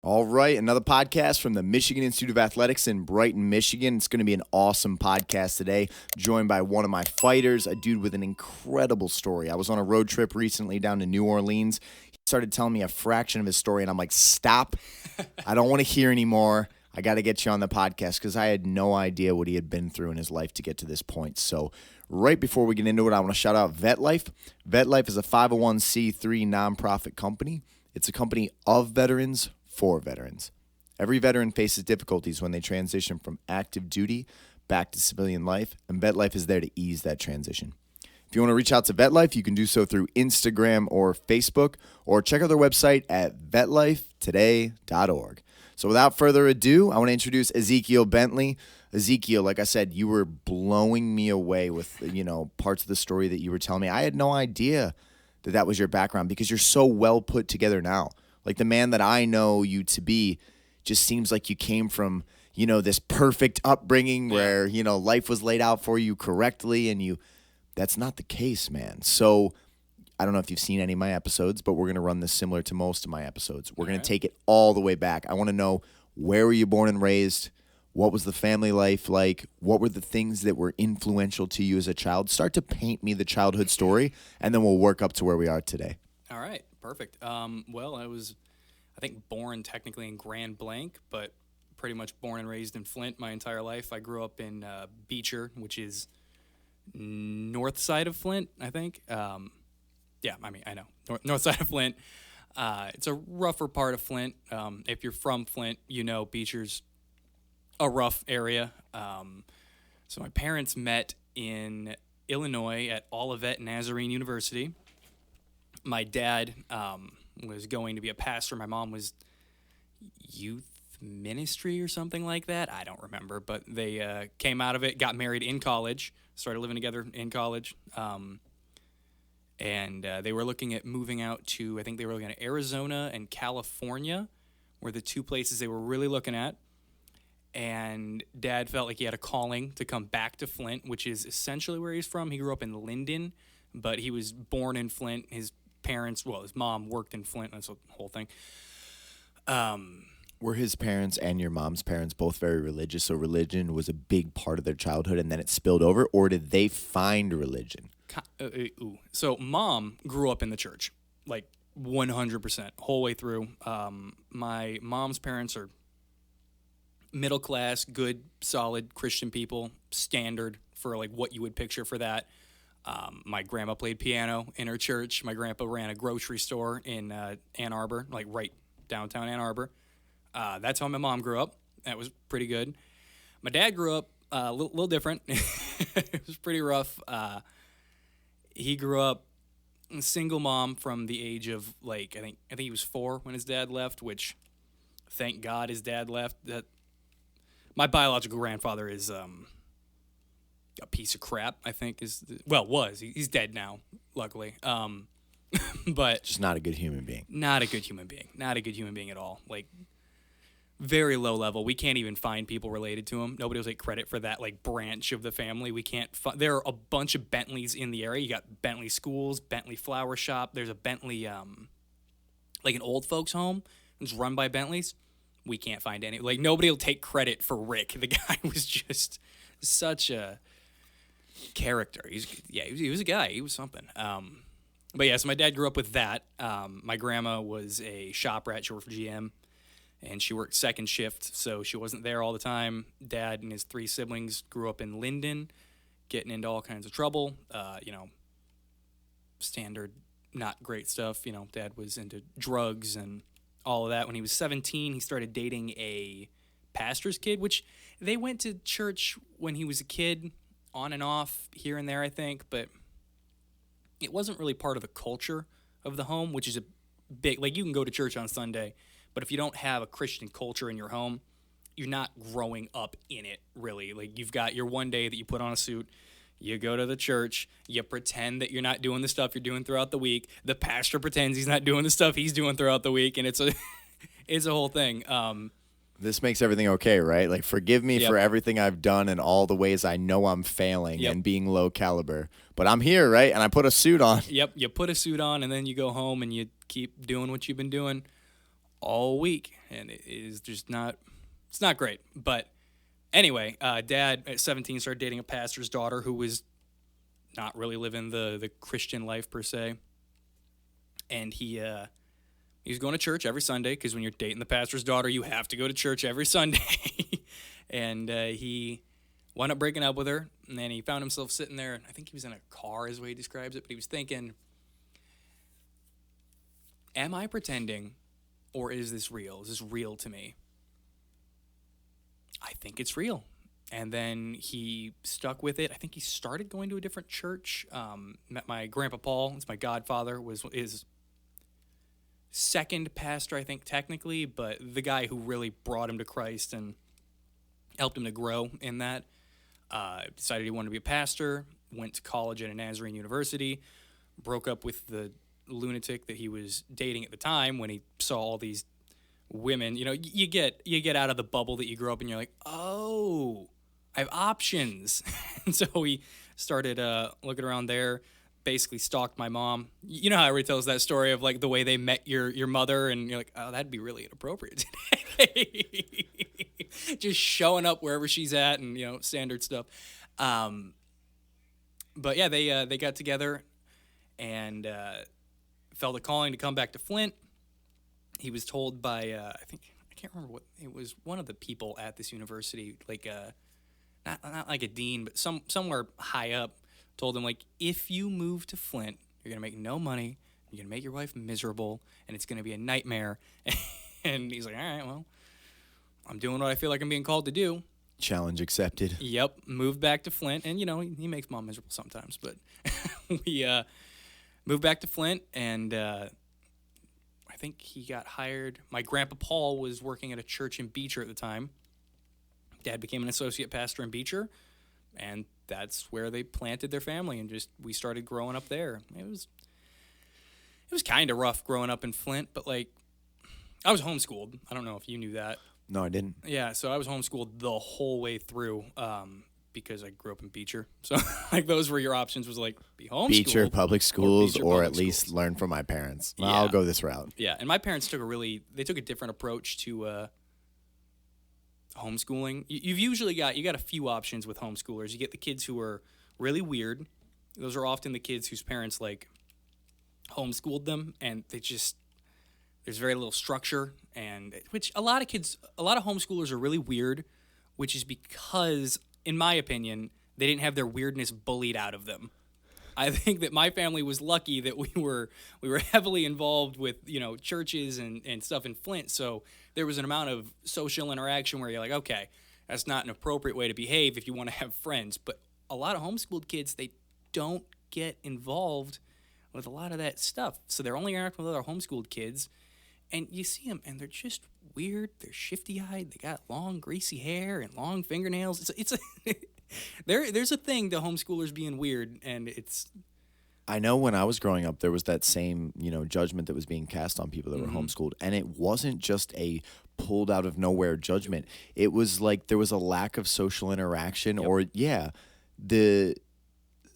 All right, another podcast from the Michigan Institute of Athletics in Brighton, Michigan. It's going to be an awesome podcast today, joined by one of my fighters, a dude with an incredible story. I was on a road trip recently down to New Orleans. He started telling me a fraction of his story, and I'm like, stop. I don't want to hear anymore. I got to get you on the podcast because I had no idea what he had been through in his life to get to this point. So right before we get into it, I want to shout out VetLife. VetLife is a 501c3 nonprofit company. It's a company of veterans for veterans. Every veteran faces difficulties when they transition from active duty back to civilian life, and VetLife is there to ease that transition. If you want to reach out to VetLife, you can do so through Instagram or Facebook, or check out their website at vetlifetoday.org. So without further ado, I want to introduce Ezekiel Bentley. Ezekiel, like I said, you were blowing me away with, parts of the story that you were telling me. I had no idea that was your background because you're so well put together now. Like the man that I know you to be just seems like you came from, this perfect upbringing where, life was laid out for you correctly, and that's not the case, man. So I don't know if you've seen any of my episodes, but we're going to run this similar to most of my episodes. We're going to take it all the way back. I want to know, where were you born and raised? What was the family life like? What were the things that were influential to you as a child? Start to paint me the childhood story, and then we'll work up to where we are today. All right. Perfect. Well, I was, born technically in Grand Blanc, but pretty much born and raised in Flint my entire life. I grew up in Beecher, which is north side of Flint, I think. I know. North side of Flint. It's a rougher part of Flint. If you're from Flint, Beecher's a rough area. So my parents met in Illinois at Olivet Nazarene University. My dad was going to be a pastor. My mom was youth ministry or something like that. I don't remember, but they came out of it, got married in college, started living together in college, and they were looking at moving out to, I think they were looking at Arizona and California were the two places they were really looking at. And Dad felt like he had a calling to come back to Flint, which is essentially where he's from. He grew up in Linden, but he was born in Flint. His mom worked in Flint. That's the whole thing. Were his parents and your mom's parents both very religious, so religion was a big part of their childhood and then it spilled over, or did they find religion? So mom grew up in the church, like 100%, whole way through. My mom's parents are middle class, good, solid Christian people, standard for like what you would picture for that. My grandma played piano in her church. My grandpa ran a grocery store in Ann Arbor, like right downtown Ann Arbor. That's how my mom grew up. That was pretty good. My dad grew up a little different. It was pretty rough. He grew up a single mom from the age of I think he was 4 when his dad left, which thank God his dad left. That my biological grandfather is a piece of crap, I think was. He's dead now, luckily. But just not a good human being. Not a good human being. Not a good human being at all. Like, very low level. We can't even find people related to him. Nobody will take credit for that, branch of the family. We can't there are a bunch of Bentleys in the area. You got Bentley Schools, Bentley Flower Shop. There's a Bentley, an old folks home. It's run by Bentleys. We can't find any. Nobody will take credit for Rick. The guy was just such a character. He was a guy. He was something. But yeah, so my dad grew up with that. My grandma was a shop rat, short for GM, and she worked second shift, so she wasn't there all the time. Dad and his 3 siblings grew up in Linden, getting into all kinds of trouble. Standard, not great stuff. Dad was into drugs and all of that. When he was 17, he started dating a pastor's kid, which they went to church when he was a kid, on and off, here and there, I think, but it wasn't really part of the culture of the home, which is a big, you can go to church on Sunday, but if you don't have a Christian culture in your home, you're not growing up in it, really. You've got your one day that you put on a suit, you go to the church, you pretend that you're not doing the stuff you're doing throughout the week, the pastor pretends he's not doing the stuff he's doing throughout the week, and it's a whole thing. This makes everything okay, right? Forgive me for everything I've done and all the ways I know I'm failing and being low caliber. But I'm here, right? And I put a suit on. Yep, you put a suit on, and then you go home and you keep doing what you've been doing all week, and it is just not. It's not great. But anyway, Dad at 17 started dating a pastor's daughter who was not really living the Christian life per se, and he was going to church every Sunday because when you're dating the pastor's daughter, you have to go to church every Sunday. And he wound up breaking up with her, and then he found himself sitting there. I think he was in a car, is the way he describes it, but he was thinking, am I pretending, or is this real? Is this real to me? I think it's real. And then he stuck with it. I think he started going to a different church. Met my grandpa Paul. It's my godfather. Was his second pastor, I think, technically, but the guy who really brought him to Christ and helped him to grow in that. Decided he wanted to be a pastor. Went to college at a Nazarene university. Broke up with the lunatic that he was dating at the time when he saw all these women. You know, you get out of the bubble that you grew up in. You're like, oh, I have options. And so he started looking around there. Basically stalked my mom. You know how everybody tells that story of like the way they met your mother, and you're like, oh, that'd be really inappropriate today. Just showing up wherever she's at, and standard stuff. But yeah, they got together and felt a calling to come back to Flint. He was told by I can't remember what it was, one of the people at this university, like not like a dean, but somewhere high up, told him, like, if you move to Flint, you're going to make no money, you're going to make your wife miserable, and it's going to be a nightmare. And he's like, all right, well, I'm doing what I feel like I'm being called to do. Challenge accepted. Yep, moved back to Flint, and, he makes mom miserable sometimes, but we moved back to Flint, and I think he got hired. My grandpa Paul was working at a church in Beecher at the time. Dad became an associate pastor in Beecher, and that's where they planted their family, and we started growing up there. It was kind of rough growing up in Flint, but like I was homeschooled. I don't know if you knew that. No, I didn't. Yeah, so I was homeschooled the whole way through because I grew up in Beecher. So like those were your options, was like be homeschooled. Beecher public schools Beecher or public at least schools. Learn from my parents. Yeah. I'll go this route. Yeah, and my parents took a different approach to homeschooling. You've usually got a few options with homeschoolers. You get the kids who are really weird. Those are often the kids whose parents like homeschooled them, and there's very little structure, and which a lot of homeschoolers are really weird, which is because, in my opinion, they didn't have their weirdness bullied out of them. I think that my family was lucky that we were heavily involved with churches and stuff in Flint, so there was an amount of social interaction where you're like, okay, that's not an appropriate way to behave if you want to have friends. But a lot of homeschooled kids, they don't get involved with a lot of that stuff, so they're only interacting with other homeschooled kids, and you see them, and they're just weird. They're shifty-eyed. They got long, greasy hair and long fingernails. There's a thing to homeschoolers being weird, and it's. I know when I was growing up, there was that same, judgment that was being cast on people that were homeschooled. And it wasn't just a pulled out of nowhere judgment. It was like there was a lack of social interaction or, the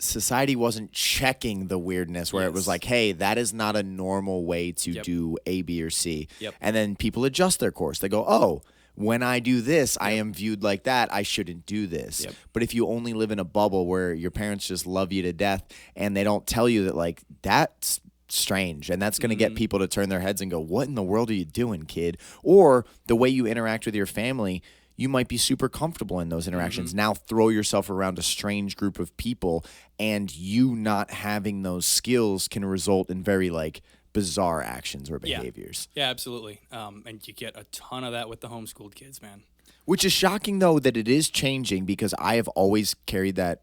society wasn't checking the weirdness where it was like, hey, that is not a normal way to do A, B, or C. Yep. And then people adjust their course. They go, oh, when I do this, I am viewed like that. I shouldn't do this. Yep. But if you only live in a bubble where your parents just love you to death and they don't tell you that, like, that's strange, and that's going to get people to turn their heads and go, what in the world are you doing, kid? Or the way you interact with your family, you might be super comfortable in those interactions. Now throw yourself around a strange group of people, and you not having those skills can result in very, like, bizarre actions or behaviors. Yeah, absolutely. And you get a ton of that with the homeschooled kids, man. Which is shocking, though, that it is changing, because I have always carried that,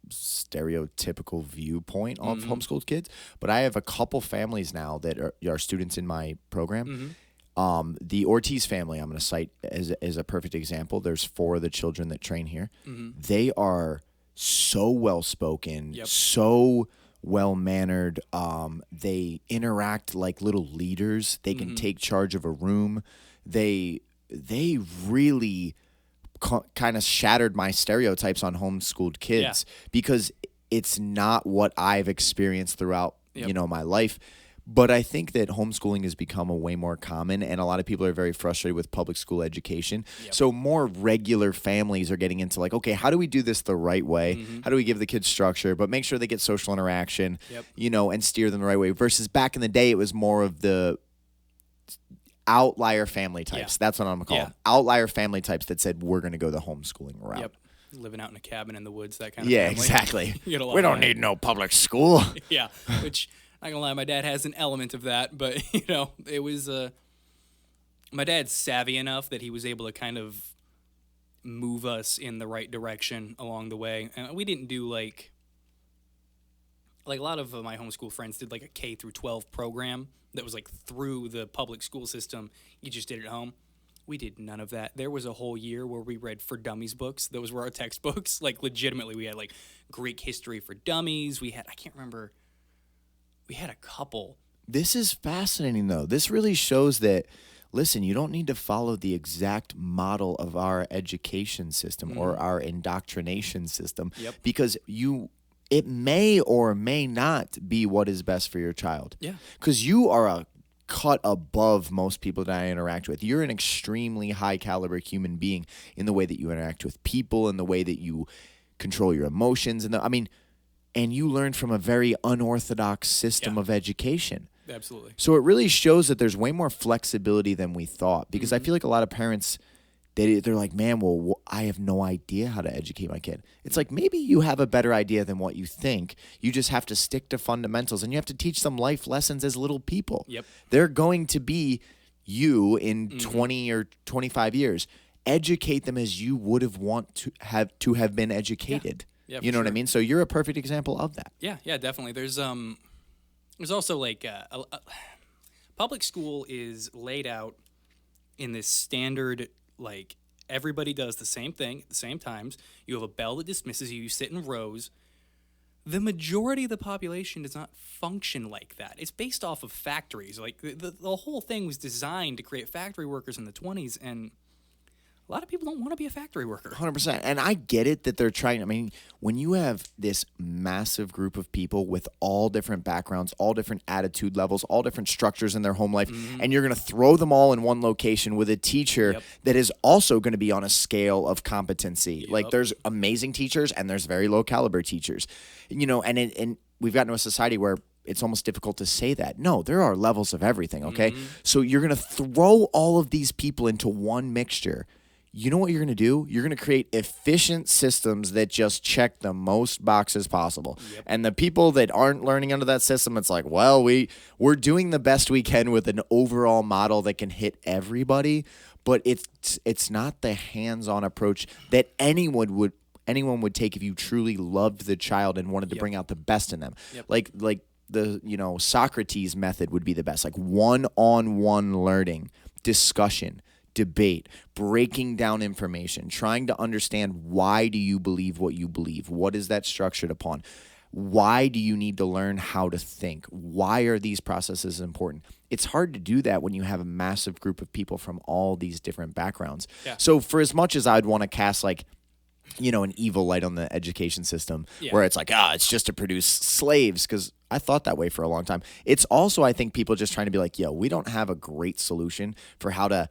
stereotypical viewpoint of homeschooled kids. But I have a couple families now that are students in my program. The Ortiz family, I'm going to cite as a perfect example. There's 4 of the children that train here. They are so well-spoken, so well-mannered. They interact like little leaders. They can take charge of a room. They really kind of shattered my stereotypes on homeschooled kids because it's not what I've experienced throughout my life. But I think that homeschooling has become a way more common, and a lot of people are very frustrated with public school education. Yep. So more regular families are getting into like, okay, how do we do this the right way? Mm-hmm. How do we give the kids structure, but make sure they get social interaction, Yep. and steer them the right way? Versus back in the day, it was more of the outlier family types. Yeah. That's what I'm going to call Yeah. them. Outlier family types that said, we're going to go the homeschooling route. Yep. Living out in a cabin in the woods, that kind of Yeah, family. exactly. You get a lot We of don't that. need no public school. Yeah, which, not gonna lie, my dad has an element of that, but, it was, my dad's savvy enough that he was able to kind of move us in the right direction along the way. And we didn't do, like a lot of my homeschool friends did, like, a K through 12 program that was, like, through the public school system. You just did it at home. We did none of that. There was a whole year where we read For Dummies books. Those were our textbooks. Like, legitimately, we had, like, Greek history for dummies. We had, I can't remember, we had a couple. This is fascinating, though. This really shows that, listen, you don't need to follow the exact model of our education system or our indoctrination system Yep. because it may or may not be what is best for your child. Yeah. Because you are a cut above most people that I interact with. You're an extremely high caliber human being in the way that you interact with people and the way that you control your emotions. And you learn from a very unorthodox system Yeah. of education. Absolutely. So it really shows that there's way more flexibility than we thought because I feel like a lot of parents, they're like, man, well, I have no idea how to educate my kid. It's like maybe you have a better idea than what you think. You just have to stick to fundamentals and you have to teach them life lessons as little people. Yep. They're going to be you in 20 or 25 years. Educate them as you would have to have been educated. Yeah, You for know what I sure. mean? So you're a perfect example of that. Yeah, definitely. There's also like public school is laid out in this standard, like everybody does the same thing at the same times. You have a bell that dismisses you. You sit in rows. The majority of the population does not function like that. It's based off of factories. Like the whole thing was designed to create factory workers in the 20s, and a lot of people don't want to be a factory worker. 100%. And I get it that they're trying. I mean, when you have this massive group of people with all different backgrounds, all different attitude levels, all different structures in their home life, and you're going to throw them all in one location with a teacher Yep. that is also going to be on a scale of competency. Like Yep. there's amazing teachers and there's very low caliber teachers. And we've gotten to a society where it's almost difficult to say that. No, there are levels of everything, okay? So you're going to throw all of these people into one mixture. You know what you're going to do? You're going to create efficient systems that just check the most boxes possible. Yep. And the people that aren't learning under that system, it's like, well, we're doing the best we can with an overall model that can hit everybody, but it's not the hands-on approach that anyone would take if you truly loved the child and wanted to Yep. bring out the best in them. Yep. Like the Socrates method would be the best. Like one-on-one learning, discussion, debate, breaking down information, trying to understand why do you believe what you believe? What is that structured upon? Why do you need to learn how to think? Why are these processes important? It's hard to do that when you have a massive group of people from all these different backgrounds. Yeah. So for as much as I'd want to cast an evil light on the education system where it's like, it's just to produce slaves, because I thought that way for a long time. It's also, I think, people just trying to be like, we don't have a great solution for how to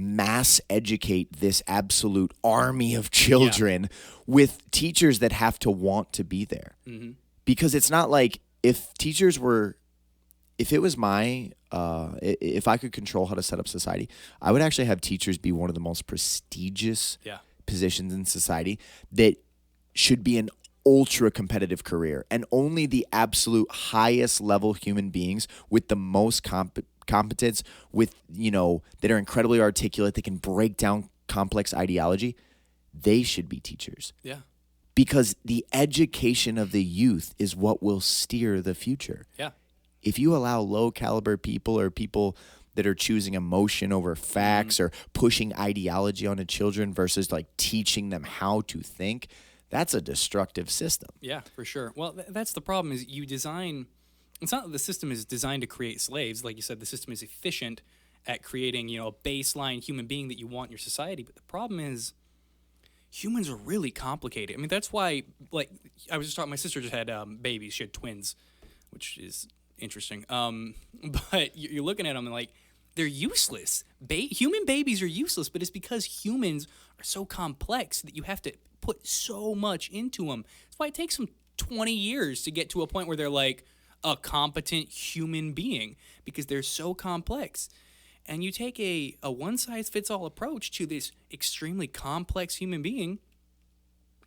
mass educate this absolute army of children with teachers that have to want to be there. Mm-hmm. Because it's not like if I could control how to set up society, I would actually have teachers be one of the most prestigious positions in society that should be an ultra competitive career, and only the absolute highest level human beings with the most competence that are incredibly articulate, they can break down complex ideology, they should be teachers. Yeah. Because the education of the youth is what will steer the future. Yeah. If you allow low caliber people or people that are choosing emotion over facts or pushing ideology onto children versus like teaching them how to think, that's a destructive system. Yeah, for sure. Well, that's the problem is you design – it's not that the system is designed to create slaves. Like you said, the system is efficient at creating, a baseline human being that you want in your society. But the problem is humans are really complicated. I mean, that's why, like, I was just talking – my sister just had babies. She had twins, which is interesting. But you're looking at them and like they're useless. Human babies are useless, but it's because humans are so complex that you have to put so much into them. That's why it takes them 20 years to get to a point where they're like a competent human being because they're so complex. And you take a one-size-fits-all approach to this extremely complex human being,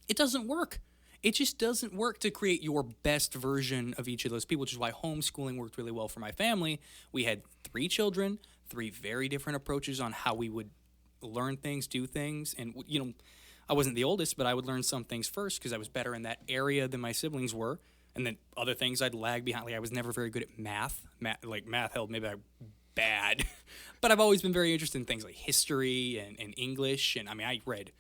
it doesn't work. It just doesn't work to create your best version of each of those people, which is why homeschooling worked really well for my family. We had 3 children, 3 very different approaches on how we would learn things, do things. And, I wasn't the oldest, but I would learn some things first because I was better in that area than my siblings were. And then other things I'd lag behind. Like I was never very good at math. Math held maybe bad. But I've always been very interested in things like history and English. And, I read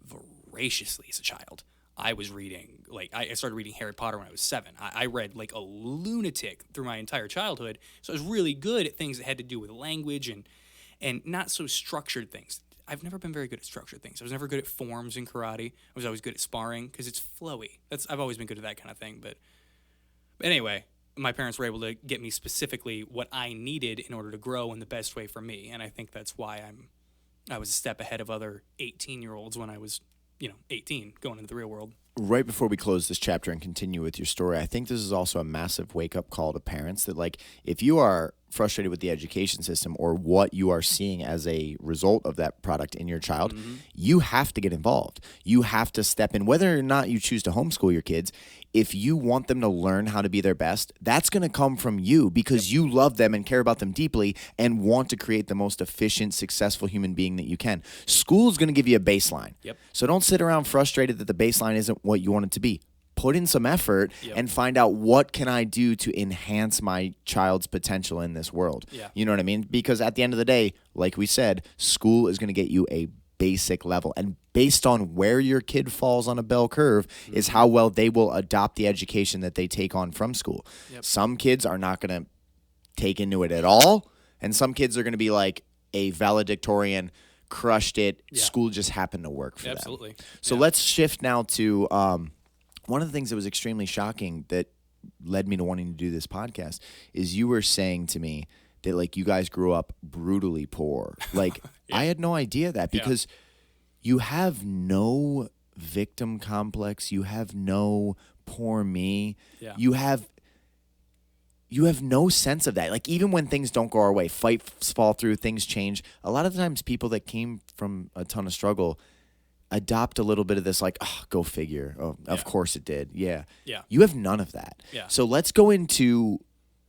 voraciously as a child. I was reading, I started reading Harry Potter when I was 7. I read like a lunatic through my entire childhood. So I was really good at things that had to do with language and not so structured things. I've never been very good at structured things. I was never good at forms in karate. I was always good at sparring because it's flowy. I've always been good at that kind of thing. But anyway, my parents were able to get me specifically what I needed in order to grow in the best way for me. And I think that's why I was a step ahead of other 18-year-olds when I was 18, going into the real world. Right before we close this chapter and continue with your story, I think this is also a massive wake-up call to parents that, if you are frustrated with the education system or what you are seeing as a result of that product in your child, you have to get involved. You have to step in. Whether or not you choose to homeschool your kids, if you want them to learn how to be their best, that's going to come from you because you love them and care about them deeply and want to create the most efficient, successful human being that you can. School is going to give you a baseline. So don't sit around frustrated that the baseline isn't what you want it to be. Put in some effort and find out what can I do to enhance my child's potential in this world. You know what I mean? Because at the end of the day, like we said, school is going to get you a basic level. And based on where your kid falls on a bell curve is how well they will adopt the education that they take on from school. Some kids are not going to take into it at all. And some kids are going to be like a valedictorian, crushed it. School just happened to work for them. So let's shift now to one of the things that was extremely shocking that led me to wanting to do this podcast is you were saying to me that you guys grew up brutally poor. I had no idea that because you have no victim complex. You have no poor me. You have no sense of that. Even when things don't go our way, fights fall through, things change. A lot of the times people that came from a ton of struggle adopt a little bit of this go figure. Oh, of course it did. Yeah. You have none of that. So let's go into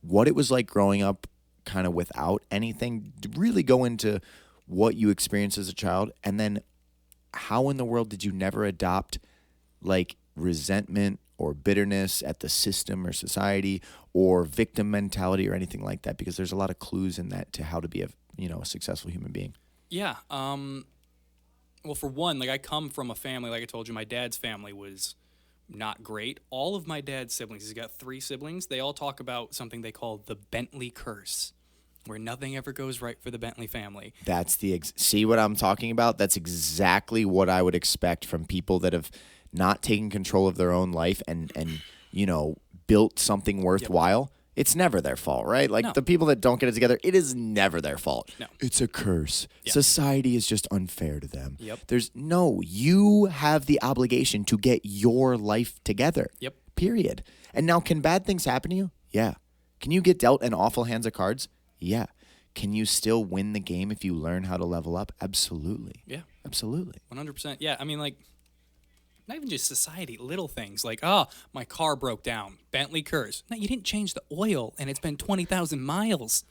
what it was like growing up kind of without anything. Really go into what you experienced as a child, and then how in the world did you never adopt resentment or bitterness at the system or society or victim mentality or anything like that? Because there's a lot of clues in that to how to be a successful human being. Well, for one, I come from a family, like I told you, my dad's family was not great. All of my dad's siblings, he's got 3 siblings, they all talk about something they call the Bentley curse, where nothing ever goes right for the Bentley family. That's see what I'm talking about? That's exactly what I would expect from people that have not taken control of their own life and built something worthwhile. It's never their fault, right? No. The people that don't get it together, it is never their fault. No. It's a curse. Society is just unfair to them. Yep. You have the obligation to get your life together. Period. And now, can bad things happen to you? Yeah. Can you get dealt an awful hands of cards? Yeah. Can you still win the game if you learn how to level up? Absolutely. Yeah. Absolutely. 100%. Yeah. Not even just society, little things my car broke down, Bentley curse. No, you didn't change the oil and it's been 20,000 miles.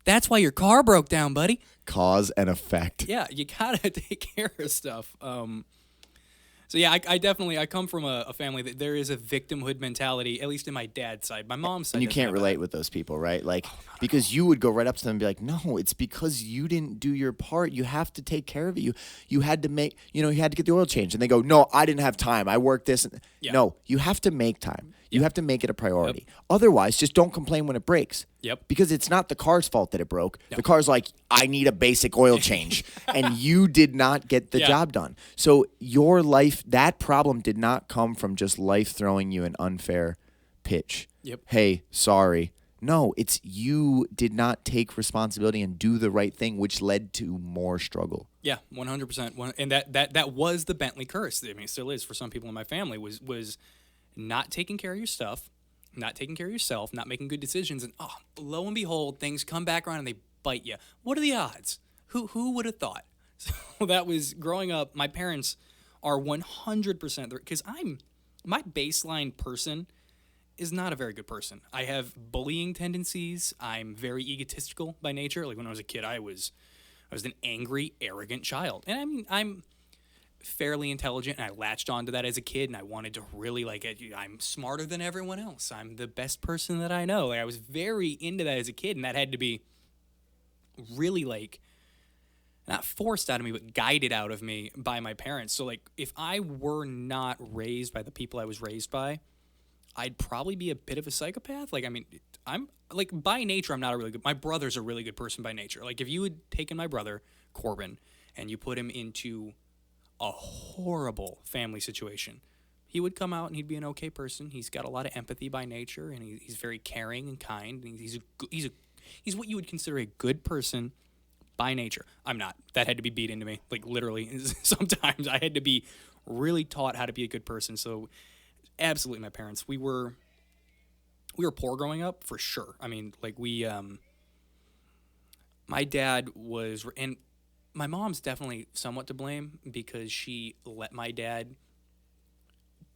That's why your car broke down, buddy. Cause and effect. Yeah, you gotta take care of stuff. So yeah, I come from a family that there is a victimhood mentality, at least in my dad's side. My mom's side. And you can't relate with those people, right? Because you would go right up to them and be like, no, it's because you didn't do your part. You have to take care of it. You had to make, you had to get the oil changed. And they go, no, I didn't have time. I worked this. No, you have to make time. You have to make it a priority. Otherwise, just don't complain when it breaks. Because it's not the car's fault that it broke. The car's like, I need a basic oil change. And you did not get the job done. So your life, that problem did not come from just life throwing you an unfair pitch. Hey, sorry. No, it's you did not take responsibility and do the right thing, which led to more struggle. Yeah, 100%. And that was the Bentley curse. I mean, it still is for some people in my family, was not taking care of your stuff, not taking care of yourself, not making good decisions, and lo and behold, things come back around and they bite you. What are the odds? Who would have thought? So that was growing up. My parents are 100% because my baseline person is not a very good person. I have bullying tendencies. I'm very egotistical by nature. Like when I was a kid, I was an angry, arrogant child. And I mean, I'm fairly intelligent, and I latched onto that as a kid, and I wanted to really, I'm smarter than everyone else. I'm the best person that I know. Like, I was very into that as a kid, and that had to be really, not forced out of me, but guided out of me by my parents. So, if I were not raised by the people I was raised by, I'd probably be a bit of a psychopath. I'm by nature, I'm not a really good. My brother's a really good person by nature. If you had taken my brother Corbin and you put him into a horrible family situation, he would come out and he'd be an okay person. He's got a lot of empathy by nature, and he's very caring and kind. And he's what you would consider a good person by nature. I'm not. That had to be beat into me, literally. Sometimes I had to be really taught how to be a good person. So. Absolutely, my parents. We were poor growing up, for sure. I mean, my dad was, and my mom's definitely somewhat to blame because she let my dad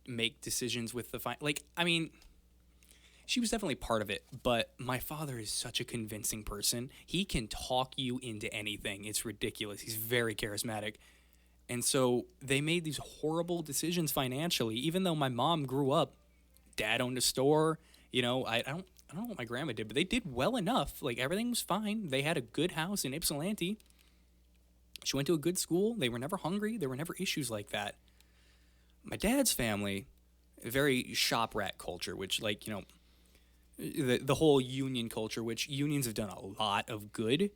make decisions with she was definitely part of it, but my father is such a convincing person. He can talk you into anything. It's ridiculous. He's very charismatic. And so they made these horrible decisions financially, even though my mom grew up, dad owned a store, I don't know what my grandma did, but they did well enough. Everything was fine. They had a good house in Ypsilanti. She went to a good school. They were never hungry. There were never issues like that. My dad's family, very shop rat culture, which the whole union culture, which unions have done a lot of good.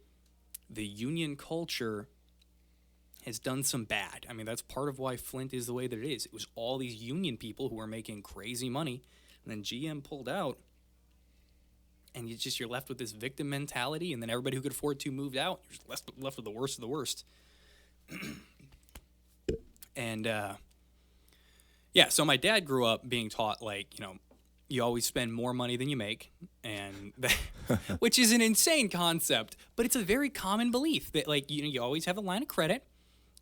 The union culture has done some bad. I mean, that's part of why Flint is the way that it is. It was all these union people who were making crazy money, and then GM pulled out, and you're left with this victim mentality, and then everybody who could afford to moved out. You're just left with the worst of the worst. And, so my dad grew up being taught, you always spend more money than you make, and which is an insane concept, but it's a very common belief that, you always have a line of credit.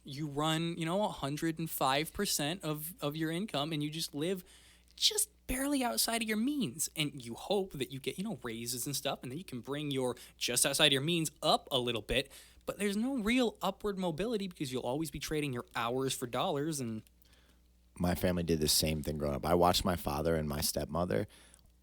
You run, 105% of your income, and you just live just barely outside of your means. And you hope that you get, raises and stuff, and then you can bring your just outside of your means up a little bit. But there's no real upward mobility because you'll always be trading your hours for dollars. And my family did the same thing growing up. I watched my father and my stepmother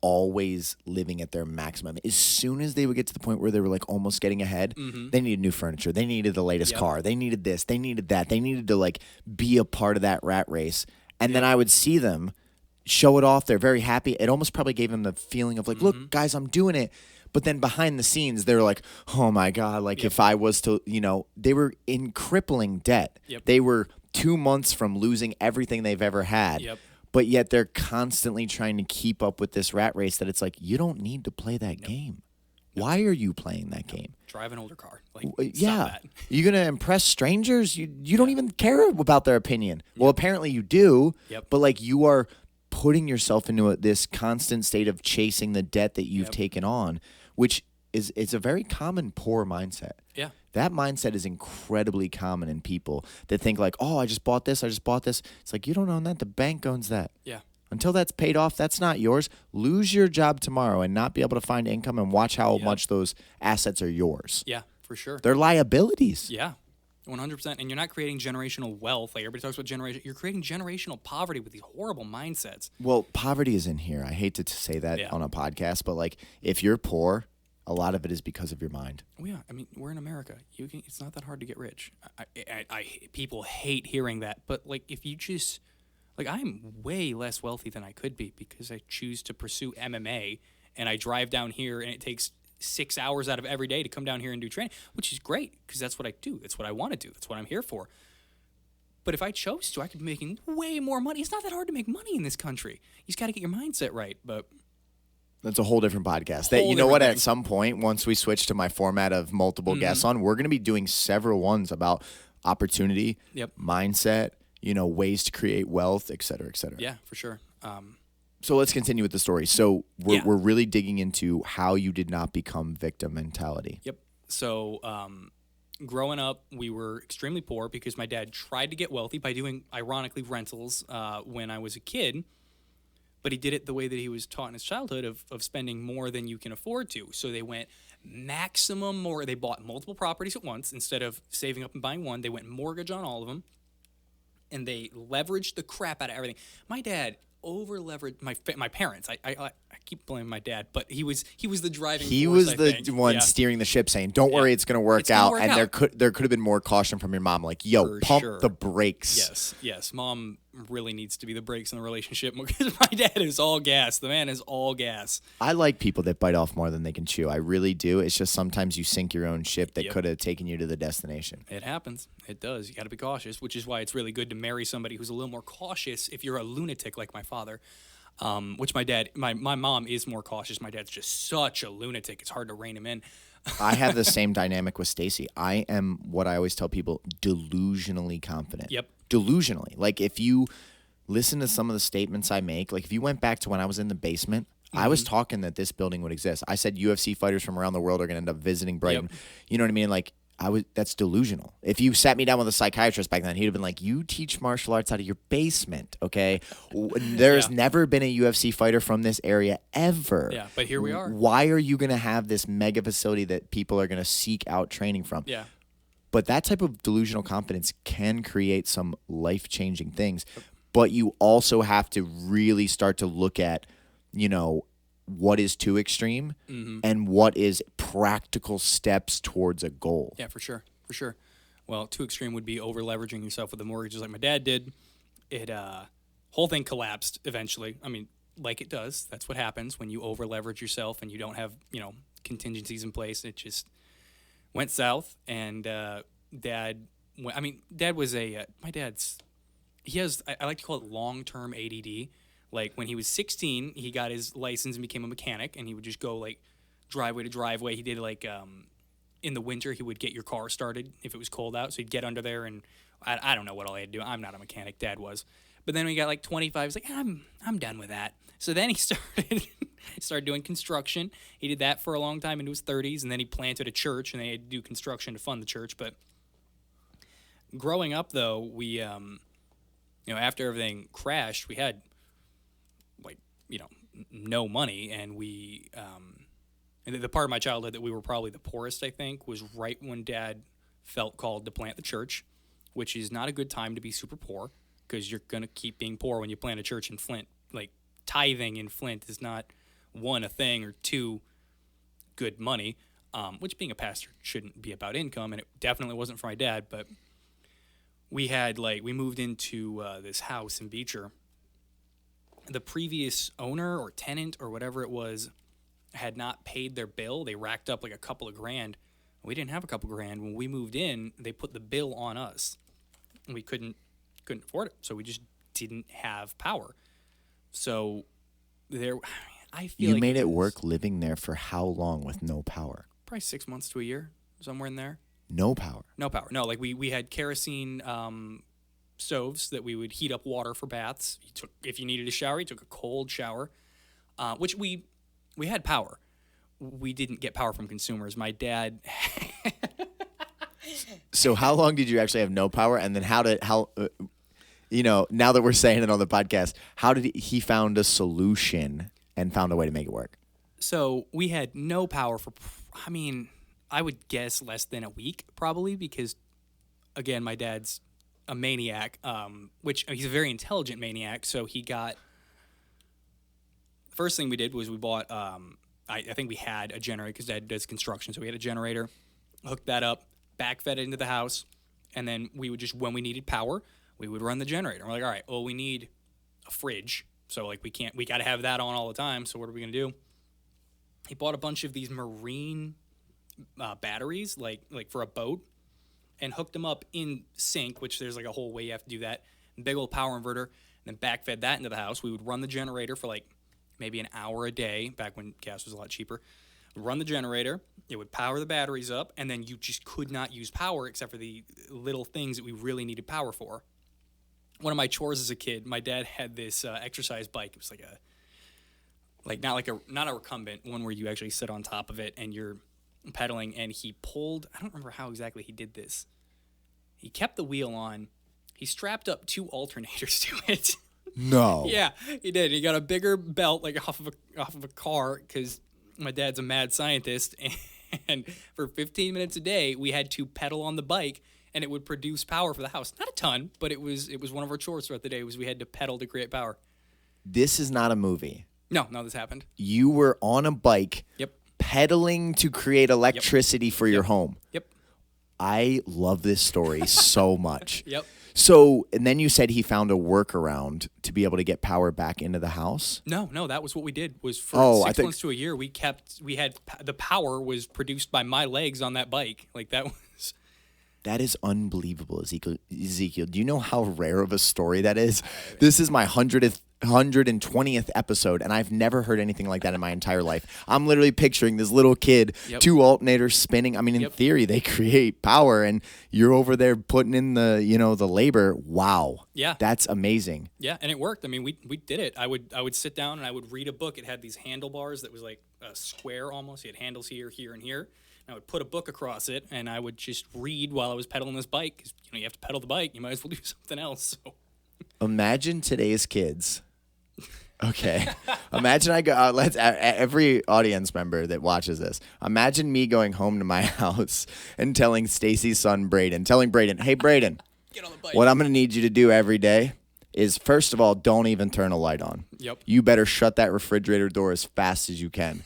always living at their maximum. As soon as they would get to the point where they were almost getting ahead, they needed new furniture. They needed the latest car. They needed this. They needed that. They needed to be a part of that rat race. And then I would see them show it off. They're very happy. It almost probably gave them the feeling of look, guys, I'm doing it. But then behind the scenes, they're like, oh my God, if I was to, they were in crippling debt. They were 2 months from losing everything they've ever had. But yet they're constantly trying to keep up with this rat race that it's you don't need to play that game. Why are you playing that game? Drive an older car. Stop that. You're going to impress strangers? You don't even care about their opinion. Well, apparently you do, but you are putting yourself into this constant state of chasing the debt that you've taken on, which is a very common poor mindset. Yeah. That mindset is incredibly common in people that think oh, I just bought this. It's you don't own that. The bank owns that. Yeah. Until that's paid off, that's not yours. Lose your job tomorrow and not be able to find income and watch how much those assets are yours. Yeah, for sure. They're liabilities. Yeah, 100%. And you're not creating generational wealth. Everybody talks about generation. You're creating generational poverty with these horrible mindsets. Well, poverty is in here. I hate to say that on a podcast, but if you're poor, a lot of it is because of your mind. Oh, yeah. I mean, we're in America. It's not that hard to get rich. People hate hearing that. But, if you just... I'm way less wealthy than I could be because I choose to pursue MMA, and I drive down here, and it takes 6 hours out of every day to come down here and do training, which is great because that's what I do. That's what I want to do. That's what I'm here for. But if I chose to, I could be making way more money. It's not that hard to make money in this country. You just got to get your mindset right. But That's a whole different podcast. Whole You know what? different At some point, once we switch to my format of multiple guests on, we're going to be doing several ones about opportunity, Yep. mindset, ways to create wealth, et cetera, et cetera. Yeah, for sure. So let's continue with the story. So we're, Yeah. we're really digging into how you did not become victim mentality. Yep. So growing up, we were extremely poor because my dad tried to get wealthy by doing, ironically, rentals when I was a kid. But he did it the way that he was taught in his childhood of spending more than you can afford to. So they went maximum more. They bought multiple properties at once instead of saving up and buying one. They went mortgage on all of them, and they leveraged the crap out of everything. My dad over leveraged my parents. I keep blaming my dad, but he was the driving. He force, was I the think. one Yeah. steering the ship, saying, "Don't worry, it's going to work It's gonna out." work And out. there could have been more caution from your mom, like, "Yo, For pump sure. the brakes." Yes. Mom really needs to be the brakes in the relationship because my dad is all gas. The man is all gas. I like people that bite off more than they can chew. I really do. It's just sometimes you sink your own ship that Yep. could have taken you to the destination. It happens. It does. You got to be cautious, which is why it's really good to marry somebody who's a little more cautious if you're a lunatic like my father. Which my mom is more cautious. My dad's just such a lunatic. It's hard to rein him in. I have the same dynamic with Stacy. I am what I always tell people, delusionally confident. Yep. Delusionally. Like if you listen to some of the statements I make, like if you went back to when I was in the basement, I was talking that this building would exist. I said UFC fighters from around the world are going to end up visiting Brighton. Yep. You know what I mean? Like that's delusional. If you sat me down with a psychiatrist back then, he'd have been like, "You teach martial arts out of your basement, okay? There's Yeah. never been a UFC fighter from this area ever. Yeah, but here we are. Why are you going to have this mega facility that people are going to seek out training from?" Yeah. But that type of delusional confidence can create some life-changing things. But you also have to really start to look at, what is too extreme and what is practical steps towards a goal. Yeah, for sure. Well, too extreme would be over leveraging yourself with the mortgages like my dad did. It whole thing collapsed eventually. I mean, like it does. That's what happens when you over leverage yourself and you don't have contingencies in place. It just went south. And dad was my dad's. He has I like to call it long-term ADD. Like when he was 16, he got his license and became a mechanic, and he would just go like driveway to driveway. He did like in the winter, he would get your car started if it was cold out. So he'd get under there, and I don't know what all he had to do. I'm not a mechanic. Dad was. But then when he got like 25, he's like, I'm done with that. So then he started doing construction. He did that for a long time into his 30s, and then he planted a church, and they had to do construction to fund the church. But growing up, though, we after everything crashed, we had no money, and we and the part of my childhood that we were probably the poorest, I think, was right when Dad felt called to plant the church, which is not a good time to be super poor because you're going to keep being poor when you plant a church in Flint. Like tithing in Flint is not, one, a thing, or two, good money, which being a pastor shouldn't be about income, and it definitely wasn't for my dad. But we moved into this house in Beecher. The previous owner or tenant or whatever it was had not paid their bill. They racked up like a couple of grand. We didn't have a couple grand. When we moved in, they put the bill on us. We couldn't afford it, so we just didn't have power. So I feel You like made it work living there for how long with no power? probably 6 months to a year, somewhere in there. No power. No power. No, like we had kerosene stoves that we would heat up water for baths. If you needed a shower, you took a cold shower, which we had power. We didn't get power from consumers. My dad. So how long did you actually have no power? And then now that we're saying it on the podcast, how did he found a solution and found a way to make it work? So we had no power for, I would guess less than a week probably because, again, my dad's a maniac, which he's a very intelligent maniac. So he got, first thing we did was we bought, I think we had a generator because Dad does construction. So we had a generator, hooked that up, backfed it into the house. And then we would just, when we needed power, we would run the generator. We're like, all right, well, we need a fridge. So like we got to have that on all the time. So what are we going to do? He bought a bunch of these marine batteries, like for a boat, and hooked them up in sync, which there's like a whole way you have to do that. Big old power inverter, and then backfed that into the house. We would run the generator for like maybe an hour a day, back when gas was a lot cheaper, run the generator. It would power the batteries up, and then you just could not use power except for the little things that we really needed power for. One of my chores as a kid, my dad had this exercise bike. It was not a recumbent, one where you actually sit on top of it and you're pedaling, and he pulled, I don't remember how exactly he did this. He kept the wheel on. He strapped up 2 alternators to it. No. Yeah, he did. He got a bigger belt, like off of a car, because my dad's a mad scientist. And for 15 minutes a day, we had to pedal on the bike, and it would produce power for the house. Not a ton, but it was one of our chores throughout the day. Was we had to pedal to create power. This is not a movie. No, this happened. You were on a bike. Yep. Pedaling to create electricity for your home. Yep. I love this story so much. Yep. So, and then you said he found a workaround to be able to get power back into the house? No, that was what we did. Was for 6 think months to a year, the power was produced by my legs on that bike. Like that was. That is unbelievable, Ezekiel. Do you know how rare of a story that is? This is my 120th episode, and I've never heard anything like that in my entire life. I'm literally picturing this little kid, 2 alternators spinning. I mean, in theory, they create power, and you're over there putting in the labor. Wow. Yeah. That's amazing. Yeah, and it worked. I mean, we did it. I would sit down and I would read a book. It had these handlebars that was like a square almost. You had handles here, and here. I would put a book across it, and I would just read while I was pedaling this bike. 'Cause, you have to pedal the bike. You might as well do something else. So. Imagine today's kids. Okay. Imagine I go. Every audience member that watches this. Imagine me going home to my house and telling Stacy's son Braden, "Hey Braden, Get on the bike. What I'm going to need you to do every day is, first of all, don't even turn a light on. Yep. You better shut that refrigerator door as fast as you can."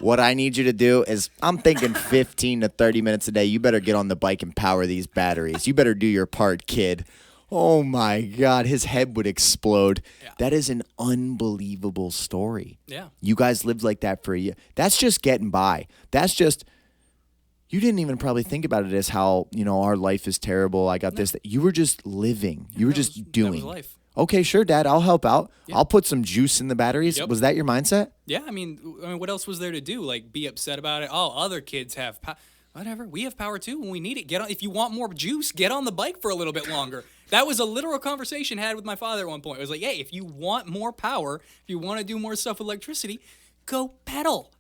What I need you to do is, I'm thinking 15 to 30 minutes a day, you better get on the bike and power these batteries. You better do your part, kid. Oh, my God. His head would explode. Yeah. That is an unbelievable story. Yeah. You guys lived like that for a year. That's just getting by. That's just, you didn't even probably think about it as how, our life is terrible. I got this. You were just living. You were just doing. That was life. Okay, sure, Dad, I'll help out. Yeah. I'll put some juice in the batteries. Yep. Was that your mindset? Yeah, I mean, what else was there to do? Like, be upset about it? Oh, other kids have power. Whatever. We have power, too, when we need it. If you want more juice, get on the bike for a little bit longer. That was a literal conversation I had with my father at one point. It was like, hey, if you want more power, if you want to do more stuff with electricity, go pedal.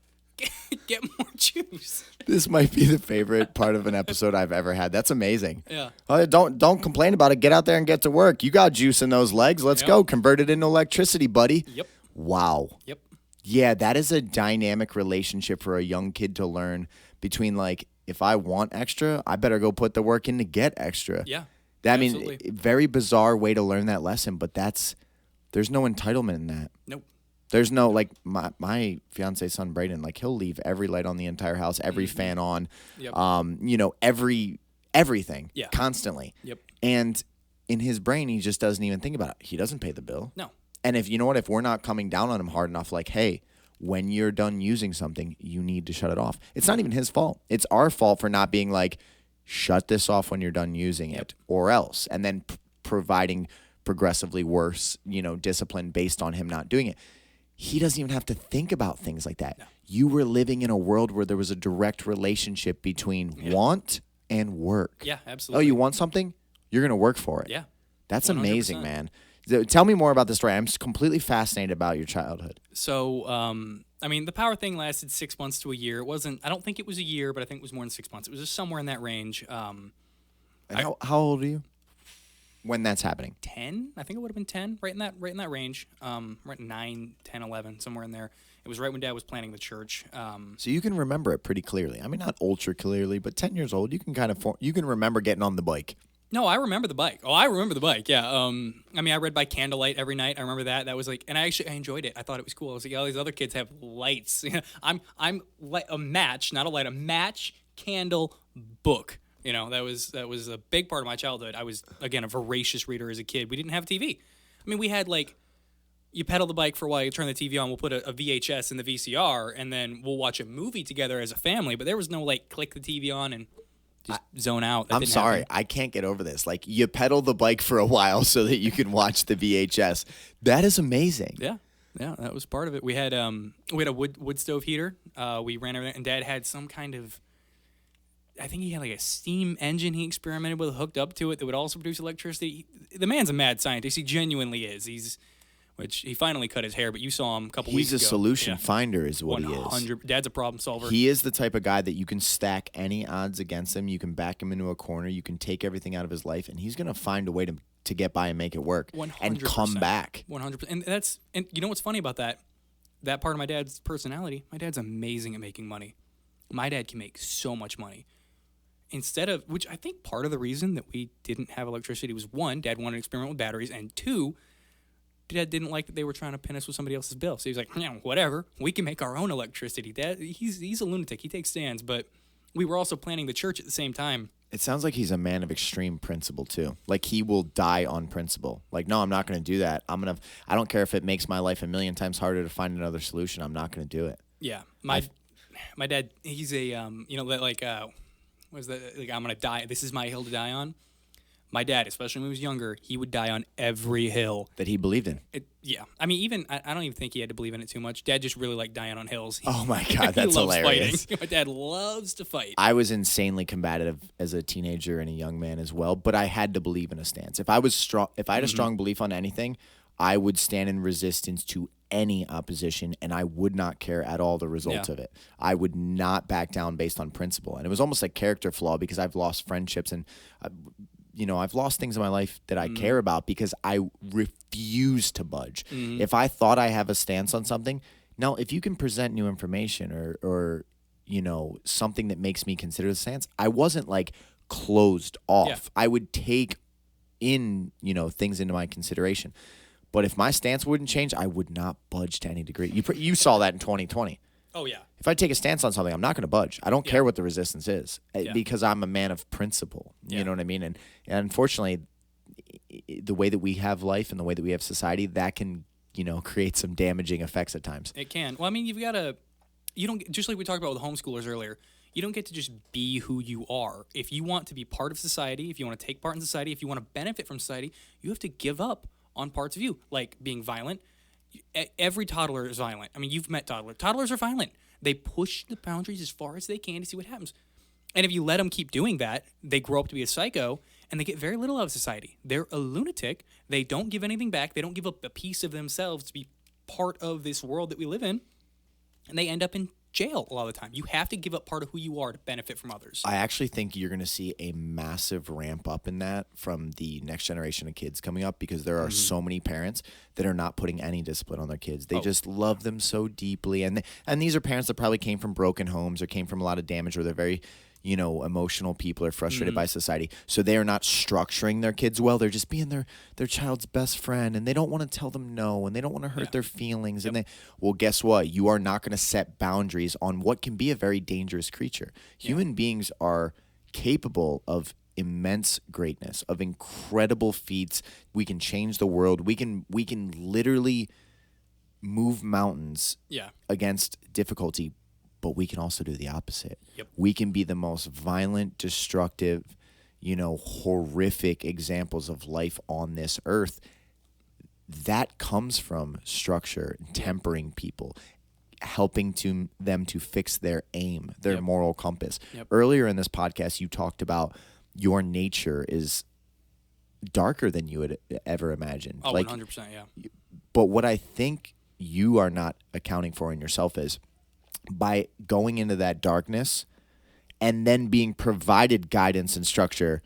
Get more juice. This might be the favorite part of an episode I've ever had. That's amazing. Yeah. Don't complain about it. Get out there and get to work. You got juice in those legs. Let's go. Convert it into electricity, buddy. Yep. Wow. Yep. Yeah, that is a dynamic relationship for a young kid to learn between, like, if I want extra, I better go put the work in to get extra. Yeah. Absolutely. Very bizarre way to learn that lesson, but there's no entitlement in that. Nope. There's no, like, my fiance's son, Braden, like, he'll leave every light on the entire house, every fan on, everything, constantly. Yep. And in his brain, he just doesn't even think about it. He doesn't pay the bill. No. And if we're not coming down on him hard enough, like, hey, when you're done using something, you need to shut it off. It's not even his fault. It's our fault for not being like, shut this off when you're done using it, or else, and then providing progressively worse, discipline based on him not doing it. He doesn't even have to think about things like that. No. You were living in a world where there was a direct relationship between want and work. Yeah, absolutely. Oh, you want something? You're going to work for it. Yeah. That's 100%. Amazing, man. Tell me more about the story. I'm completely fascinated about your childhood. So, the power thing lasted 6 months to a year. I don't think it was a year, but I think it was more than 6 months. It was just somewhere in that range. How old are you when that's happening? 10? I think it would have been 10, right in that range. Right 9, 10, 11, somewhere in there. It was right when Dad was planning the church. So you can remember it pretty clearly. I mean, not ultra clearly, but 10 years old, you can remember getting on the bike. No, I remember the bike. Oh, I remember the bike. Yeah. I read by candlelight every night. I remember that. That was like, and I enjoyed it. I thought it was cool. I was like, all these other kids have lights. I'm like a match, not a light, a match candle book. That was a big part of my childhood. I was, again, a voracious reader as a kid. We didn't have TV. I mean, we had you pedal the bike for a while, you turn the TV on, we'll put a VHS in the VCR, and then we'll watch a movie together as a family. But there was no click the TV on and just zone out. I'm sorry. I can't get over this. Like, you pedal the bike for a while so that you can watch the VHS. That is amazing. Yeah. Yeah, that was part of it. We had a wood stove heater. We ran everything, and Dad had some kind of, I think he had like a steam engine he experimented with hooked up to it that would also produce electricity. The man's a mad scientist. He genuinely is. Which he finally cut his hair, but you saw him a couple weeks ago. He's a solution finder is what he is. 100. Dad's a problem solver. He is the type of guy that you can stack any odds against him. You can back him into a corner. You can take everything out of his life, and he's going to find a way to get by and make it work 100%. and come back. 100%. And you know what's funny about that? That part of my dad's personality, my dad's amazing at making money. My dad can make so much money. Instead of, which I think part of the reason that we didn't have electricity was, one, Dad wanted to experiment with batteries, and two, Dad didn't like that they were trying to pin us with somebody else's bill. So he was like, yeah, whatever. We can make our own electricity. Dad, he's a lunatic. He takes stands. But we were also planning the church at the same time. It sounds like he's a man of extreme principle, too. Like, he will die on principle. Like, no, I'm not going to do that. I don't care if it makes my life a million times harder to find another solution. I'm not going to do it. Yeah. My dad, he's a, what is that? Like, I'm going to die. This is my hill to die on. My dad, especially when he was younger, he would die on every hill that he believed in. Yeah. I mean, I don't even think he had to believe in it too much. Dad just really liked dying on hills. Oh, my God. That's hilarious. Fighting. My dad loves to fight. I was insanely combative as a teenager and a young man as well, but I had to believe in a stance. If I had a strong belief on anything, I would stand in resistance to any opposition, and I would not care at all the results of it. I would not back down based on principle. And it was almost like character flaw because I've lost friendships and I've lost things in my life that I care about because I refuse to budge. If I thought I have a stance on something, now if you can present new information or something that makes me consider the stance, I wasn't like closed off. Yeah. I would take in, things into my consideration. But if my stance wouldn't change, I would not budge to any degree. You saw that in 2020. Oh, yeah. If I take a stance on something, I'm not going to budge. I don't care what the resistance is because I'm a man of principle. You know what I mean? And unfortunately, the way that we have life and the way that we have society, that can, create some damaging effects at times. It can. Well, I mean, you don't, just like we talked about with homeschoolers earlier, you don't get to just be who you are. If you want to be part of society, if you want to take part in society, if you want to benefit from society, you have to give up on parts of you, like being violent. Every toddler is violent. I mean, you've met toddlers. Toddlers are violent. They push the boundaries as far as they can to see what happens. And if you let them keep doing that, they grow up to be a psycho, and they get very little out of society. They're a lunatic. They don't give anything back. They don't give up a piece of themselves to be part of this world that we live in, and they end up in jail a lot of the time. You have to give up part of who you are to benefit from others. I actually think you're going to see a massive ramp up in that from the next generation of kids coming up because there are so many parents that are not putting any discipline on their kids. They just love them so deeply. And these are parents that probably came from broken homes or came from a lot of damage where they're very emotional people are frustrated by society. So they are not structuring their kids well. They're just being their child's best friend, and they don't want to tell them no, and they don't want to hurt their feelings. And well, guess what? You are not going to set boundaries on what can be a very dangerous creature. Human beings are capable of immense greatness, of incredible feats. We can change the world. We can literally move mountains against difficulty. But we can also do the opposite. Yep. We can be the most violent, destructive, horrific examples of life on this earth. That comes from structure, tempering people, helping them to fix their aim, their moral compass. Yep. Earlier in this podcast, you talked about your nature is darker than you would ever imagined. Oh, 100%, yeah. But what I think you are not accounting for in yourself is by going into that darkness and then being provided guidance and structure,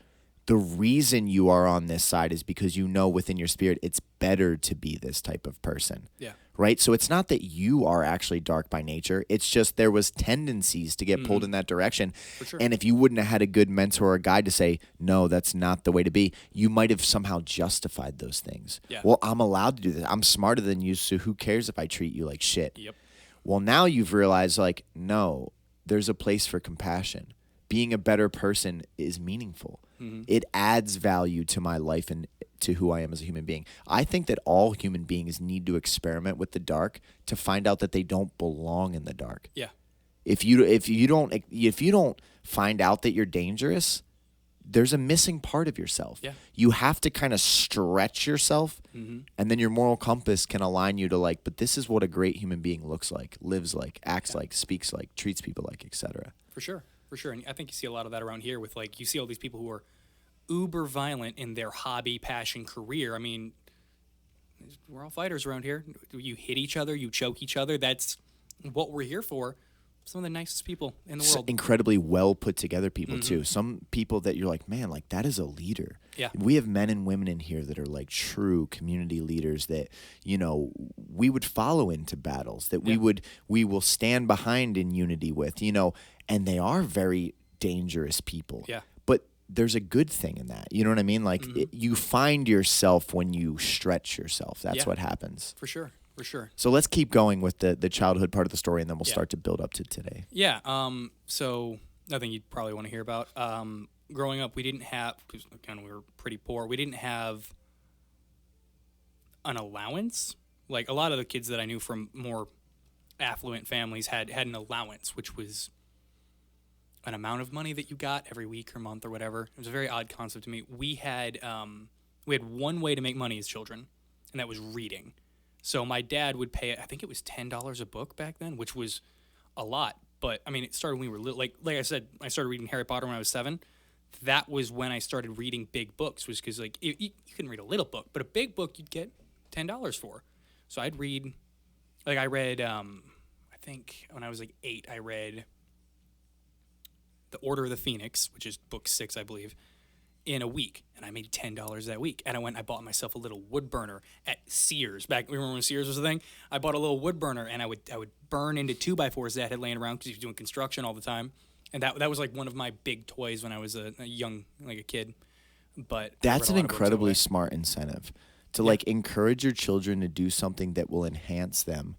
the reason you are on this side is because within your spirit it's better to be this type of person. Yeah. Right? So it's not that you are actually dark by nature. It's just there was tendencies to get pulled in that direction. For sure. And if you wouldn't have had a good mentor or guide to say, no, that's not the way to be, you might have somehow justified those things. Yeah. Well, I'm allowed to do this. I'm smarter than you, so who cares if I treat you like shit? Yep. Well, now you've realized, no, there's a place for compassion. Being a better person is meaningful. Mm-hmm. It adds value to my life and to who I am as a human being. I think that all human beings need to experiment with the dark to find out that they don't belong in the dark. Yeah. If you don't find out that you're dangerous, there's a missing part of yourself. Yeah. You have to kind of stretch yourself, and then your moral compass can align you to like, but this is what a great human being looks like, lives like, acts like, speaks like, treats people like, etc. For sure. And I think you see a lot of that around here with like, you see all these people who are uber violent in their hobby, passion, career. I mean, we're all fighters around here. You hit each other, you choke each other. That's what we're here for. Some of the nicest people in the world. Incredibly well put together people too. Some people that you're like, man, like that is a leader. Yeah. We have men and women in here that are like true community leaders that, we would follow into battles, that we will stand behind in unity with, and they are very dangerous people. Yeah. But there's a good thing in that. You know what I mean? Like you find yourself when you stretch yourself. That's what happens. For sure. So let's keep going with the childhood part of the story, and then we'll start to build up to today. Yeah. So nothing you'd probably want to hear about. Growing up, we didn't have, because again, we were pretty poor. We didn't have an allowance. Like a lot of the kids that I knew from more affluent families had an allowance, which was an amount of money that you got every week or month or whatever. It was a very odd concept to me. We had one way to make money as children, and that was reading. So my dad would pay, I think it was $10 a book back then, which was a lot. But, I mean, it started when we were little. Like I said, I started reading Harry Potter when I was 7. That was when I started reading big books, was because, like, you couldn't read a little book, but a big book you'd get $10 for. So I'd read, like, I read, I think when I was, like, 8, I read The Order of the Phoenix, which is book 6, I believe, in a week, and I made $10 that week. And I bought myself a little wood burner at Sears. Remember when Sears was a thing? I bought a little wood burner, and I would burn into 2x4s that had laying around because he was doing construction all the time. And that was like one of my big toys when I was a young, like a kid. But that's an incredibly smart incentive to like encourage your children to do something that will enhance them,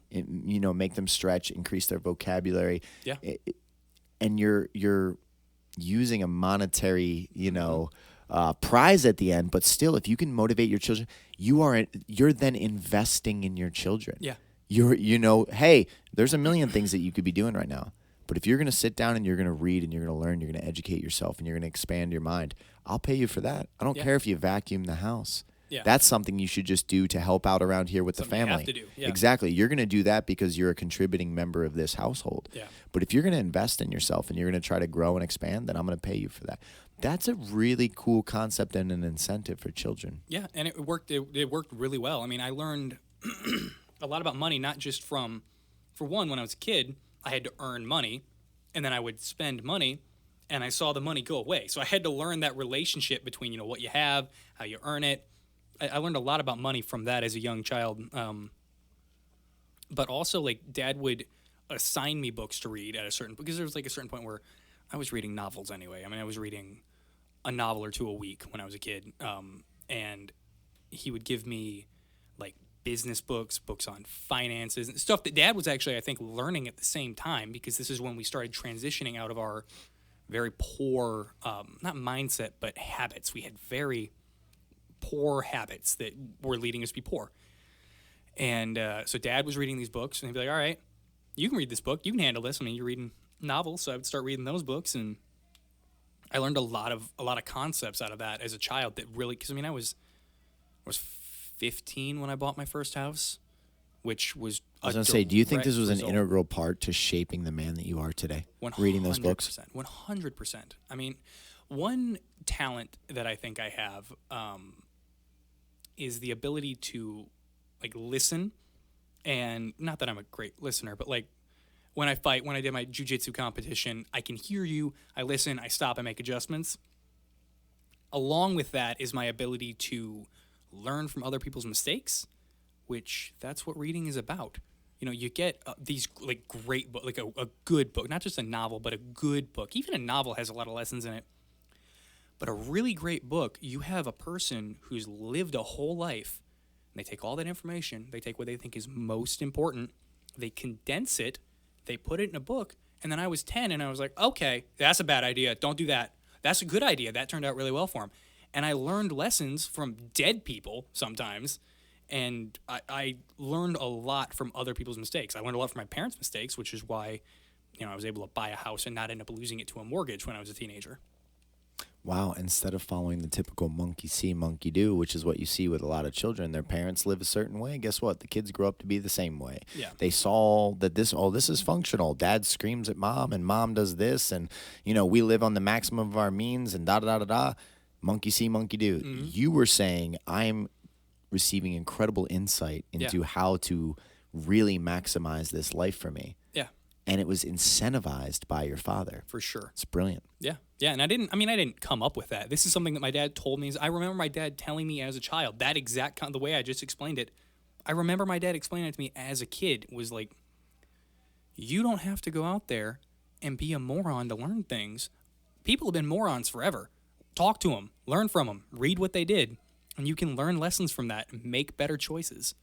make them stretch, increase their vocabulary. Yeah. And you're using a monetary, prize at the end, but still, if you can motivate your children, you're then investing in your children. Yeah. Hey, there's a million things that you could be doing right now, but if you're going to sit down and you're going to read and you're going to learn, you're going to educate yourself and you're going to expand your mind, I'll pay you for that. I don't care if you vacuum the house. Yeah. That's something you should just do to help out around here with the family. You have to do. Yeah. Exactly. You're going to do that because you're a contributing member of this household. Yeah. But if you're going to invest in yourself and you're going to try to grow and expand, then I'm going to pay you for that. That's a really cool concept and an incentive for children. Yeah, and it worked. It worked really well. I mean, I learned a lot about money, not just for one, when I was a kid, I had to earn money, and then I would spend money, and I saw the money go away. So I had to learn that relationship between, what you have, how you earn it. I learned a lot about money from that as a young child. But also, like, Dad would assign me books to read because there was, like, a certain point where I was reading novels anyway. I mean, I was reading a novel or two a week when I was a kid. And he would give me, like, business books on finances, and stuff that Dad was actually, I think, learning at the same time, because this is when we started transitioning out of our very poor, not mindset, but habits. We had very poor habits that were leading us to be poor. And so Dad was reading these books, and he'd be like, all right, you can read this book. You can handle this. I mean, you're reading novels, so I would start reading those books, and I learned a lot of concepts out of that as a child that really, because, I mean, I was 15 when I bought my first house, which was I was going to say, do you think this was an integral part to shaping the man that you are today, 100%, reading those books? 100%. I mean, one talent that I think I have is the ability to, like, listen, and not that I'm a great listener, but, like, when I did my jiu-jitsu competition, I can hear you, I listen, I stop, I make adjustments. Along with that is my ability to learn from other people's mistakes, which that's what reading is about. You get these, like, great book, like a good book, not just a novel, but a good book. Even a novel has a lot of lessons in it. But a really great book, you have a person who's lived a whole life, and they take all that information, they take what they think is most important, they condense it, they put it in a book, and then I was 10, and I was like, okay, that's a bad idea, don't do that. That's a good idea, that turned out really well for him. And I learned lessons from dead people sometimes, and I learned a lot from other people's mistakes. I learned a lot from my parents' mistakes, which is why, I was able to buy a house and not end up losing it to a mortgage when I was a teenager. Wow, instead of following the typical monkey see, monkey do, which is what you see with a lot of children, their parents live a certain way. Guess what? The kids grow up to be the same way. Yeah. They saw that this is functional. Dad screams at mom and mom does this and we live on the maximum of our means and da da da da da. Monkey see, monkey do. You were saying I'm receiving incredible insight into how to really maximize this life for me. Yeah. And it was incentivized by your father. For sure. It's brilliant. Yeah. Yeah. And I didn't come up with that. This is something that my dad told me. I remember my dad telling me as a child, that exact the way I just explained it. I remember my dad explaining it to me as a kid, was like, you don't have to go out there and be a moron to learn things. People have been morons forever. Talk to them, learn from them, read what they did, and you can learn lessons from that and make better choices.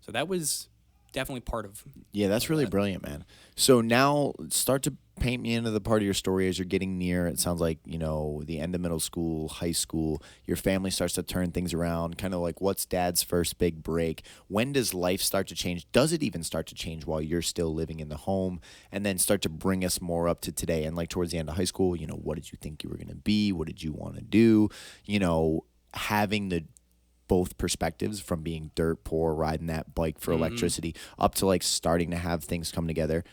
So that was definitely part of. Yeah, that's really brilliant, man. So now start to paint me into the part of your story as you're getting near. It sounds like, the end of middle school, high school, your family starts to turn things around, kind of like what's dad's first big break? When does life start to change? Does it even start to change while you're still living in the home? And then start to bring us more up to today. And like towards the end of high school, what did you think you were going to be? What did you want to do? Having the both perspectives from being dirt poor, riding that bike for electricity, up to like starting to have things come together.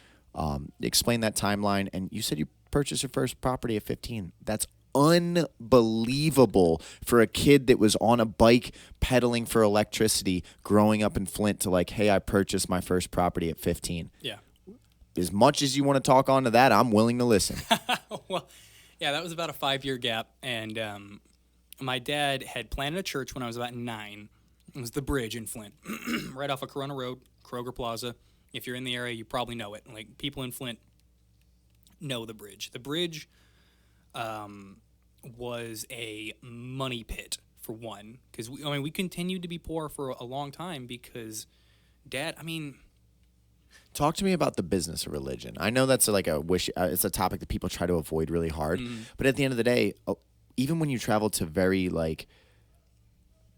Explain that timeline. And you said you purchased your first property at 15. That's unbelievable for a kid that was on a bike pedaling for electricity growing up in Flint to like, hey, I purchased my first property at 15. Yeah. As much as you want to talk on to that, I'm willing to listen. Well, yeah, that was about a 5-year gap. And my dad had planted a church when I was about 9. It was the Bridge in Flint, right off of Corona Road, Kroger Plaza. If you're in the area, you probably know it. Like, people in Flint know the Bridge. The Bridge was a money pit, for one, because we continued to be poor for a long time because Dad, Talk to me about the business of religion. I know that's like it's a topic that people try to avoid really hard, but at the end of the day, even when you travel to very like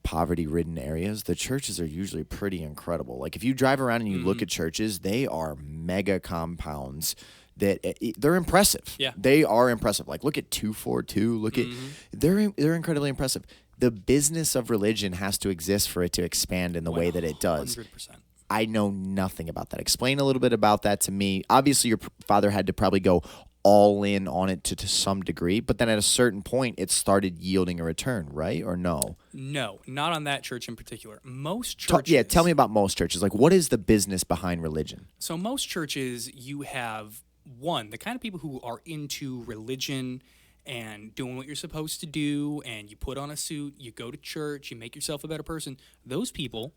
poverty-ridden areas, the churches are usually pretty incredible. Like if you drive around and you look at churches, they are mega compounds that they're impressive. Yeah. They are impressive. Like look at 242. Look at they're incredibly impressive. The business of religion has to exist for it to expand in the way that it does. 100%. I know nothing about that. Explain a little bit about that to me. Obviously, your father had to probably go all in on it to some degree, but then at a certain point, it started yielding a return, right? Or no? No, not on that church in particular. Most churches. Yeah, tell me about most churches. Like, what is the business behind religion? So most churches, you have the kind of people who are into religion and doing what you're supposed to do, and you put on a suit, you go to church, you make yourself a better person. Those people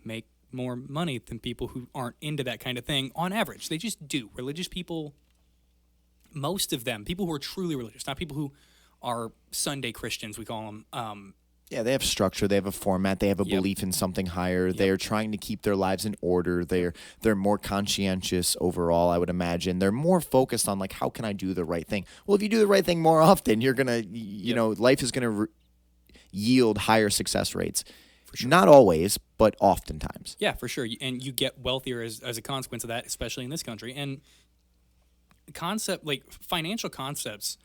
make more money than people who aren't into that kind of thing on average. They just do. Religious people, most of them, people who are truly religious, not people who are Sunday Christians, we call them. Yeah, they have structure. They have a format. They have a belief in something higher. They are trying to keep their lives in order. They're more conscientious overall, I would imagine. They're more focused on, like, how can I do the right thing? Well, if you do the right thing more often, you're going to, you know, life is going to yield higher success rates. For sure. Not always, but oftentimes. Yeah, for sure. And you get wealthier as a consequence of that, especially in this country. And financial concepts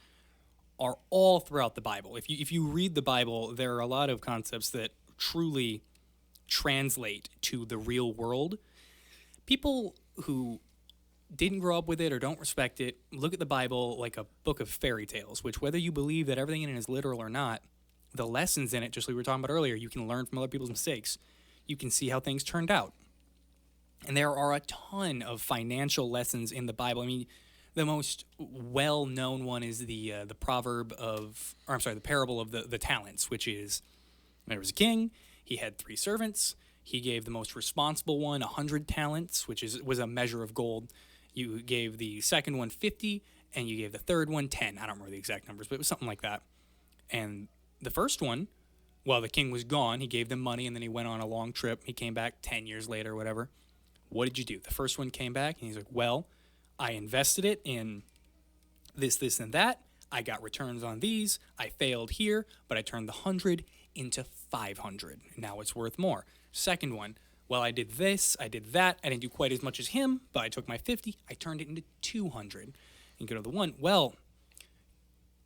are all throughout the Bible. If you read the Bible, there are a lot of concepts that truly translate to the real world. People who didn't grow up with it or don't respect it look at the Bible like a book of fairy tales, which whether you believe that everything in it is literal or not, the lessons in it, just like we were talking about earlier, you can learn from other people's mistakes. You can see how things turned out. And there are a ton of financial lessons in the Bible. I mean, the most well-known one is the parable of the talents, which is there was a king. He had 3 servants. He gave the most responsible one 100 talents, which was a measure of gold. You gave the second one 50, and you gave the third one 10. I don't remember the exact numbers, but it was something like that. And the first one, while the king was gone, he gave them money, and then he went on a long trip. He came back 10 years later, whatever. What did you do? The first one came back, and he's like, well, I invested it in this, and that. I got returns on these. I failed here, but I turned the 100 into 500. Now it's worth more. Second one, well, I did this, I did that. I didn't do quite as much as him, but I took my 50. I turned it into 200. And you go to the one, well,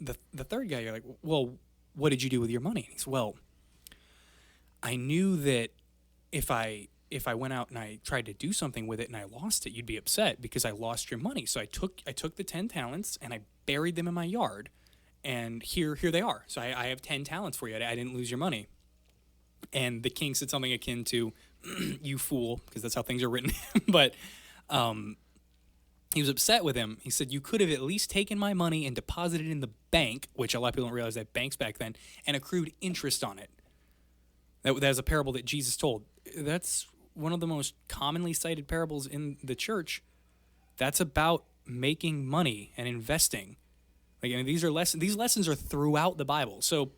the third guy, you're like, well, what did you do with your money? And he's, well, I knew that if I went out and I tried to do something with it and I lost it, you'd be upset because I lost your money. So I took the 10 talents and I buried them in my yard, and here they are. So I have 10 talents for you. I didn't lose your money. And the king said something akin to, "You fool," because that's how things are written. But he was upset with him. He said, "You could have at least taken my money and deposited it in the bank," which a lot of people don't realize that banks back then, "and accrued interest on it." That was a parable that Jesus told. That's one of the most commonly cited parables in the church. That's about making money and investing. Like, I mean, these lessons are throughout the Bible. So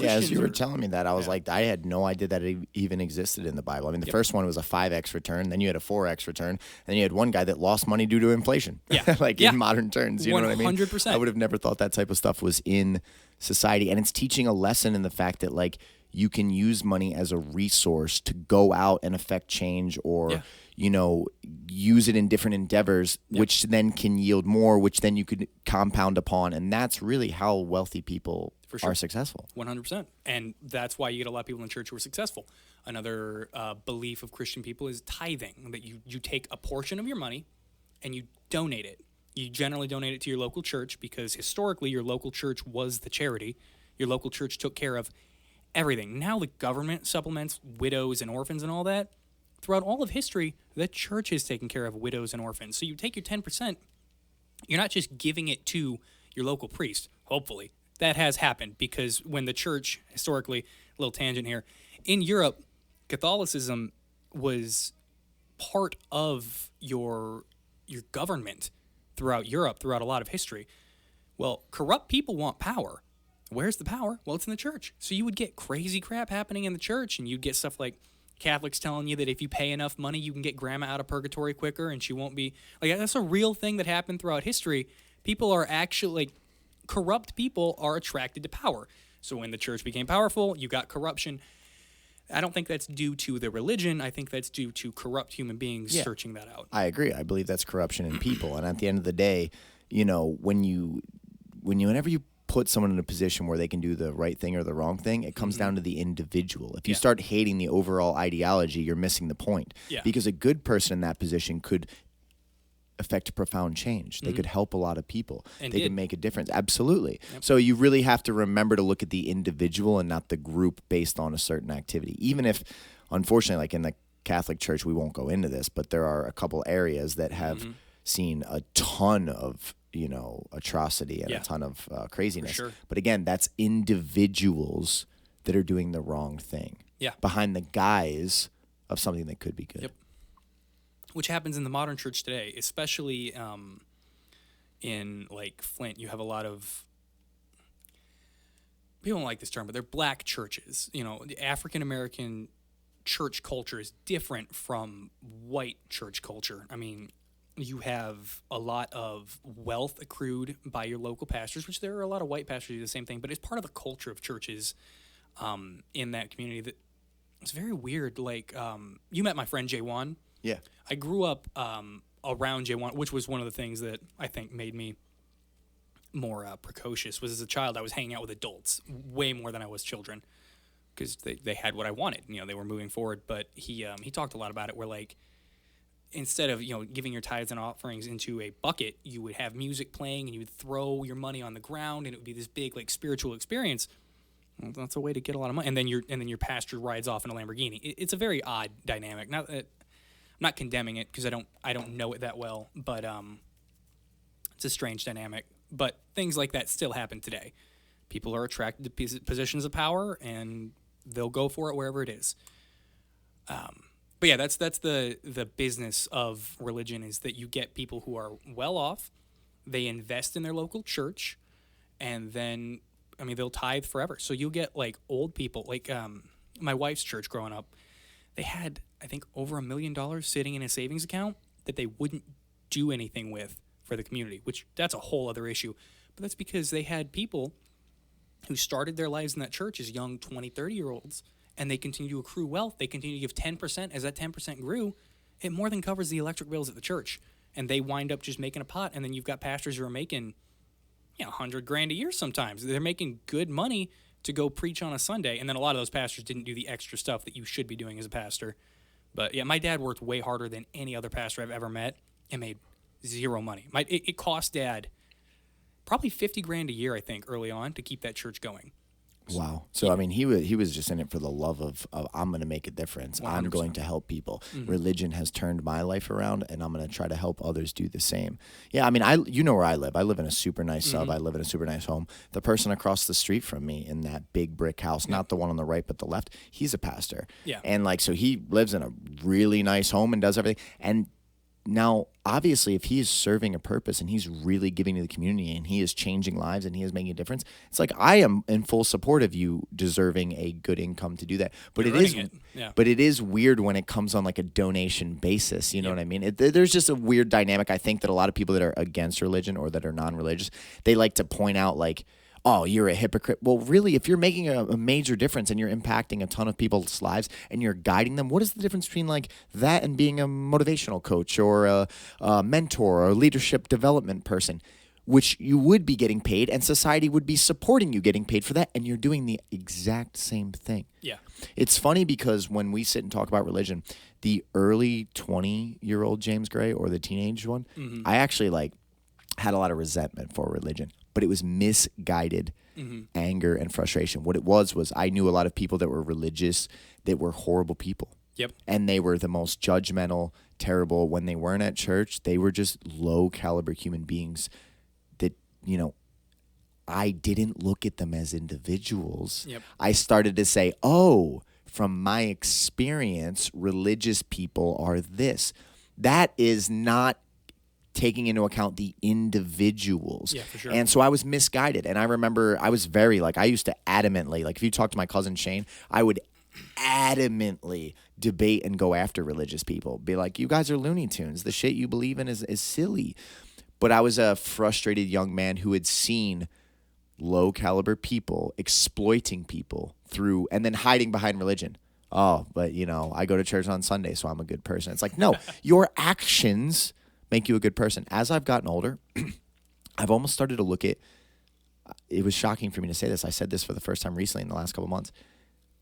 as you were telling me that, I was like, I had no idea that it even existed in the Bible. I mean, the first one was a 5x return, then you had a 4x return, and then you had one guy that lost money due to inflation. Yeah. In modern terms, you know what I mean? 100%. I would have never thought that type of stuff was in society, and it's teaching a lesson in the fact that, like, you can use money as a resource to go out and affect change, or use it in different endeavors, which then can yield more, which then you could compound upon. And that's really how wealthy people are successful. 100%. And that's why you get a lot of people in church who are successful. Another belief of Christian people is tithing, that you take a portion of your money and you donate it. You generally donate it to your local church because historically your local church was the charity. Your local church took care of everything. Now the government supplements widows and orphans and all that. Throughout all of history, the church has taken care of widows and orphans. So you take your 10%, you're not just giving it to your local priest, hopefully. That has happened because when the church, historically, a little tangent here, in Europe, Catholicism was part of your government throughout Europe, throughout a lot of history. Well, corrupt people want power. Where's the power? Well, it's in the church. So you would get crazy crap happening in the church, and you'd get stuff like Catholics telling you that if you pay enough money, you can get grandma out of purgatory quicker and she won't be... Like, that's a real thing that happened throughout history. People are actually... corrupt people are attracted to power. So when the church became powerful, you got corruption. I don't think that's due to the religion. I think that's due to corrupt human beings searching that out. I agree. I believe that's corruption in people. And at the end of the day, whenever you put someone in a position where they can do the right thing or the wrong thing, it comes down to the individual. If you start hating the overall ideology, you're missing the point. Yeah. Because a good person in that position could affect profound change. They could help a lot of people. And they did. can make a difference. Absolutely. Yep. So you really have to remember to look at the individual and not the group based on a certain activity. Even if, unfortunately, like in the Catholic Church, we won't go into this, but there are a couple areas that have seen a ton of atrocity and a ton of craziness. For sure. But again, that's individuals that are doing the wrong thing. Yeah. Behind the guise of something that could be good. Yep. Which happens in the modern church today, especially in like Flint. You have a lot of people don't like this term, but they're black churches. The African American church culture is different from white church culture. I mean, you have a lot of wealth accrued by your local pastors, which there are a lot of white pastors who do the same thing, but it's part of the culture of churches in that community that it's very weird. Like, you met my friend J1. Yeah. I grew up around J1, which was one of the things that I think made me more precocious, was as a child I was hanging out with adults way more than I was children because they had what I wanted. They were moving forward, but he talked a lot about it where, like, instead of giving your tithes and offerings into a bucket, you would have music playing and you would throw your money on the ground and it would be this big like spiritual experience. Well, that's a way to get a lot of money. And then your pastor rides off in a Lamborghini. It's a very odd dynamic. Not that I'm not condemning it because I don't know it that well, but it's a strange dynamic. But things like that still happen today. People are attracted to positions of power and they'll go for it wherever it is. But yeah, that's the business of religion, is that you get people who are well off, they invest in their local church, and then they'll tithe forever. So you'll get like old people, like my wife's church growing up, they had I think over $1 million sitting in a savings account that they wouldn't do anything with for the community, which that's a whole other issue. But that's because they had people who started their lives in that church as young 20, 30-year-olds, and they continue to accrue wealth. They continue to give 10%. As that 10% grew, it more than covers the electric bills at the church. And they wind up just making a pot. And then you've got pastors who are making $100,000 a year sometimes. They're making good money to go preach on a Sunday. And then a lot of those pastors didn't do the extra stuff that you should be doing as a pastor. But yeah, my dad worked way harder than any other pastor I've ever met and made zero money. It cost Dad probably $50,000 a year, I think, early on to keep that church going. Wow. So, I mean, he was just in it for the love of I'm going to make a difference. 100%. I'm going to help people. Religion has turned my life around, and I'm going to try to help others do the same. Yeah, I mean, you know where I live. I live in a super nice sub. I live in a super nice home. The person across the street from me in that big brick house, not the one on the right, but the left, he's a pastor. Yeah. And, like, so he lives in a really nice home and does everything. And now, obviously, if he is serving a purpose and he's really giving to the community and he is changing lives and he is making a difference, it's like I am in full support of you deserving a good income to do that. But but it is weird when it comes on like a donation basis. You know what I mean? There's just a weird dynamic. I think that a lot of people that are against religion or that are non-religious, they like to point out like, oh, you're a hypocrite. Well, really, if you're making a major difference and you're impacting a ton of people's lives and you're guiding them, what is the difference between like that and being a motivational coach or a mentor or a leadership development person, which you would be getting paid and society would be supporting you getting paid for that, and you're doing the exact same thing. Yeah. It's funny because when we sit and talk about religion, the early 20-year-old James Gray or the teenage one, I actually like had a lot of resentment for religion. But it was misguided anger and frustration. What it was I knew a lot of people that were religious that were horrible people. Yep. And they were the most judgmental, terrible. When they weren't at church, they were just low caliber human beings that, you know, I didn't look at them as individuals. Yep. I started to say, oh, from my experience, religious people are this. That is not taking into account the individuals. Yeah, for sure. And so I was misguided. And I remember I was very, like, I used to adamantly, like, if you talk to my cousin Shane, I would adamantly debate and go after religious people. Be like, you guys are Looney Tunes. The shit you believe in is silly. But I was a frustrated young man who had seen low caliber people exploiting people through and then hiding behind religion. Oh, but, you know, I go to church on Sunday, so I'm a good person. It's like, no, your actions make you a good person. As I've gotten older, I've almost started to look at, it was shocking for me to say this. I said this for the first time recently in the last couple of months.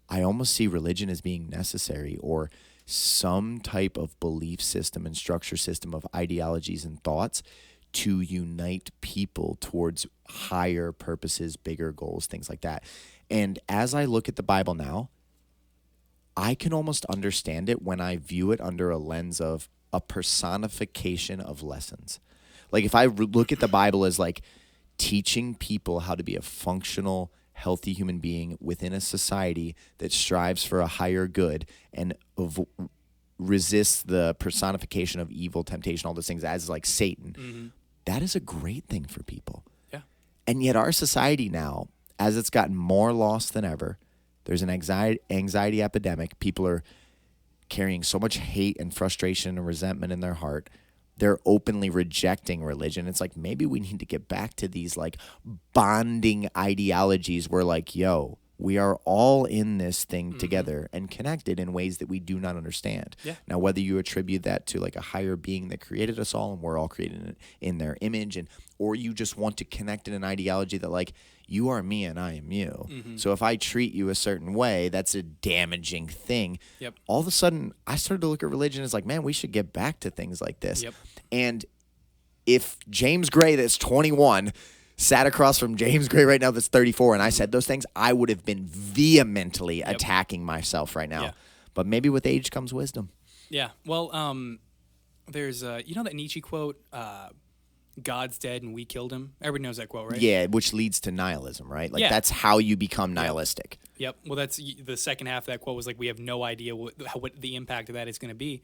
I almost see religion as being necessary or some type of belief system and structure system of ideologies and thoughts to unite people towards higher purposes, bigger goals, things like that. And as I look at the Bible now, I can almost understand it when I view it under a lens of a personification of lessons. Like if I look at the Bible as like teaching people how to be a functional, healthy human being within a society that strives for a higher good and resists the personification of evil, temptation, all those things as like Satan, that is a great thing for people. Yeah. And yet our society now, as it's gotten more lost than ever, there's an anxiety epidemic. People are carrying so much hate and frustration and resentment in their heart. They're openly rejecting religion. It's like maybe we need to get back to these like bonding ideologies where like, yo, we are all in this thing together and connected in ways that we do not understand. Yeah. Now, whether you attribute that to like a higher being that created us all and we're all created in their image, and or you just want to connect in an ideology that like you are me and I am you. So if I treat you a certain way, that's a damaging thing. Yep. All of a sudden, I started to look at religion as like, man, we should get back to things like this. Yep. And if James Gray, that's 21, sat across from James Gray right now that's 34 and I said those things, I would have been vehemently attacking myself right now. Yeah. But maybe with age comes wisdom. Yeah. Well, there's you know that Nietzsche quote, God's dead and we killed him? Everybody knows that quote, right? Yeah, which leads to nihilism, right? Like that's how you become nihilistic. Yep. Well, that's the second half of that quote was like, we have no idea what the impact of that is going to be.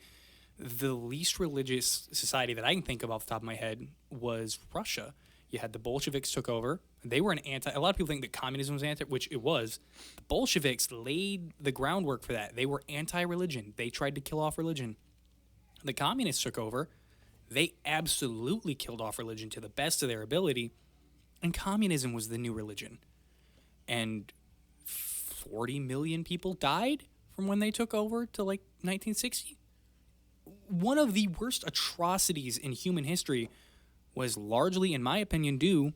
The least religious society that I can think of off the top of my head was Russia. You had the Bolsheviks took over. They were a lot of people think that communism was which it was. The Bolsheviks laid the groundwork for that. They were anti-religion. They tried to kill off religion. The communists took over. They absolutely killed off religion to the best of their ability, and communism was the new religion. And 40 million people died from when they took over to like 1960. One of the worst atrocities in human history was largely, in my opinion, due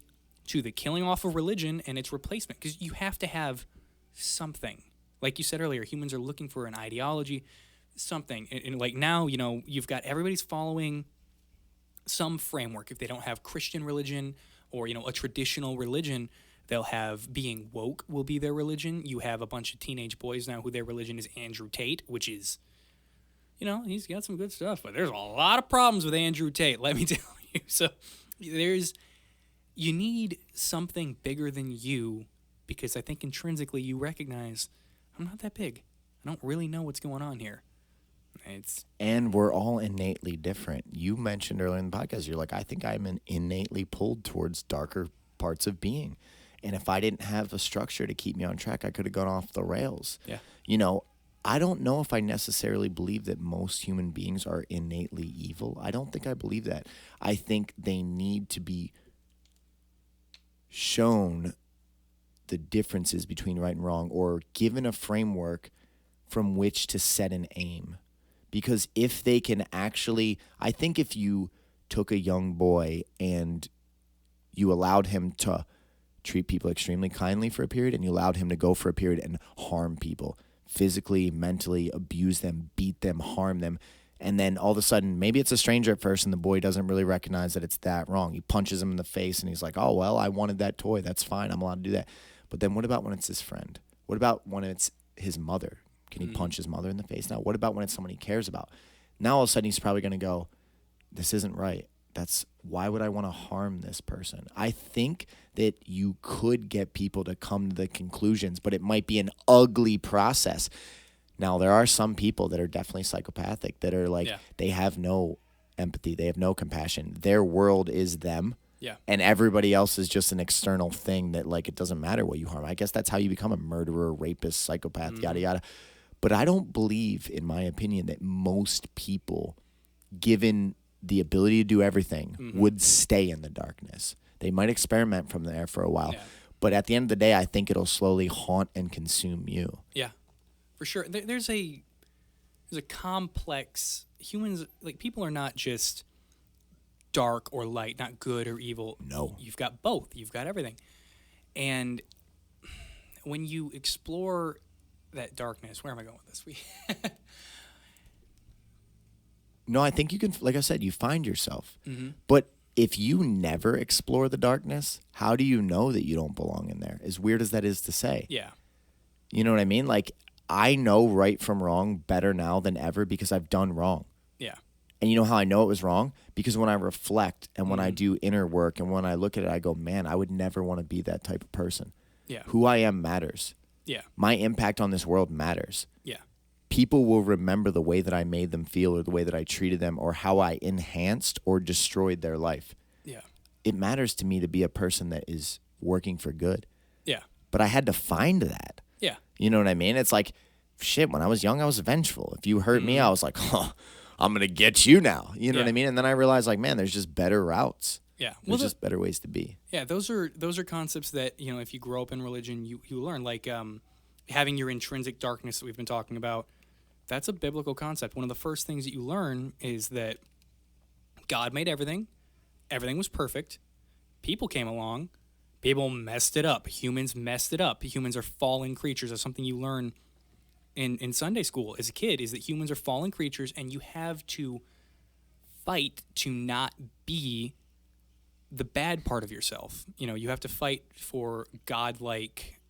to the killing off of religion and its replacement, because you have to have something. Like you said earlier, humans are looking for an ideology, something. And like now, you've got everybody's following some framework. If they don't have Christian religion or, a traditional religion, they'll have being woke will be their religion. You have a bunch of teenage boys now who their religion is Andrew Tate, which is, he's got some good stuff, but there's a lot of problems with Andrew Tate, let me tell you. So you need something bigger than you, because I think intrinsically you recognize I'm not that big. I don't really know what's going on here. And we're all innately different. You mentioned earlier in the podcast, you're like, I think I'm innately pulled towards darker parts of being. And if I didn't have a structure to keep me on track, I could have gone off the rails. Yeah. I don't know if I necessarily believe that most human beings are innately evil. I don't think I believe that. I think they need to be shown the differences between right and wrong, or given a framework from which to set an aim. Because if they can actually, I think if you took a young boy and you allowed him to treat people extremely kindly for a period, and you allowed him to go for a period and harm people, physically, mentally, abuse them, beat them, harm them, and then all of a sudden, maybe it's a stranger at first and the boy doesn't really recognize that it's that wrong. He punches him in the face and he's like, oh, well, I wanted that toy. That's fine. I'm allowed to do that. But then what about when it's his friend? What about when it's his mother? Can he punch his mother in the face? Now, what about when it's someone he cares about? Now, all of a sudden, he's probably going to go, this isn't right. Why would I want to harm this person? I think that you could get people to come to the conclusions, but it might be an ugly process. Now, there are some people that are definitely psychopathic, that are like, they have no empathy. They have no compassion. Their world is them. Yeah. And everybody else is just an external thing that, like, it doesn't matter what you harm. I guess that's how you become a murderer, rapist, psychopath, yada, yada. But I don't believe, in my opinion, that most people, given the ability to do everything, would stay in the darkness. They might experiment from there for a while. Yeah. But at the end of the day, I think it'll slowly haunt and consume you. Yeah, for sure. There's a complex, humans, like, people are not just dark or light, not good or evil. No. You've got both. You've got everything. And when you explore that darkness, where am I going with this? No, I think you can, like I said, you find yourself. But if you never explore the darkness, how do you know that you don't belong in there? As weird as that is to say. Yeah. You know what I mean? Like, I know right from wrong better now than ever because I've done wrong. Yeah. And you know how I know it was wrong? Because when I reflect and when I do inner work and when I look at it, I go, man, I would never want to be that type of person. Yeah. Who I am matters. Yeah. My impact on this world matters. Yeah. People will remember the way that I made them feel, or the way that I treated them, or how I enhanced or destroyed their life. Yeah. It matters to me to be a person that is working for good. Yeah. But I had to find that. Yeah. You know what I mean? It's like, shit, when I was young, I was vengeful. If you hurt me, I was like, oh, I'm going to get you now. You know what I mean? And then I realized, like, man, there's just better routes. Yeah. There's just better ways to be. Yeah, those are concepts that, if you grow up in religion, you learn. Like having your intrinsic darkness that we've been talking about, that's a biblical concept. One of the first things that you learn is that God made everything. Everything was perfect. People came along. People messed it up. Humans messed it up. Humans are fallen creatures. That's something you learn in Sunday school as a kid, is that humans are fallen creatures, and you have to fight to not be the bad part of yourself. You have to fight for godlike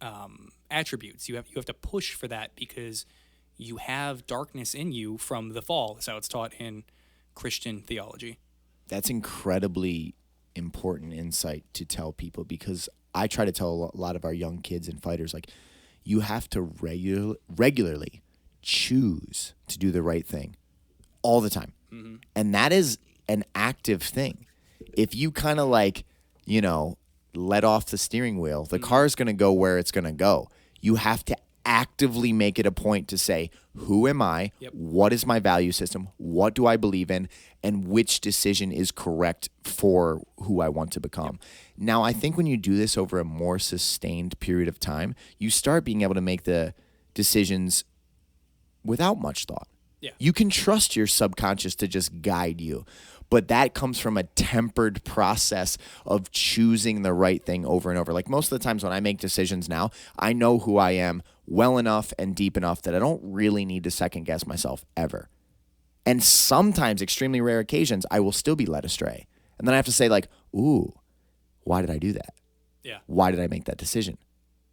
attributes. You have to push for that because you have darkness in you from the fall. That's how it's taught in Christian theology. That's incredibly important insight to tell people, because I try to tell a lot of our young kids and fighters, like, you have to regularly choose to do the right thing all the time. And that is an active thing. If you kind of let off the steering wheel, the car's going to go where it's going to go. You have to actively make it a point to say, who am I? Yep. What is my value system? What do I believe in? And which decision is correct for who I want to become? Yep. Now, I think when you do this over a more sustained period of time, you start being able to make the decisions without much thought. Yeah. You can trust your subconscious to just guide you. But that comes from a tempered process of choosing the right thing over and over. Like most of the times when I make decisions now, I know who I am well enough and deep enough that I don't really need to second guess myself ever. And sometimes, extremely rare occasions, I will still be led astray. And then I have to say like, ooh, why did I do that? Yeah. Why did I make that decision?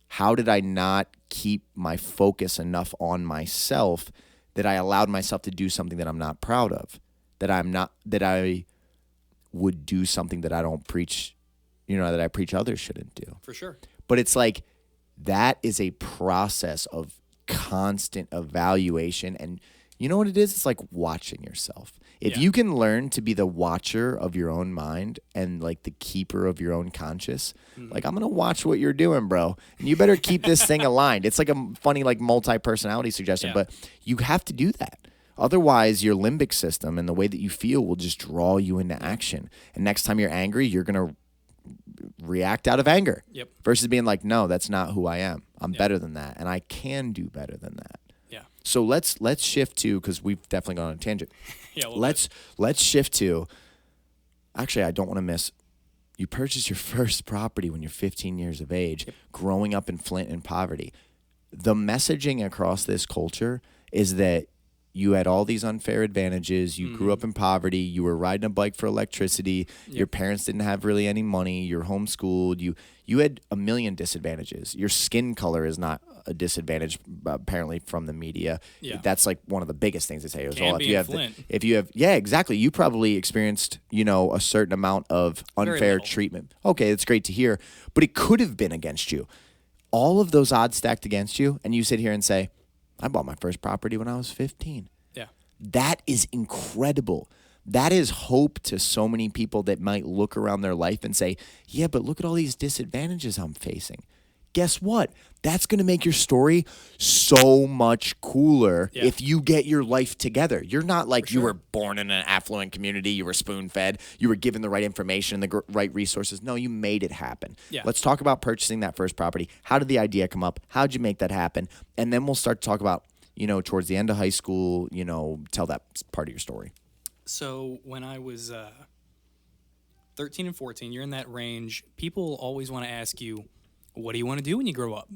How did I not keep my focus enough on myself that I allowed myself to do something that I'm not proud of? That I would do something that I don't preach, that I preach others shouldn't do. For sure. But it's like that is a process of constant evaluation. And you know what it is? It's like watching yourself. If you can learn to be the watcher of your own mind and like the keeper of your own conscience, like I'm going to watch what you're doing, bro. And you better keep this thing aligned. It's like a funny like multi-personality suggestion, but you have to do that. Otherwise, your limbic system and the way that you feel will just draw you into action. And next time you're angry, you're going to react out of anger versus being like, no, that's not who I am. I'm better than that. And I can do better than that. Yeah. So let's shift to, because we've definitely gone on a tangent. Let's shift to, actually, I don't want to miss, you purchased your first property when you're 15 years of age, growing up in Flint in poverty. The messaging across this culture is that you had all these unfair advantages. You grew up in poverty. You were riding a bike for electricity. Your parents didn't have really any money. You're homeschooled. You had a million disadvantages. Your skin color is not a disadvantage, apparently, from the media. Yeah. That's like one of the biggest things they say. If you have exactly. You probably experienced, a certain amount of unfair treatment. Okay, that's great to hear. But it could have been against you. All of those odds stacked against you, and you sit here and say, I bought my first property when I was 15. Yeah. That is incredible. That is hope to so many people that might look around their life and say, yeah, but look at all these disadvantages I'm facing. Guess what? That's going to make your story so much cooler if you get your life together. You're not like you were born in an affluent community, you were spoon-fed, you were given the right information and the right resources. No, you made it happen. Yeah. Let's talk about purchasing that first property. How did the idea come up? How did you make that happen? And then we'll start to talk about, towards the end of high school, tell that part of your story. So when I was 13 and 14, you're in that range, people always want to ask you, what do you want to do when you grow up?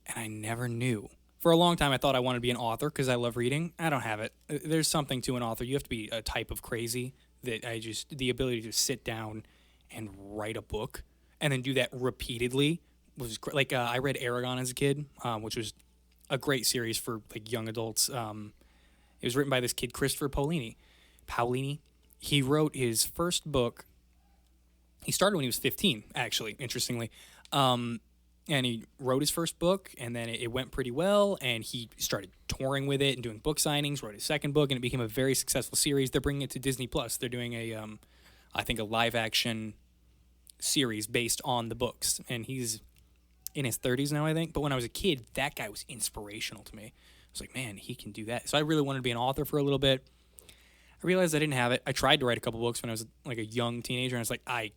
And I never knew. For a long time, I thought I wanted to be an author because I love reading. I don't have it. There's something to an author. You have to be a type of crazy that the ability to sit down and write a book and then do that repeatedly was like, I read Aragon as a kid, which was a great series for like young adults. It was written by this kid, Christopher Paolini. He wrote his first book. He started when he was 15, actually, interestingly. And he wrote his first book, and then it went pretty well, and he started touring with it and doing book signings, wrote his second book, and it became a very successful series. They're bringing it to Disney+. They're doing I think a live-action series based on the books, and he's in his 30s now, I think. But when I was a kid, that guy was inspirational to me. I was like, man, he can do that. So I really wanted to be an author for a little bit. I realized I didn't have it. I tried to write a couple books when I was like a young teenager, and I was like, I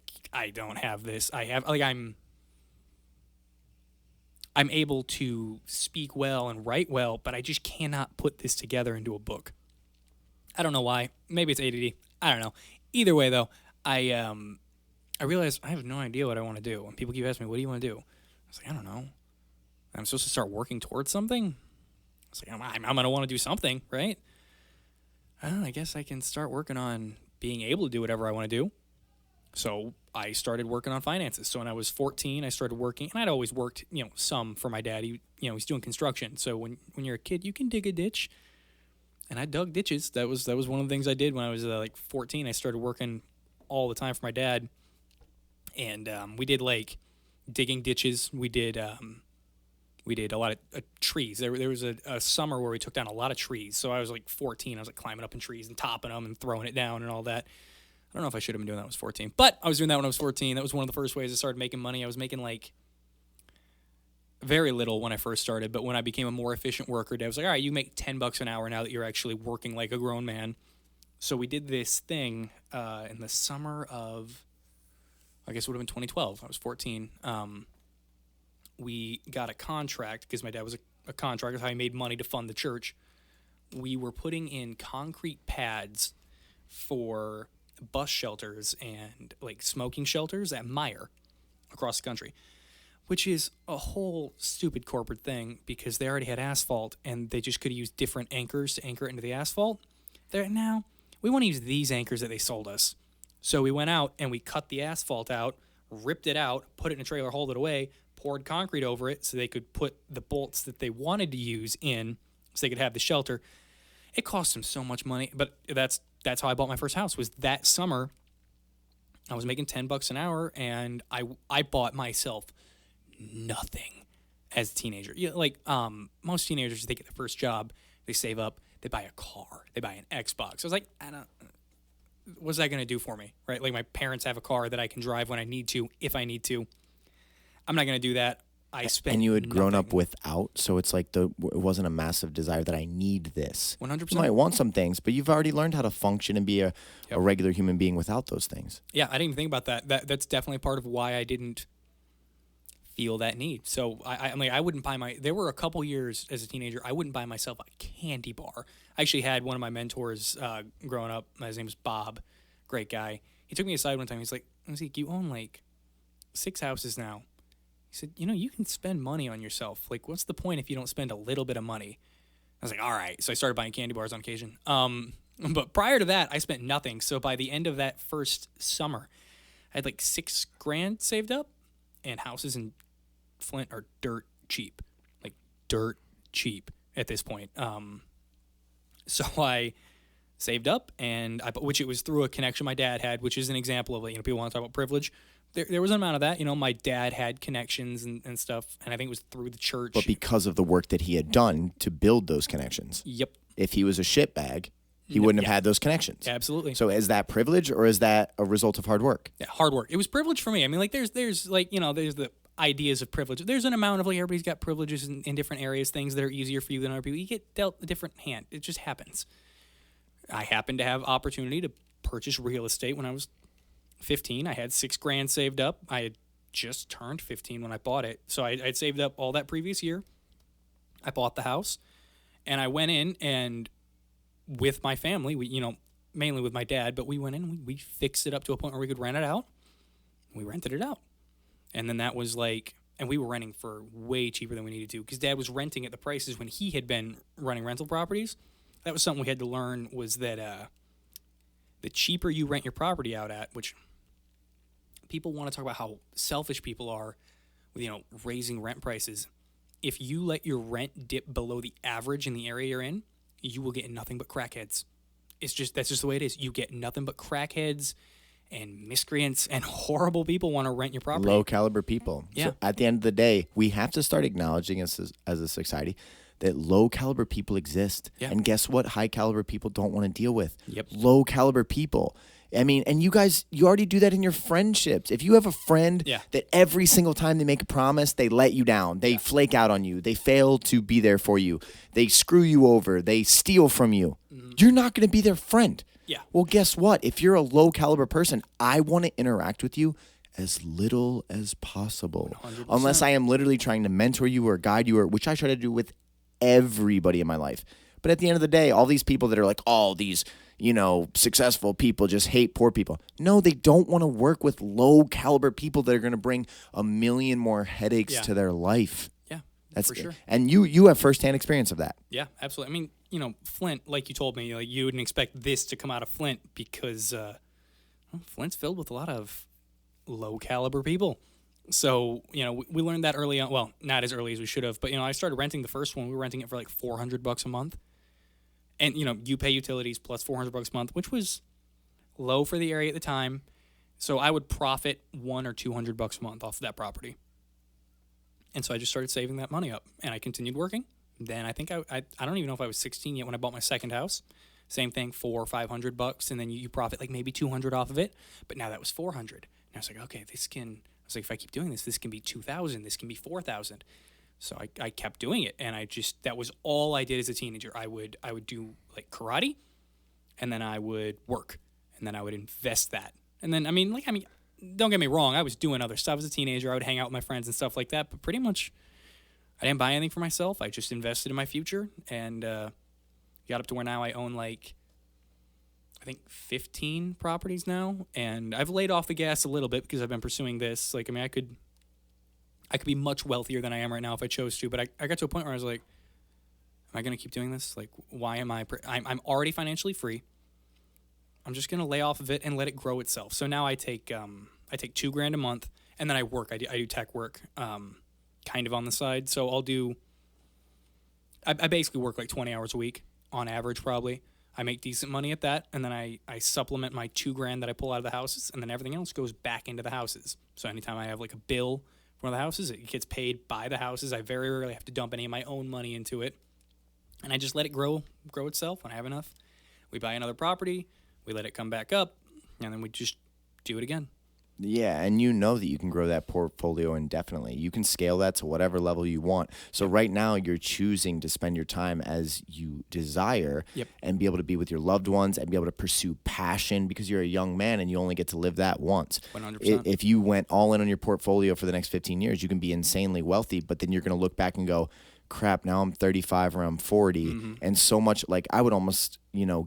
don't have this. I'm able to speak well and write well, but I just cannot put this together into a book. I don't know why. Maybe it's ADD. I don't know. Either way, though, I realized I have no idea what I want to do. When people keep asking me, what do you want to do? I was like, I don't know. I'm supposed to start working towards something? I was like, I'm going to want to do something, right? I guess I can start working on being able to do whatever I want to do. So I started working on finances. So when I was 14, I started working, and I'd always worked, some for my dad. He's doing construction. So when you're a kid, you can dig a ditch, and I dug ditches. That was one of the things I did when I was 14. I started working all the time for my dad, and we did like digging ditches. We did a lot of trees. There was a summer where we took down a lot of trees. So I was like 14. I was like climbing up in trees and topping them and throwing it down and all that. I don't know if I should have been doing that when I was 14, but I was doing that when I was 14. That was one of the first ways I started making money. I was making like very little when I first started, but when I became a more efficient worker, Dad was like, all right, you make $10 an hour now that you're actually working like a grown man. So we did this thing in the summer of, I guess it would have been 2012. I was 14. We got a contract because my dad was a contractor. That's how he made money to fund the church. we were putting in concrete pads for bus shelters and like smoking shelters at Meyer across the country, which is a whole stupid corporate thing because they already had asphalt and they just could have used different anchors to anchor it into the asphalt. Now we want to use these anchors that they sold us. So we went out and we cut the asphalt out, ripped it out, put it in a trailer, hauled it away, poured concrete over it so they could put the bolts that they wanted to use in so they could have the shelter. It cost them so much money, but that's how I bought my first house. Was that summer I was making $10 an hour and I bought myself nothing as a teenager. Like most teenagers, they get their first job, they save up, they buy a car, they buy an Xbox. I was like, what's that going to do for me, right? Like my parents have a car that I can drive when I need to, if I need to. I'm not going to do that. I spent And you had grown nothing. up without, so it's like it wasn't a massive desire that I need this. 100%. You might want some things, but you've already learned how to function and be a regular human being without those things. Yeah, I didn't even think about that. That's definitely part of why I didn't feel that need. So I mean, I wouldn't buy there were a couple years as a teenager, I wouldn't buy myself a candy bar. I actually had one of my mentors growing up. His name was Bob, great guy. He took me aside one time. He's like, Zeke, you own like 6 houses now. He said, you can spend money on yourself. Like, what's the point if you don't spend a little bit of money? I was like, all right. So I started buying candy bars on occasion. But prior to that, I spent nothing. So by the end of that first summer, I had like $6,000 saved up, and houses in Flint are dirt cheap, like dirt cheap at this point. So I saved up, and which it was through a connection my dad had, which is an example of people want to talk about privilege. There was an amount of that. My dad had connections and stuff, and I think it was through the church. But because of the work that he had done to build those connections. Yep. If he was a shitbag, he wouldn't have had those connections. Absolutely. So is that privilege or is that a result of hard work? Yeah, hard work. It was privilege for me. I mean, like there's like, there's the ideas of privilege. There's an amount of like everybody's got privileges in different areas, things that are easier for you than other people. You get dealt a different hand. It just happens. I happened to have opportunity to purchase real estate when I was 15. I had $6,000 saved up. I had just turned 15 when I bought it. So I'd saved up all that previous year. I bought the house, and I went in and with my family, we, mainly with my dad, but we went in and we fixed it up to a point where we could rent it out. We rented it out. And then that was like, and we were renting for way cheaper than we needed to because Dad was renting at the prices when he had been running rental properties. That was something we had to learn, was that the cheaper you rent your property out at, which people want to talk about how selfish people are with, raising rent prices. If you let your rent dip below the average in the area you're in, you will get nothing but crackheads. That's just the way it is. You get nothing but crackheads and miscreants and horrible people want to rent your property. Low caliber people. Yeah. So at the end of the day, we have to start acknowledging as a society that low caliber people exist. Yeah. And guess what? High caliber people don't want to deal with. Yep. Low caliber people. I mean, and you guys, you already do that in your friendships. If you have a friend that every single time they make a promise, they let you down, they flake out on you, they fail to be there for you, they screw you over, they steal from you, you're not going to be their friend. Yeah. Well, guess what? If you're a low caliber person, I want to interact with you as little as possible. 100%. Unless I am literally trying to mentor you or guide you, or which I try to do with everybody in my life. But at the end of the day, all these people that are like, oh, these, successful people just hate poor people. No, they don't want to work with low caliber people that are going to bring a million more headaches to their life. Yeah, that's for sure. And you have firsthand experience of that. Yeah, absolutely. I mean, Flint, like you told me, like you wouldn't expect this to come out of Flint because Flint's filled with a lot of low caliber people. So, we learned that early on. Well, not as early as we should have, but, I started renting the first one. We were renting it for like $400 a month. And, you pay utilities plus $400 a month, which was low for the area at the time. So I would profit $100 or $200 a month off of that property. And so I just started saving that money up, and I continued working. Then I think I don't even know if I was 16 yet when I bought my second house. Same thing, $400 or $500, and then you profit like maybe $200 off of it. But now that was $400. And I was like, okay, if I keep doing this can be $2,000. This can be $4,000. So I kept doing it, and that was all I did as a teenager. I would do like karate, and then I would work, and then I would invest that. And then, don't get me wrong, I was doing other stuff as a teenager. I would hang out with my friends and stuff like that, but pretty much I didn't buy anything for myself. I just invested in my future, and Got up to where now I own I think 15 properties now, and I've laid off the gas a little bit because I've been pursuing this. I mean, I could be much wealthier than I am right now if I chose to, but I got to a point where I was like, am I going to keep doing this? Why am I'm already financially free. I'm just going to lay off of it and let it grow itself. So now I take $2,000 a month, and then I work. I do tech work, kind of on the side. So I basically work 20 hours a week on average, probably. I make decent money at that, and then I supplement my $2,000 that I pull out of the houses, and then everything else goes back into the houses. So anytime I have a bill for one of the houses, it gets paid by the houses. I very rarely have to dump any of my own money into it, and I just let it grow itself. When I have enough, we buy another property, we let it come back up, and then we just do it again. Yeah, and you know that you can grow that portfolio indefinitely. You can scale that to whatever level you want. So right now you're choosing to spend your time as you desire and be able to be with your loved ones and be able to pursue passion because you're a young man and you only get to live that once. 100%. If you went all in on your portfolio for the next 15 years, you can be insanely wealthy, but then you're going to look back and go, crap, now I'm 35 or I'm 40. And so much I would almost,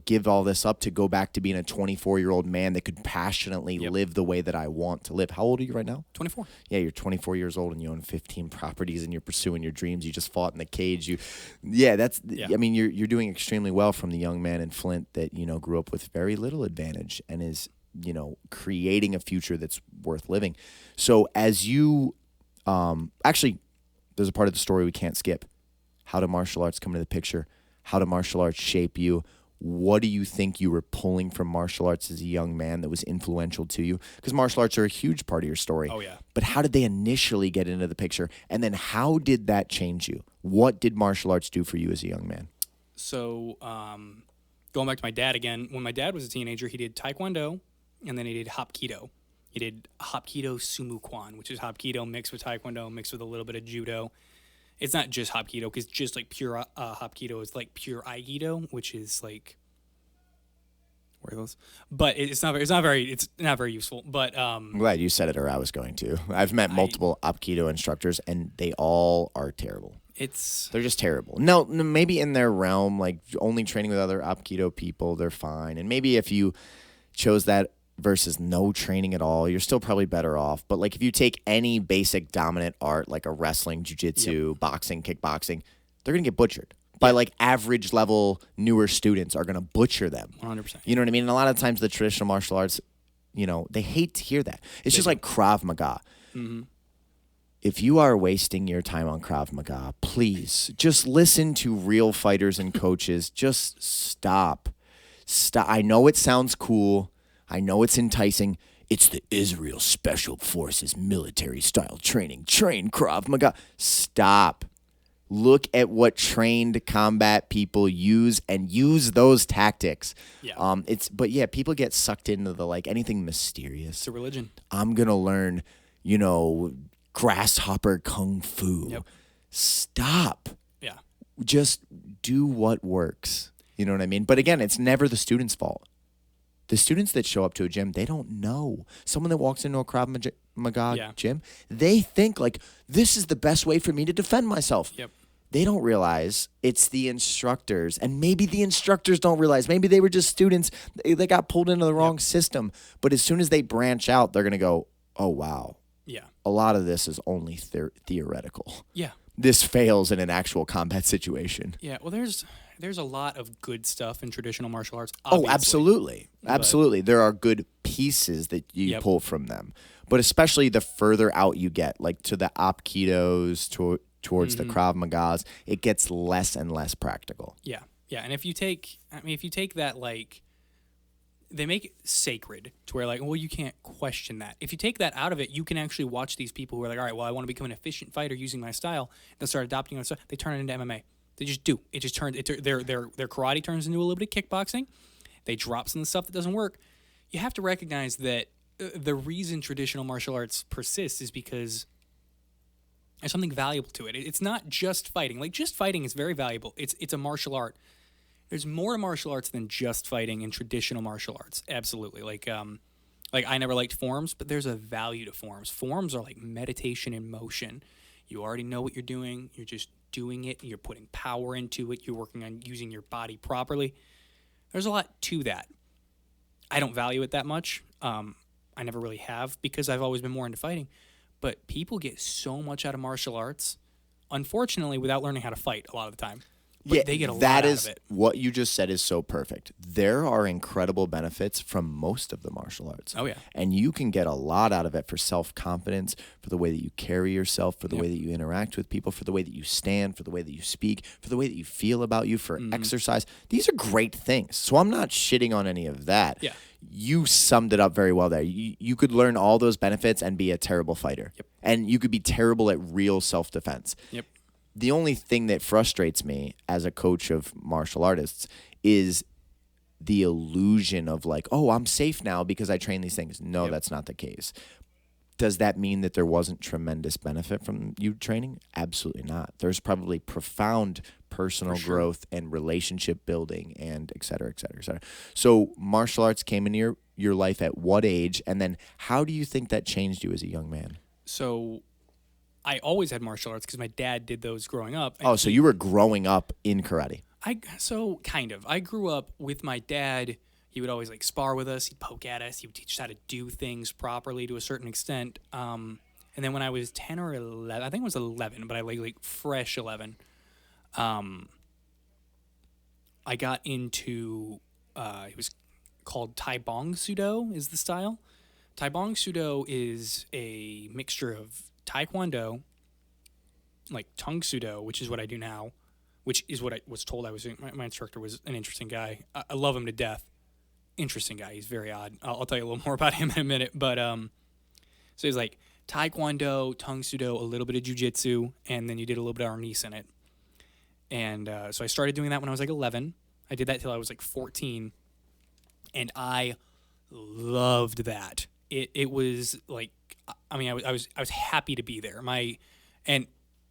give all this up to go back to being a 24-year-old man that could passionately live the way that I want to live. How old are you right now? 24. Yeah, you're 24 years old and you own 15 properties and you're pursuing your dreams. You just fought in the cage. I mean, you're doing extremely well from the young man in Flint that, grew up with very little advantage and is, creating a future that's worth living. So as you, actually, there's a part of the story we can't skip. How do martial arts come into the picture? How do martial arts shape you? What do you think you were pulling from martial arts as a young man that was influential to you? Because martial arts are a huge part of your story. Oh, yeah. But how did they initially get into the picture? And then how did that change you? What did martial arts do for you as a young man? So going back to my dad again, when my dad was a teenager, he did Taekwondo, and then he did Hapkido. He did Hapkido Sumukwan, which is Hapkido mixed with Taekwondo, mixed with a little bit of Judo. It's not just Hapkido, because just pure Hapkido is pure Aikido, which is worthless. But it's not very useful. But I'm glad you said it, or I was going to. I've met multiple Hapkido instructors, and they all are terrible. They're just terrible. No, maybe in their realm, only training with other Hapkido people, they're fine. And maybe if you chose that versus no training at all, you're still probably better off. But if you take any basic dominant art, like a wrestling, jiu-jitsu, boxing, kickboxing, they're going to get butchered by average level newer students are going to butcher them. 100%. You know what I mean? And a lot of times the traditional martial arts, they hate to hear that. It's just like Krav Maga. Mm-hmm. If you are wasting your time on Krav Maga, please just listen to real fighters and coaches. Just stop. I know it sounds cool. I know it's enticing. It's the Israel Special Forces military-style training. Train Krav Maga. Stop. Look at what trained combat people use and use those tactics. Yeah. People get sucked into the anything mysterious. It's a religion. I'm going to learn, grasshopper kung fu. Yep. Stop. Yeah. Just do what works. You know what I mean? But again, it's never the student's fault. The students that show up to a gym, they don't know. Someone that walks into a Krav Maga gym, they think this is the best way for me to defend myself. Yep. They don't realize it's the instructors, and maybe the instructors don't realize. Maybe they were just students. They got pulled into the wrong system. But as soon as they branch out, they're going to go, oh, wow. Yeah. A lot of this is only theoretical. Yeah. This fails in an actual combat situation. Yeah. Well, there's a lot of good stuff in traditional martial arts. Obviously. Oh, absolutely. Absolutely. There are good pieces that you pull from them. But especially the further out you get, to the Hapkidos, towards the Krav Magas, it gets less and less practical. Yeah. Yeah. And if you take that, they make it sacred to where you can't question that. If you take that out of it, you can actually watch these people who are all right, well, I want to become an efficient fighter using my style. They'll start adopting it. They turn it into MMA. They just do. It just turns their karate turns into a little bit of kickboxing. They drop some of the stuff that doesn't work. You have to recognize that the reason traditional martial arts persists is because there's something valuable to it. It's not just fighting. Just fighting is very valuable. It's a martial art. There's more to martial arts than just fighting in traditional martial arts. Absolutely. I never liked forms, but there's a value to forms. Forms are like meditation in motion. You already know what you're doing. You're just doing it, you're putting power into it, you're working on using your body properly. There's a lot to that. I don't value it that much. I never really have because I've always been more into fighting. But people get so much out of martial arts, unfortunately, without learning how to fight a lot of the time. But they get a lot out of it. What you just said is so perfect. There are incredible benefits from most of the martial arts. Oh, yeah. And you can get a lot out of it for self-confidence, for the way that you carry yourself, for the way that you interact with people, for the way that you stand, for the way that you speak, for the way that you feel about you, for exercise. These are great things. So I'm not shitting on any of that. Yeah. You summed it up very well there. You could learn all those benefits and be a terrible fighter. Yep. And you could be terrible at real self-defense. Yep. The only thing that frustrates me as a coach of martial artists is the illusion of like, oh, I'm safe now because I train these things. No, that's not the case. Does that mean that there wasn't tremendous benefit from you training? Absolutely not. There's probably profound personal growth and relationship building and et cetera, et cetera, et cetera. So martial arts came into your life at what age? And then how do you think that changed you as a young man? So I always had martial arts because my dad did those growing up. Oh, so you were growing up in karate. So kind of. I grew up with my dad. He would always like spar with us. He'd poke at us. He would teach us how to do things properly to a certain extent. And then when I was 10 or 11, I think it was 11, but I like fresh 11, I got into, it was called Tai Bong Sudo is the style. Tai Bong Sudo is a mixture of Taekwondo, like Tung Sudo, which is what I do now, which is what I was told I was doing. My instructor was an interesting guy. I love him to death. Interesting guy. He's very odd. I'll tell you a little more about him in a minute. But so he's like Taekwondo, Tung Sudo, a little bit of Jiu-Jitsu, and then you did a little bit of Arnis in it. And so I started doing that when I was like 11. I did that till I was like 14, and I loved that. It was like, I mean, I was happy to be there. And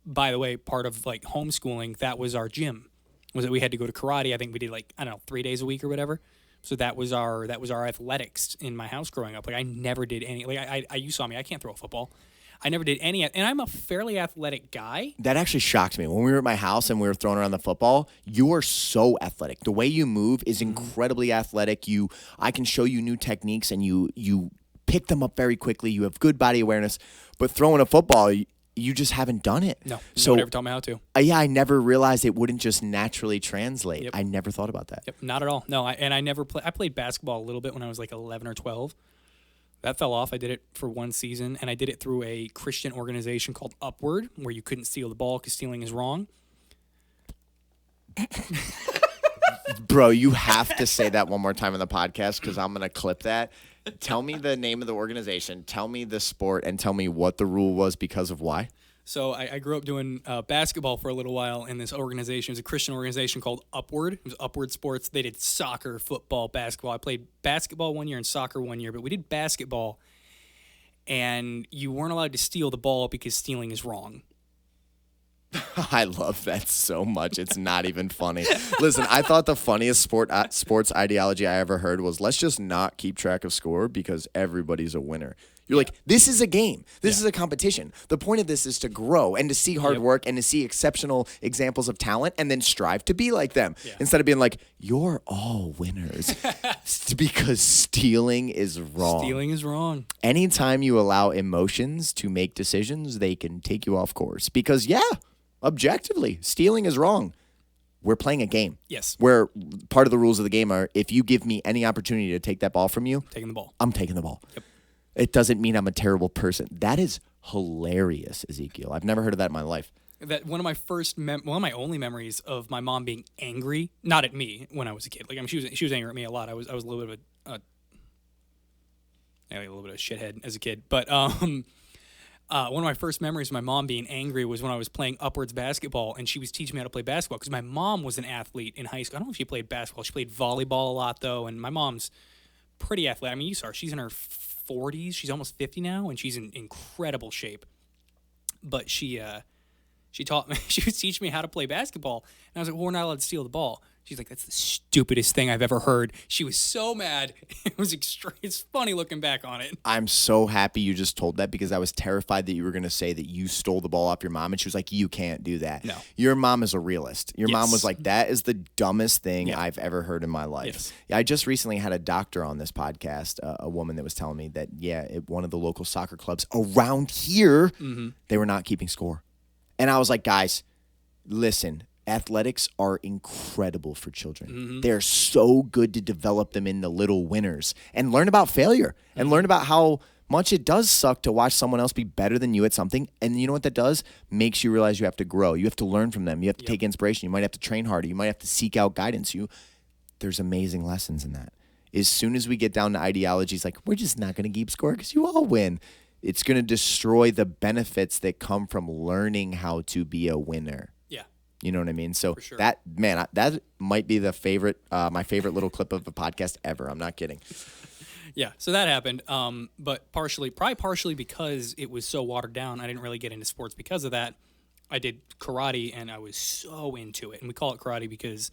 by the way, part of like homeschooling, that was our gym, was that we had to go to karate. I think we did like, I don't know, 3 days a week or whatever. So that was our athletics in my house growing up. Like I never did any, like you saw me, I can't throw a football. I never did any, and I'm a fairly athletic guy. That actually shocked me. When we were at my house and we were throwing around the football, you are so athletic. The way you move is incredibly athletic. I can show you new techniques and you pick them up very quickly. You have good body awareness. But throwing a football, you just haven't done it. No, so nobody ever taught me how to. Yeah, I never realized it wouldn't just naturally translate. Yep. I never thought about that. Yep, not at all. No, I played basketball a little bit when I was like 11 or 12. That fell off. I did it for one season, and I did it through a Christian organization called Upward, where you couldn't steal the ball because stealing is wrong. Bro, you have to say that one more time in the podcast because I'm going to clip that. Tell me the name of the organization, tell me the sport, and tell me what the rule was because of why. So I grew up doing basketball for a little while in this organization. It was a Christian organization called Upward. It was Upward Sports. They did soccer, football, basketball. I played basketball 1 year and soccer 1 year, but we did basketball, and you weren't allowed to steal the ball because stealing is wrong. I love that so much. It's not even funny. Listen, I thought the funniest sports ideology I ever heard was let's just not keep track of score because everybody's a winner. You're like, this is a game. This is a competition. The point of this is to grow and to see hard work and to see exceptional examples of talent and then strive to be like them instead of being like, you're all winners because stealing is wrong. Stealing is wrong. Anytime you allow emotions to make decisions, they can take you off course because, objectively, stealing is wrong. We're playing a game. Yes. Where part of the rules of the game are if you give me any opportunity to take that ball from you, taking the ball. I'm taking the ball. Yep. It doesn't mean I'm a terrible person. That is hilarious, Ezekiel. I've never heard of that in my life. That one of my one of my only memories of my mom being angry, not at me when I was a kid. Like I mean, she was angry at me a lot. I was a little bit of a little bit of a shithead as a kid. But one of my first memories of my mom being angry was when I was playing upwards basketball, and she was teaching me how to play basketball because my mom was an athlete in high school. I don't know if she played basketball. She played volleyball a lot though, and my mom's pretty athletic. I mean, you saw her. She's in her 40s. She's almost 50 now, and she's in incredible shape. But she taught me. She was teaching me how to play basketball, and I was like, "Well, we're not allowed to steal the ball." She's like, that's the stupidest thing I've ever heard. She was so mad. It was extreme. It's funny looking back on it. I'm so happy you just told that because I was terrified that you were going to say that you stole the ball off your mom. And she was like, you can't do that. No. Your mom is a realist. Your mom Yes. was like, that is the dumbest thing Yeah. I've ever heard in my life. Yes. Yeah, I just recently had a doctor on this podcast, a woman that was telling me that, one of the local soccer clubs around here, they were not keeping score. And I was like, guys, listen. Athletics are incredible for children. They're so good to develop them into little winners and learn about failure and learn about how much it does suck to watch someone else be better than you at something. And you know what that does? Makes you realize you have to grow. You have to learn from them. You have to take inspiration. You might have to train harder. You might have to seek out guidance. There's amazing lessons in that. As soon as we get down to ideologies like, we're just not going to keep score because you all win, it's going to destroy the benefits that come from learning how to be a winner. You know what I mean? So sure. that might be the favorite, my favorite little clip of a podcast ever. I'm not kidding. Yeah, so that happened. But probably partially because it was so watered down, I didn't really get into sports because of that. I did karate, and I was so into it. And we call it karate because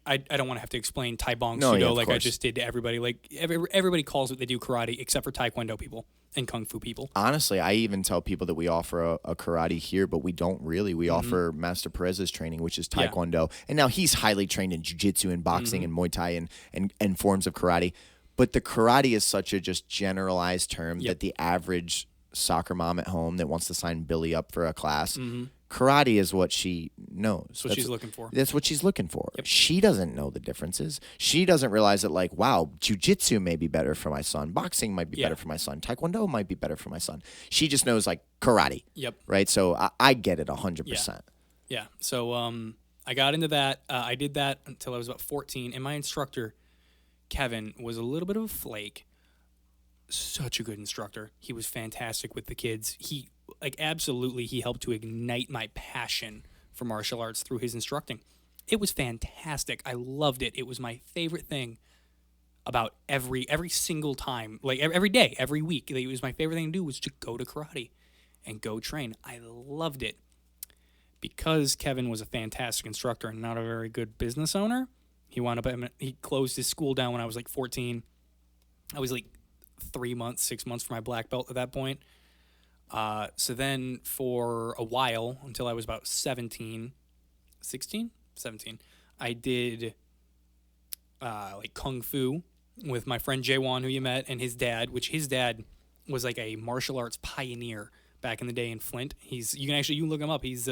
I don't want to have to explain Tai Bong Sudo like I just did to everybody. Like everybody calls what they do karate, except for Taekwondo people and Kung Fu people. Honestly, I even tell people that we offer a karate here, but we don't really. We offer Master Perez's training, which is Taekwondo. And now he's highly trained in jiu-jitsu and boxing and Muay Thai and forms of karate. But the karate is such a just generalized term that the average soccer mom at home that wants to sign Billy up for a class, karate is what she knows. That's what she's looking for. That's what she's looking for. Yep. She doesn't know the differences. She doesn't realize that, like, wow, jiu-jitsu may be better for my son. Boxing might be better for my son. Taekwondo might be better for my son. She just knows, like, karate. Yep. Right? So I get it 100%. Yeah. So I got into that. I did that until I was about 14. And my instructor, Kevin, was a little bit of a flake. Such a good instructor. He was fantastic with the kids. He helped to ignite my passion for martial arts through his instructing. It was fantastic. I loved it. It was my favorite thing about every single time, like every day, every week. It was my favorite thing to do was to go to karate and go train. I loved it. Because Kevin was a fantastic instructor and not a very good business owner, he closed his school down when I was like 14. I was like 6 months for my black belt at that point. So then for a while, until I was about 17, I did like Kung Fu with my friend Jaewon, who you met, and his dad, which his dad was like a martial arts pioneer back in the day in Flint. You can look him up. He's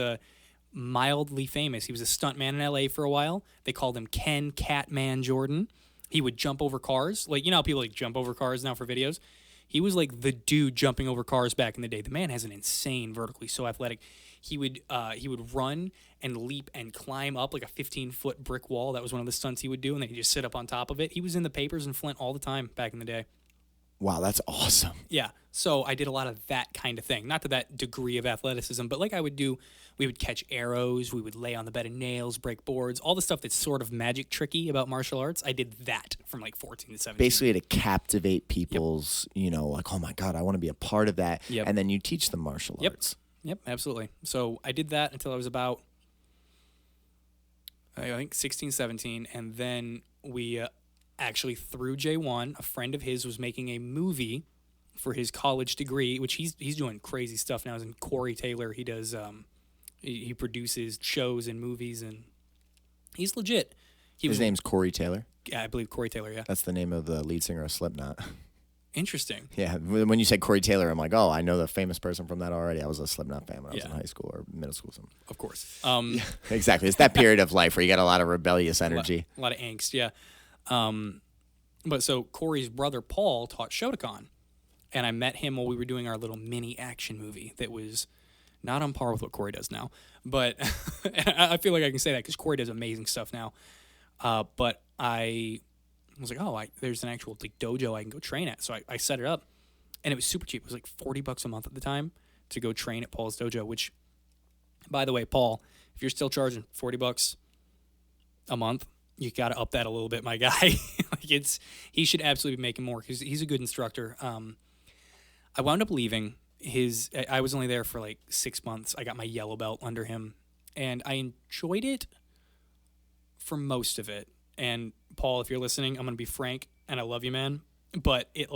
mildly famous. He was a stuntman in LA for a while. They called him Ken Catman Jordan. He would jump over cars. Like, you know how people like jump over cars now for videos? He was like the dude jumping over cars back in the day. The man has an insane vertical. He's so athletic. He would run and leap and climb up like a 15-foot brick wall. That was one of the stunts he would do, and then he'd just sit up on top of it. He was in the papers in Flint all the time back in the day. Wow, that's awesome. Yeah, so I did a lot of that kind of thing. Not to that degree of athleticism, but like we would catch arrows, we would lay on the bed of nails, break boards, all the stuff that's sort of magic tricky about martial arts. I did that from like 14 to 17. Basically to captivate people's, like, oh my God, I want to be a part of that. Yep. And then you teach them martial arts. Yep, absolutely. So I did that until I was about, I think, 16, 17, and then we actually, through J1, a friend of his was making a movie for his college degree, which he's doing crazy stuff now. He's in Corey Taylor. He does he produces shows and movies, and he's legit. His name's Corey Taylor? Yeah, I believe Corey Taylor, yeah. That's the name of the lead singer of Slipknot. Interesting. Yeah, when you said Corey Taylor, I'm like, oh, I know the famous person from that already. I was a Slipknot fan when I was in high school or middle school. Something. Of course. Yeah, exactly. It's that period of life where you got a lot of rebellious energy. A lot of angst, yeah. But so Corey's brother Paul taught Shotokan, and I met him while we were doing our little mini action movie that was not on par with what Corey does now. But I feel like I can say that because Corey does amazing stuff now. But I was like, oh, there's an actual like dojo I can go train at. So I set it up, and it was super cheap. It was like $40 a month at the time to go train at Paul's dojo, which, by the way, Paul, if you're still charging $40 a month, you got to up that a little bit, my guy. He should absolutely be making more because he's a good instructor. I wound up leaving I was only there for like 6 months. I got my yellow belt under him, and I enjoyed it for most of it. And Paul, if you're listening, I'm going to be frank, and I love you, man. But it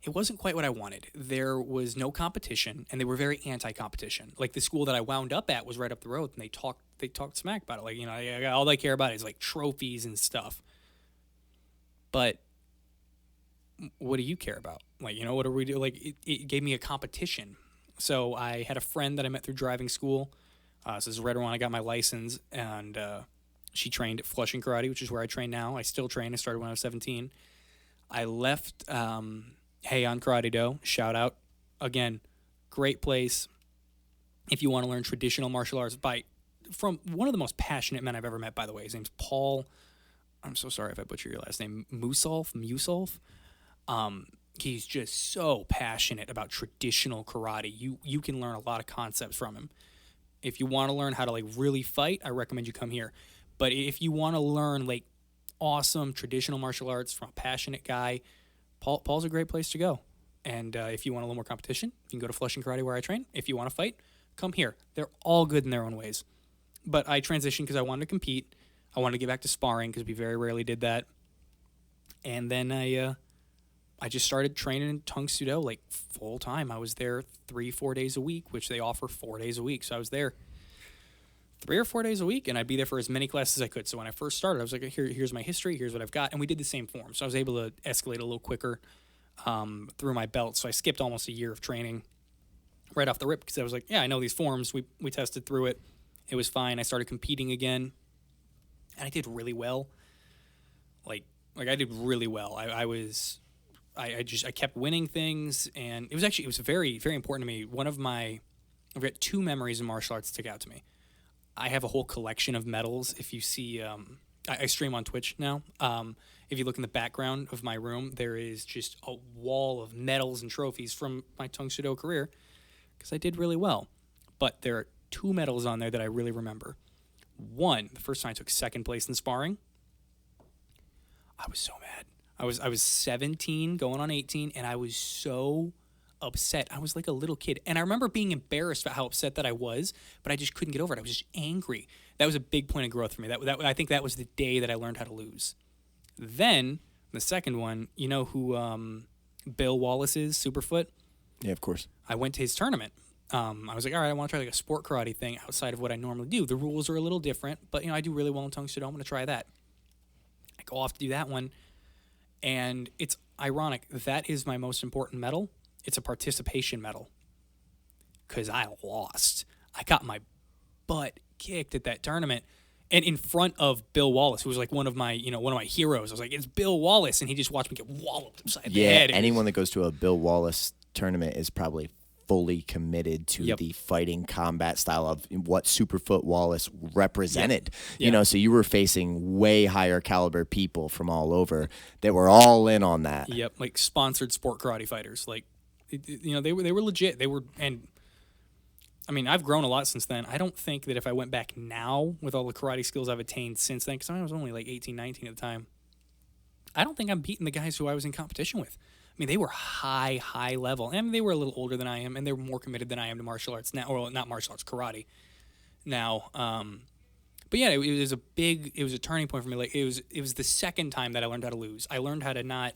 wasn't quite what I wanted. There was no competition, and they were very anti-competition. Like the school that I wound up at was right up the road, and they talked smack about it. Like, you know, all they care about is like trophies and stuff. But what do you care about? Like, you know, what do we do? Like, it gave me a competition. So I had a friend that I met through driving school. So this is right around I got my license, and she trained at Flushing Karate, which is where I train now. I still train. I started when I was 17. I left Heian Karate Do. Shout out. Again, great place if you want to learn traditional martial arts from one of the most passionate men I've ever met, by the way. His name's Paul. I'm so sorry if I butcher your last name. Musolf. He's just so passionate about traditional karate. You can learn a lot of concepts from him. If you want to learn how to like really fight, I recommend you come here. But if you want to learn like awesome traditional martial arts from a passionate guy, Paul's a great place to go. And if you want a little more competition, you can go to Flushing Karate where I train. If you want to fight, come here. They're all good in their own ways. But I transitioned because I wanted to compete. I wanted to get back to sparring because we very rarely did that. And then I just started training in Tung Sudo like full time. I was there 3-4 days a week, which they offer 4 days a week. So I was there 3 or 4 days a week, and I'd be there for as many classes as I could. So when I first started, I was like, here's my history, here's what I've got. And we did the same form. So I was able to escalate a little quicker through my belt. So I skipped almost a year of training right off the rip because I was like, yeah, I know these forms. We tested through it. It was fine. I started competing again, and I did really well. Like I did really well. I kept winning things, and it was very, very important to me. I've got 2 memories in martial arts stick out to me. I have a whole collection of medals. If you see, I stream on Twitch now. If you look in the background of my room, there is just a wall of medals and trophies from my Tung Sudo career because I did really well. But there are 2 medals on there that I really remember. One, the first time I took second place in sparring, I was so mad. I was 17 going on 18, and I was so upset. I was like a little kid. And I remember being embarrassed about how upset that I was, but I just couldn't get over it. I was just angry. That was a big point of growth for me. I think that was the day that I learned how to lose. Then, the second one, you know who Bill Wallace is, Superfoot? Yeah, of course. I went to his tournament. I was like, all right, I want to try like a sport karate thing outside of what I normally do. The rules are a little different, but, you know, I do really well in Tung Sudo. I'm going to try that. I go off to do that one. And it's ironic. That is my most important medal. It's a participation medal. Because I lost. I got my butt kicked at that tournament. And in front of Bill Wallace, who was like one of my heroes. I was like, it's Bill Wallace. And he just watched me get walloped upside the head. Yeah, anyone that goes to a Bill Wallace tournament is probably fully committed to the fighting combat style of what Superfoot Wallace represented. You know, so you were facing way higher caliber people from all over that were all in on that. Yep, like sponsored sport karate fighters. Like, you know, they were legit. And I mean, I've grown a lot since then. I don't think that if I went back now with all the karate skills I've attained since then, because I was only like 18, 19 at the time, I don't think I'm beating the guys who I was in competition with. I mean, they were high level. I mean, they were a little older than I am, and they were more committed than I am to martial arts now, or not martial arts, karate now. But yeah, it was a turning point for me. Like it was the second time that I learned how to lose. I learned how to not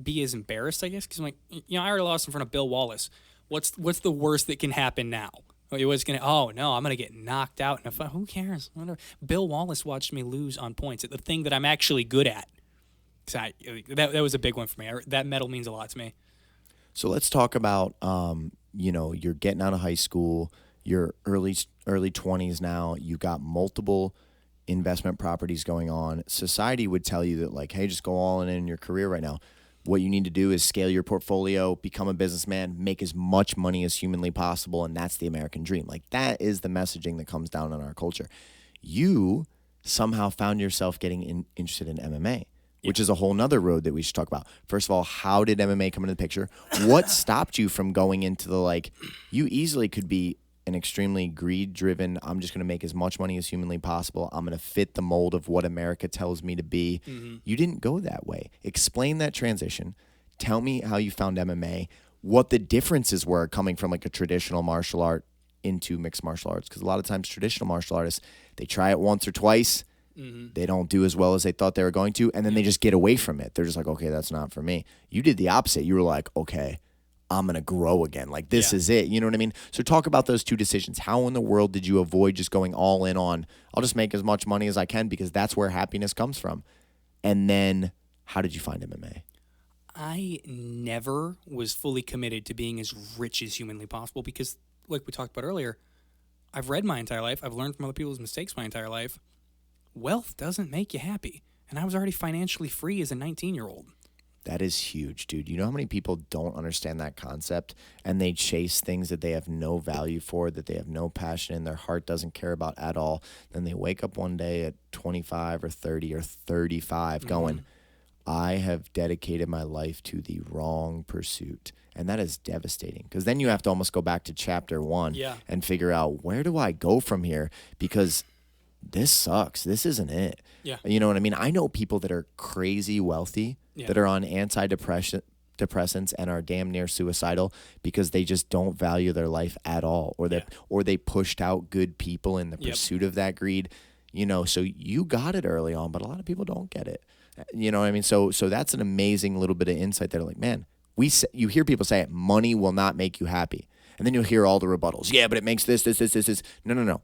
be as embarrassed, I guess, because I'm like, you know, I already lost in front of Bill Wallace. What's the worst that can happen now? It was I'm gonna get knocked out in a fight. Who cares? Whatever. Bill Wallace watched me lose on points at the thing that I'm actually good at. That was a big one for me. That medal means a lot to me. So let's talk about, you know, you're getting out of high school, you're early 20s now, you've got multiple investment properties going on. Society would tell you that, like, hey, just go all in your career right now. What you need to do is scale your portfolio, become a businessman, make as much money as humanly possible, and that's the American dream. Like, that is the messaging that comes down in our culture. You somehow found yourself getting interested in MMA. Which is a whole nother road that we should talk about. First of all, how did MMA come into the picture? What stopped you from going into the, like, you easily could be an extremely greed-driven, I'm just going to make as much money as humanly possible. I'm going to fit the mold of what America tells me to be. Mm-hmm. You didn't go that way. Explain that transition. Tell me how you found MMA, what the differences were coming from, like, a traditional martial art into mixed martial arts? Because a lot of times traditional martial artists, they try it once or twice, they don't do as well as they thought they were going to, and then they just get away from it. They're just like, okay, that's not for me. You did the opposite. You were like, okay, I'm going to grow again. Like, this is it. You know what I mean? So talk about those two decisions. How in the world did you avoid just going all in on, I'll just make as much money as I can because that's where happiness comes from? And then how did you find MMA? I never was fully committed to being as rich as humanly possible because, like we talked about earlier, I've read my entire life. I've learned from other people's mistakes my entire life. Wealth doesn't make you happy. And I was already financially free as a 19-year-old. That is huge, dude. You know how many people don't understand that concept and they chase things that they have no value for, that they have no passion in, their heart doesn't care about at all. Then they wake up one day at 25 or 30 or 35 going, I have dedicated my life to the wrong pursuit. And that is devastating because then you have to almost go back to chapter 1 and figure out, where do I go from here? Because this sucks. This isn't it. Yeah. You know what I mean? I know people that are crazy wealthy that are on antidepressants and are damn near suicidal because they just don't value their life at all, or they pushed out good people in the pursuit of that greed. You know, so you got it early on, but a lot of people don't get it. You know what I mean? So that's an amazing little bit of insight there. Like, man, you hear people say money will not make you happy. And then you'll hear all the rebuttals. Yeah, but it makes this. No.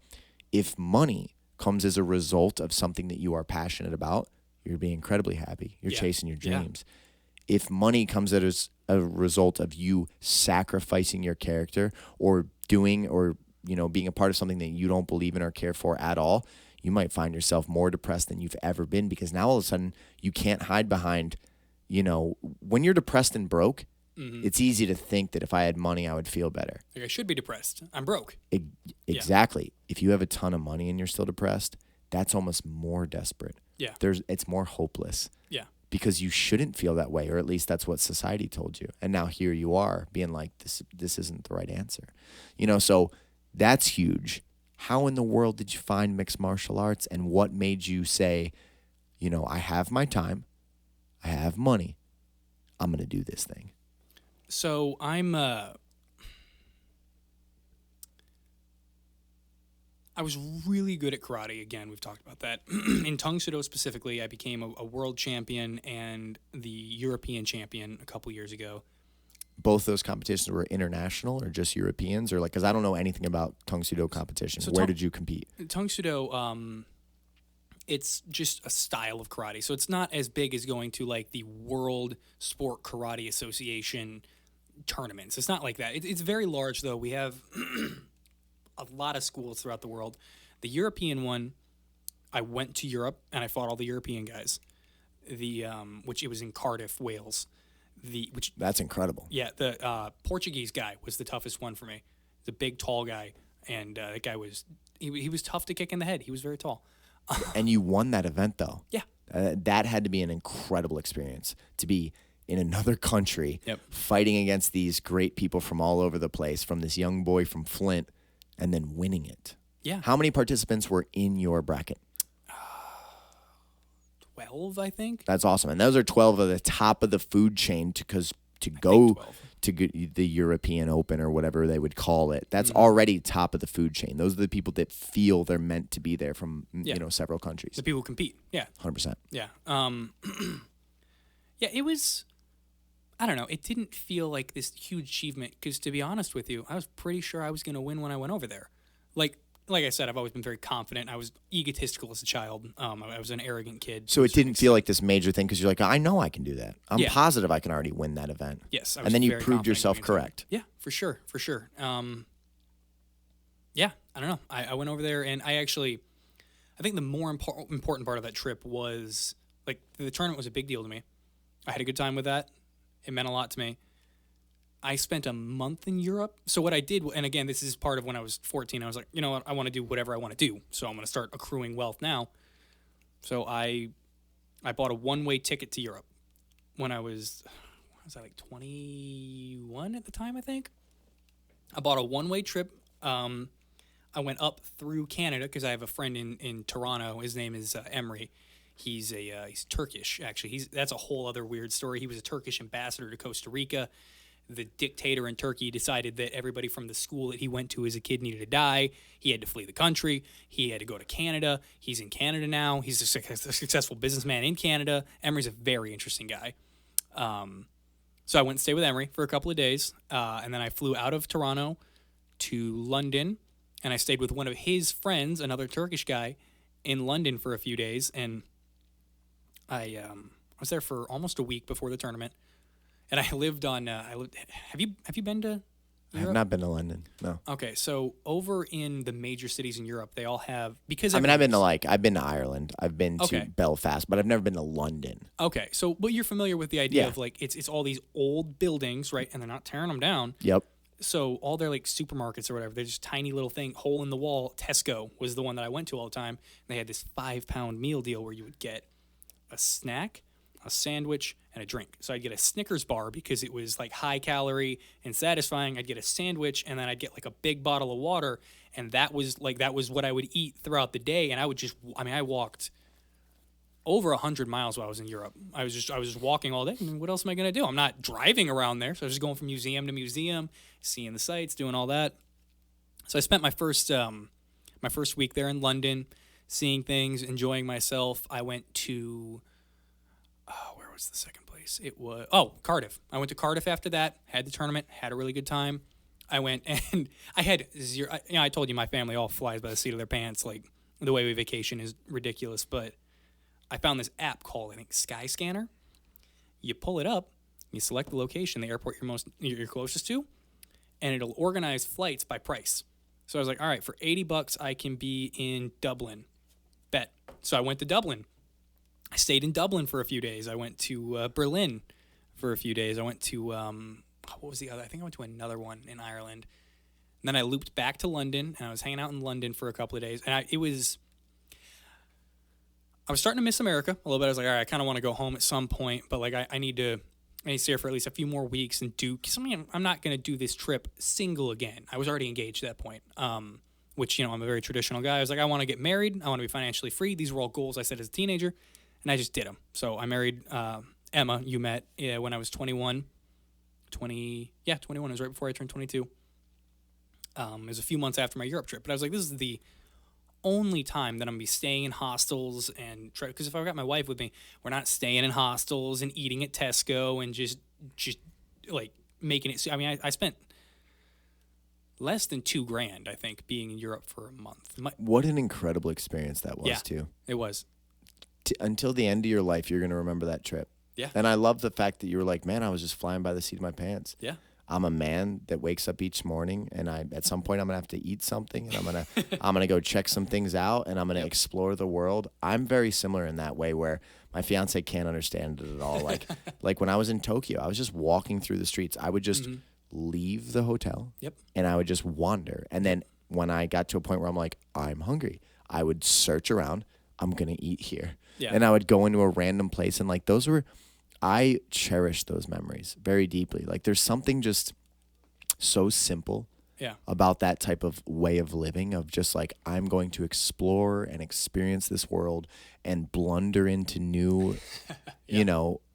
If money comes as a result of something that you are passionate about, you're being incredibly happy. You're chasing your dreams. If money comes as a result of you sacrificing your character or doing or, you know, being a part of something that you don't believe in or care for at all, you might find yourself more depressed than you've ever been because now all of a sudden you can't hide behind, you know, when you're depressed and broke, it's easy to think that if I had money, I would feel better. Like, I should be depressed. I'm broke. Exactly. If you have a ton of money and you're still depressed, that's almost more desperate. Yeah. It's more hopeless. Yeah. Because you shouldn't feel that way, or at least that's what society told you. And now here you are being like, this isn't the right answer. You know, so that's huge. How in the world did you find mixed martial arts, and what made you say, you know, I have my time, I have money, I'm going to do this thing? So I was really good at karate. Again, we've talked about that. In Tung Sudo specifically, I became a world champion and the European champion a couple years ago. Both those competitions were international or just Europeans? Or like, because I don't know anything about Tung Sudo competition. So where did you compete? Tung Sudo, it's just a style of karate. So it's not as big as going to like the World Sport Karate Association tournaments. It's not like that. It's very large, though. We have a lot of schools throughout the world. The European one, I went to Europe and I fought all the European guys. Which it was in Cardiff, Wales. That's incredible. Yeah, the Portuguese guy was the toughest one for me. The big, tall guy, and that guy was he was tough to kick in the head. He was very tall. And you won that event, though. Yeah, that had to be an incredible experience to be in another country, fighting against these great people from all over the place, from this young boy from Flint, and then winning it. Yeah. How many participants were in your bracket? 12, I think. That's awesome. And those are 12 of the top of the food chain to go to the European Open or whatever they would call it. That's already top of the food chain. Those are the people that feel they're meant to be there from you know, several countries. The people who compete. Yeah. 100%. Yeah. Yeah, it was, I don't know, it didn't feel like this huge achievement because, to be honest with you, I was pretty sure I was going to win when I went over there. Like I said, I've always been very confident. I was egotistical as a child. I was an arrogant kid. So it didn't feel like this major thing because you're like, I know I can do that. I'm positive I can already win that event. Yes. And then you proved yourself correct. Yeah, for sure. Yeah, I don't know. I went over there and I think the more important part of that trip was, like, the tournament was a big deal to me. I had a good time with that. It meant a lot to me. I spent a month in Europe. So what I did, and again, this is part of when I was 14, I was like, you know what, I want to do whatever I want to do. So I'm going to start accruing wealth now. So I bought a one-way ticket to Europe when I was I like 21 at the time, I think. I bought a one-way trip. I went up through Canada because I have a friend in Toronto. His name is Emery. He's Turkish, actually. That's a whole other weird story. He was a Turkish ambassador to Costa Rica. the dictator in Turkey decided that everybody from the school that he went to as a kid needed to die. He had to flee the country. He had to go to Canada. He's in Canada now. He's a successful businessman in Canada. Emery's a very interesting guy. So I went and stayed with Emery for a couple of days, and then I flew out of Toronto to London, and I stayed with one of his friends, another Turkish guy, in London for a few days, and I was there for almost a week before the tournament, and I lived on. Have you been to Europe? I have not been to London. No. Okay, so over in the major cities in Europe, they all have because I've been to Ireland. I've been to Okay. Belfast, but I've never been to London. Okay, so but you're familiar with the idea Yeah. of like it's all these old buildings, right? And they're not tearing them down. Yep. So all their like supermarkets or whatever, they're just tiny little thing, hole in the wall. Tesco was the one that I went to all the time. They had this 5-pound meal deal where you would get a snack, a sandwich, and a drink. So I'd get a Snickers bar because it was like high calorie and satisfying. I'd get a sandwich, and then I'd get like a big bottle of water, and that was what I would eat throughout the day. And I walked over 100 miles while I was in Europe. I was just walking all day. I mean, what else am I going to do? I'm not driving around there. So I was just going from museum to museum, seeing the sights, doing all that. So I spent my first week there in London, seeing things, enjoying myself. I went to, where was the second place? It was, Cardiff. I went to Cardiff after that, had the tournament, had a really good time. I went and I had zero, I told you my family all flies by the seat of their pants. Like the way we vacation is ridiculous, but I found this app called, I think, Skyscanner. You pull it up, you select the location, the airport you're closest to, and it'll organize flights by price. So I was like, all right, for $80, I can be in Dublin. Bet. So I went to Dublin. I stayed in Dublin for a few days. I went to Berlin for a few days. I went to, what was the other? I think I went to another one in Ireland. And then I looped back to London, and I was hanging out in London for a couple of days. And I was starting to miss America a little bit. I was like, all right, I kind of want to go home at some point, but like I need to stay here for at least a few more weeks and do something. I'm not going to do this trip single again. I was already engaged at that point, which, I'm a very traditional guy. I was like, I want to get married. I want to be financially free. These were all goals I set as a teenager, and I just did them. So I married Emma, you met when I was 21. 21. It was right before I turned 22. It was a few months after my Europe trip, but I was like, this is the only time that I'm gonna be staying in hostels and try, because if I got my wife with me, we're not staying in hostels and eating at Tesco and just like making it. I mean, I spent less than $2,000, I think, being in Europe for a month. What an incredible experience that was, too. It was. Until the end of your life, you're going to remember that trip. Yeah. And I love the fact that you were like, man, I was just flying by the seat of my pants. Yeah. I'm a man that wakes up each morning, and at some point I'm gonna have to eat something, and I'm gonna go check some things out, and I'm gonna explore the world. I'm very similar in that way, where my fiance can't understand it at all. Like when I was in Tokyo, I was just walking through the streets. I would just leave the hotel, and I would just wander. And then when I got to a point where I'm like, I'm hungry, I would search around. I'm gonna eat here, and I would go into a random place, and like those were. I cherish those memories very deeply. Like there's something just so simple about that type of way of living, of just like, I'm going to explore and experience this world and blunder into new,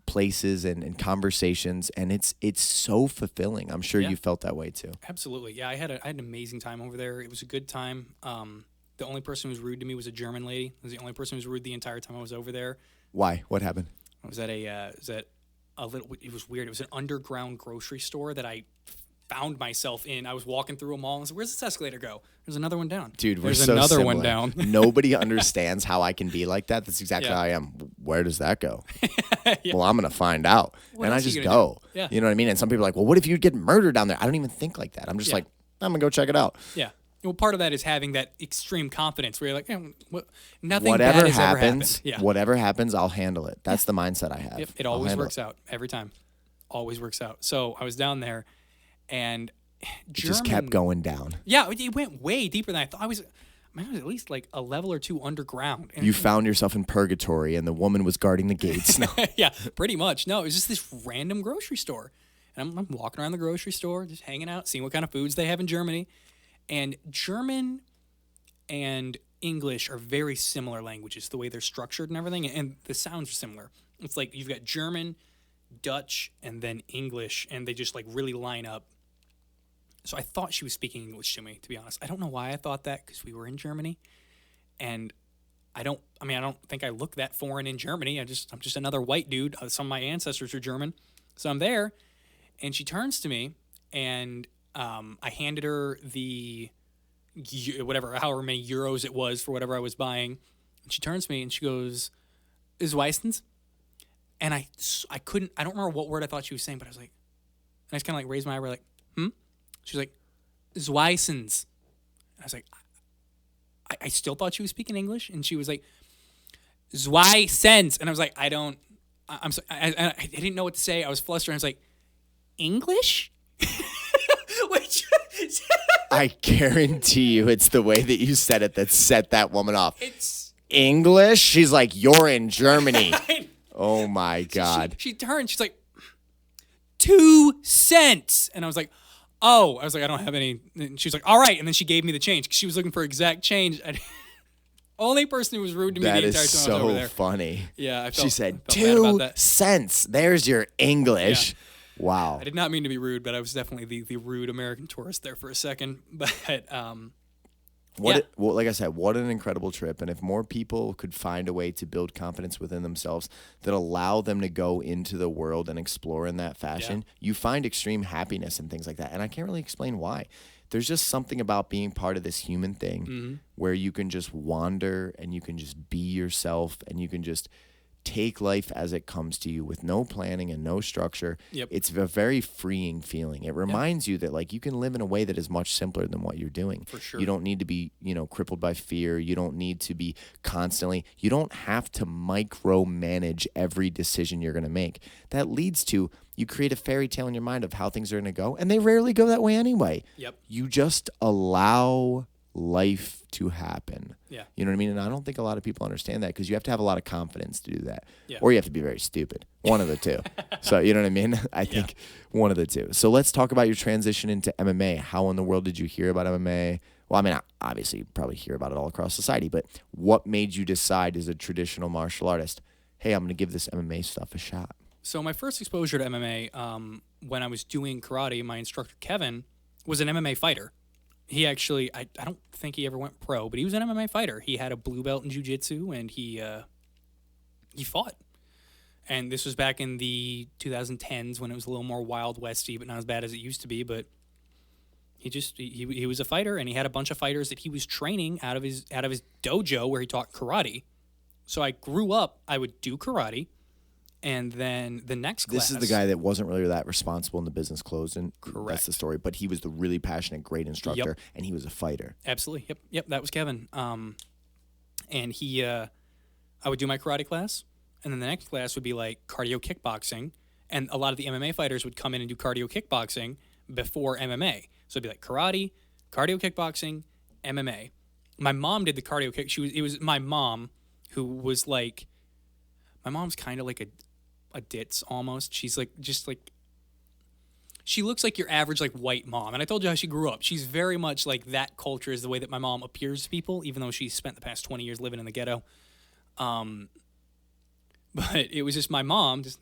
places and conversations. And it's so fulfilling. I'm sure you felt that way too. Absolutely. Yeah. I had an amazing time over there. It was a good time. The only person who was rude to me was a German lady. It was the only person who was rude the entire time I was over there. Why? What happened? I was at it was weird. It was an underground grocery store that I found myself in. I was walking through a mall and I said, where's this escalator go? There's another one down. Dude, There's so another similar. one down. Nobody understands how I can be like that. That's exactly how I am. Where does that go? Well, I'm going to find out. And I just go. Yeah. You know what I mean? And some people are like, well, what if you get murdered down there? I don't even think like that. I'm just like, I'm going to go check it out. Yeah. Well, part of that is having that extreme confidence where you're like, nothing bad has ever happened. Yeah. Whatever happens, I'll handle it. That's the mindset I have. Yep. It always works out every time. Always works out. So I was down there, and it just kept going down. Yeah, it went way deeper than I thought. I was at least like a level or two underground. And you found yourself in purgatory, and the woman was guarding the gates. No. Yeah, pretty much. No, it was just this random grocery store. And I'm walking around the grocery store, just hanging out, seeing what kind of foods they have in Germany. And German and English are very similar languages, the way they're structured and everything, and the sounds are similar. It's like you've got German, Dutch, and then English, and they just like really line up. So I thought she was speaking English to me, to be honest. I don't know why I thought that, because we were in Germany, and I don't think I look that foreign in Germany. I'm just another white dude. Some of my ancestors are German, so I'm there, and she turns to me, and I handed her the however many euros it was for whatever I was buying. And she turns to me and she goes, "Is Weissens?" And I don't remember what word I thought she was saying, but I was like, and I just kind of like raised my eyebrow, like, She's like, Zweissens. And I was like, I still thought she was speaking English, and she was like, Zweissens. And I was like, I didn't know what to say. I was flustered. I was like, English? Which I guarantee you it's the way that you said it that set that woman off. It's English? She's like, you're in Germany. Oh, my God. She turned. She's like, 2 cents. And I was like, oh. I was like, I don't have any. And she was like, all right. And then she gave me the change. She was looking for exact change. Only person who was rude to me the entire time I was over there. That is so funny. Yeah, I felt, she said, I felt bad about that. 2 cents. There's your English. Yeah. Wow. I did not mean to be rude, but I was definitely the rude American tourist there for a second. But like I said, what an incredible trip. And if more people could find a way to build confidence within themselves that allow them to go into the world and explore in that fashion, you find extreme happiness and things like that. And I can't really explain why. There's just something about being part of this human thing where you can just wander and you can just be yourself and you can just take life as it comes to you with no planning and no structure. Yep. It's a very freeing feeling. It reminds you that like you can live in a way that is much simpler than what you're doing. For sure. You don't need to be, crippled by fear. You don't need to be you don't have to micromanage every decision you're going to make. That leads to you create a fairy tale in your mind of how things are going to go, and they rarely go that way anyway. Yep. You just allow life to happen. Yeah. You know what I mean? And I don't think a lot of people understand that because you have to have a lot of confidence to do that. Yeah. Or you have to be very stupid. One of the two. So, you know what I mean? I think one of the two. So let's talk about your transition into MMA. How in the world did you hear about MMA? Well, I mean, obviously you probably hear about it all across society, but what made you decide as a traditional martial artist, hey, I'm going to give this MMA stuff a shot? So my first exposure to MMA, when I was doing karate, my instructor, Kevin, was an MMA fighter. He actually, I don't think he ever went pro, but he was an MMA fighter. He had a blue belt in jiu-jitsu, and he fought. And this was back in the 2010s when it was a little more Wild Westy, but not as bad as it used to be. But he was a fighter, and he had a bunch of fighters that he was training out of his dojo where he taught karate. So I grew up, I would do karate. And then the next class... This is the guy that wasn't really that responsible and the business closed. And correct. That's the story. But he was the really passionate, great instructor, and he was a fighter. Absolutely. Yep, that was Kevin. And he... I would do my karate class, and then the next class would be like cardio kickboxing. And a lot of the MMA fighters would come in and do cardio kickboxing before MMA. So it'd be like karate, cardio kickboxing, MMA. My mom did the cardio kick. It was my mom who was like... My mom's kind of like a ditz almost. She's like she looks like your average like white mom. And I told you how she grew up. She's very much like that culture is the way that my mom appears to people, even though she spent the past 20 years living in the ghetto. But it was just my mom just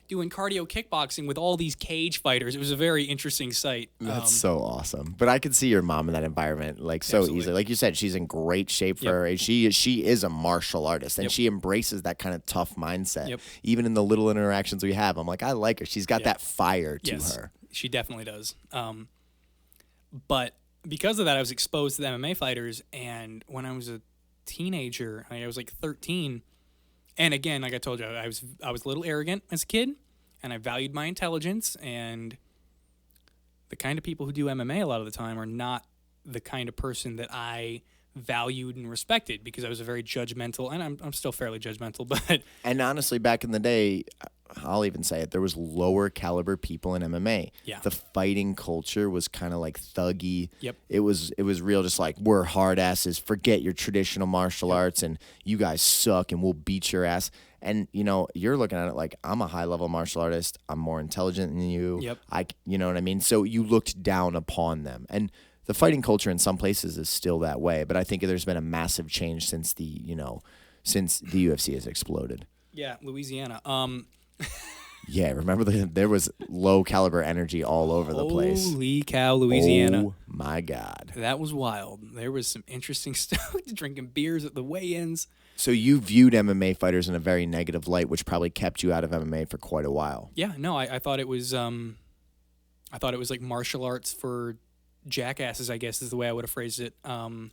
doing cardio kickboxing with all these cage fighters. It was a very interesting sight. That's so awesome. But I could see your mom in that environment like so absolutely. easily. Like you said, she's in great shape for her age. She is a martial artist, and she embraces that kind of tough mindset. Yep. Even in the little interactions we have, I'm like, I like her. She's got that fire to her. She definitely does. But because of that, I was exposed to the MMA fighters, and when I was a teenager, I was like 13. And again, like I told you, I was a little arrogant as a kid, and I valued my intelligence. And the kind of people who do MMA a lot of the time are not the kind of person that I valued and respected, because I was a very judgmental, and I'm still fairly judgmental. But and honestly, back in the day, I'll even say it, there was lower caliber people in MMA. Yeah. The fighting culture was kind of like thuggy. Yep. It was real, just like, we're hard asses, forget your traditional martial arts, and you guys suck, and we'll beat your ass. And, you're looking at it like, I'm a high-level martial artist. I'm more intelligent than you. Yep. You know what I mean? So you looked down upon them. And the fighting culture in some places is still that way, but I think there's been a massive change since the UFC has exploded. Yeah, Louisiana. Yeah, remember there was low caliber energy all over the place. Holy cow, Louisiana. Oh my God. That was wild. There was some interesting stuff, drinking beers at the weigh-ins. So you viewed MMA fighters in a very negative light, which probably kept you out of MMA for quite a while. Yeah, no, I thought it was like martial arts for jackasses, I guess is the way I would have phrased it.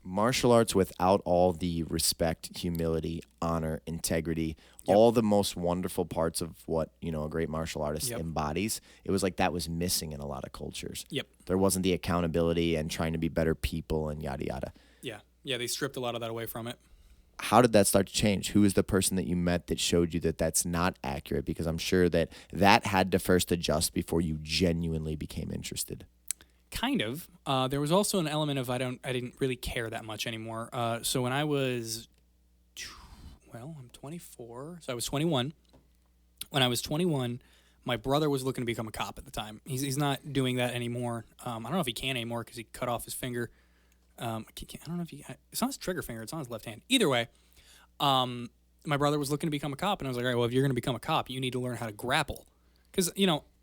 Martial arts without all the respect, humility, honor, integrity, all the most wonderful parts of what, a great martial artist embodies. It was like that was missing in a lot of cultures. Yep. There wasn't the accountability and trying to be better people and yada, yada. Yeah. Yeah, they stripped a lot of that away from it. How did that start to change? Who was the person that you met that showed you that that's not accurate? Because I'm sure that had to first adjust before you genuinely became interested. Kind of. There was also an element of I didn't really care that much anymore. So when I was, I'm 24, so I was 21. When I was 21, my brother was looking to become a cop at the time. He's not doing that anymore. I don't know if he can anymore because he cut off his finger. I don't know if it's not his trigger finger, it's on his left hand. Either way, my brother was looking to become a cop, and I was like, all right, well, if you're going to become a cop, you need to learn how to grapple. Because,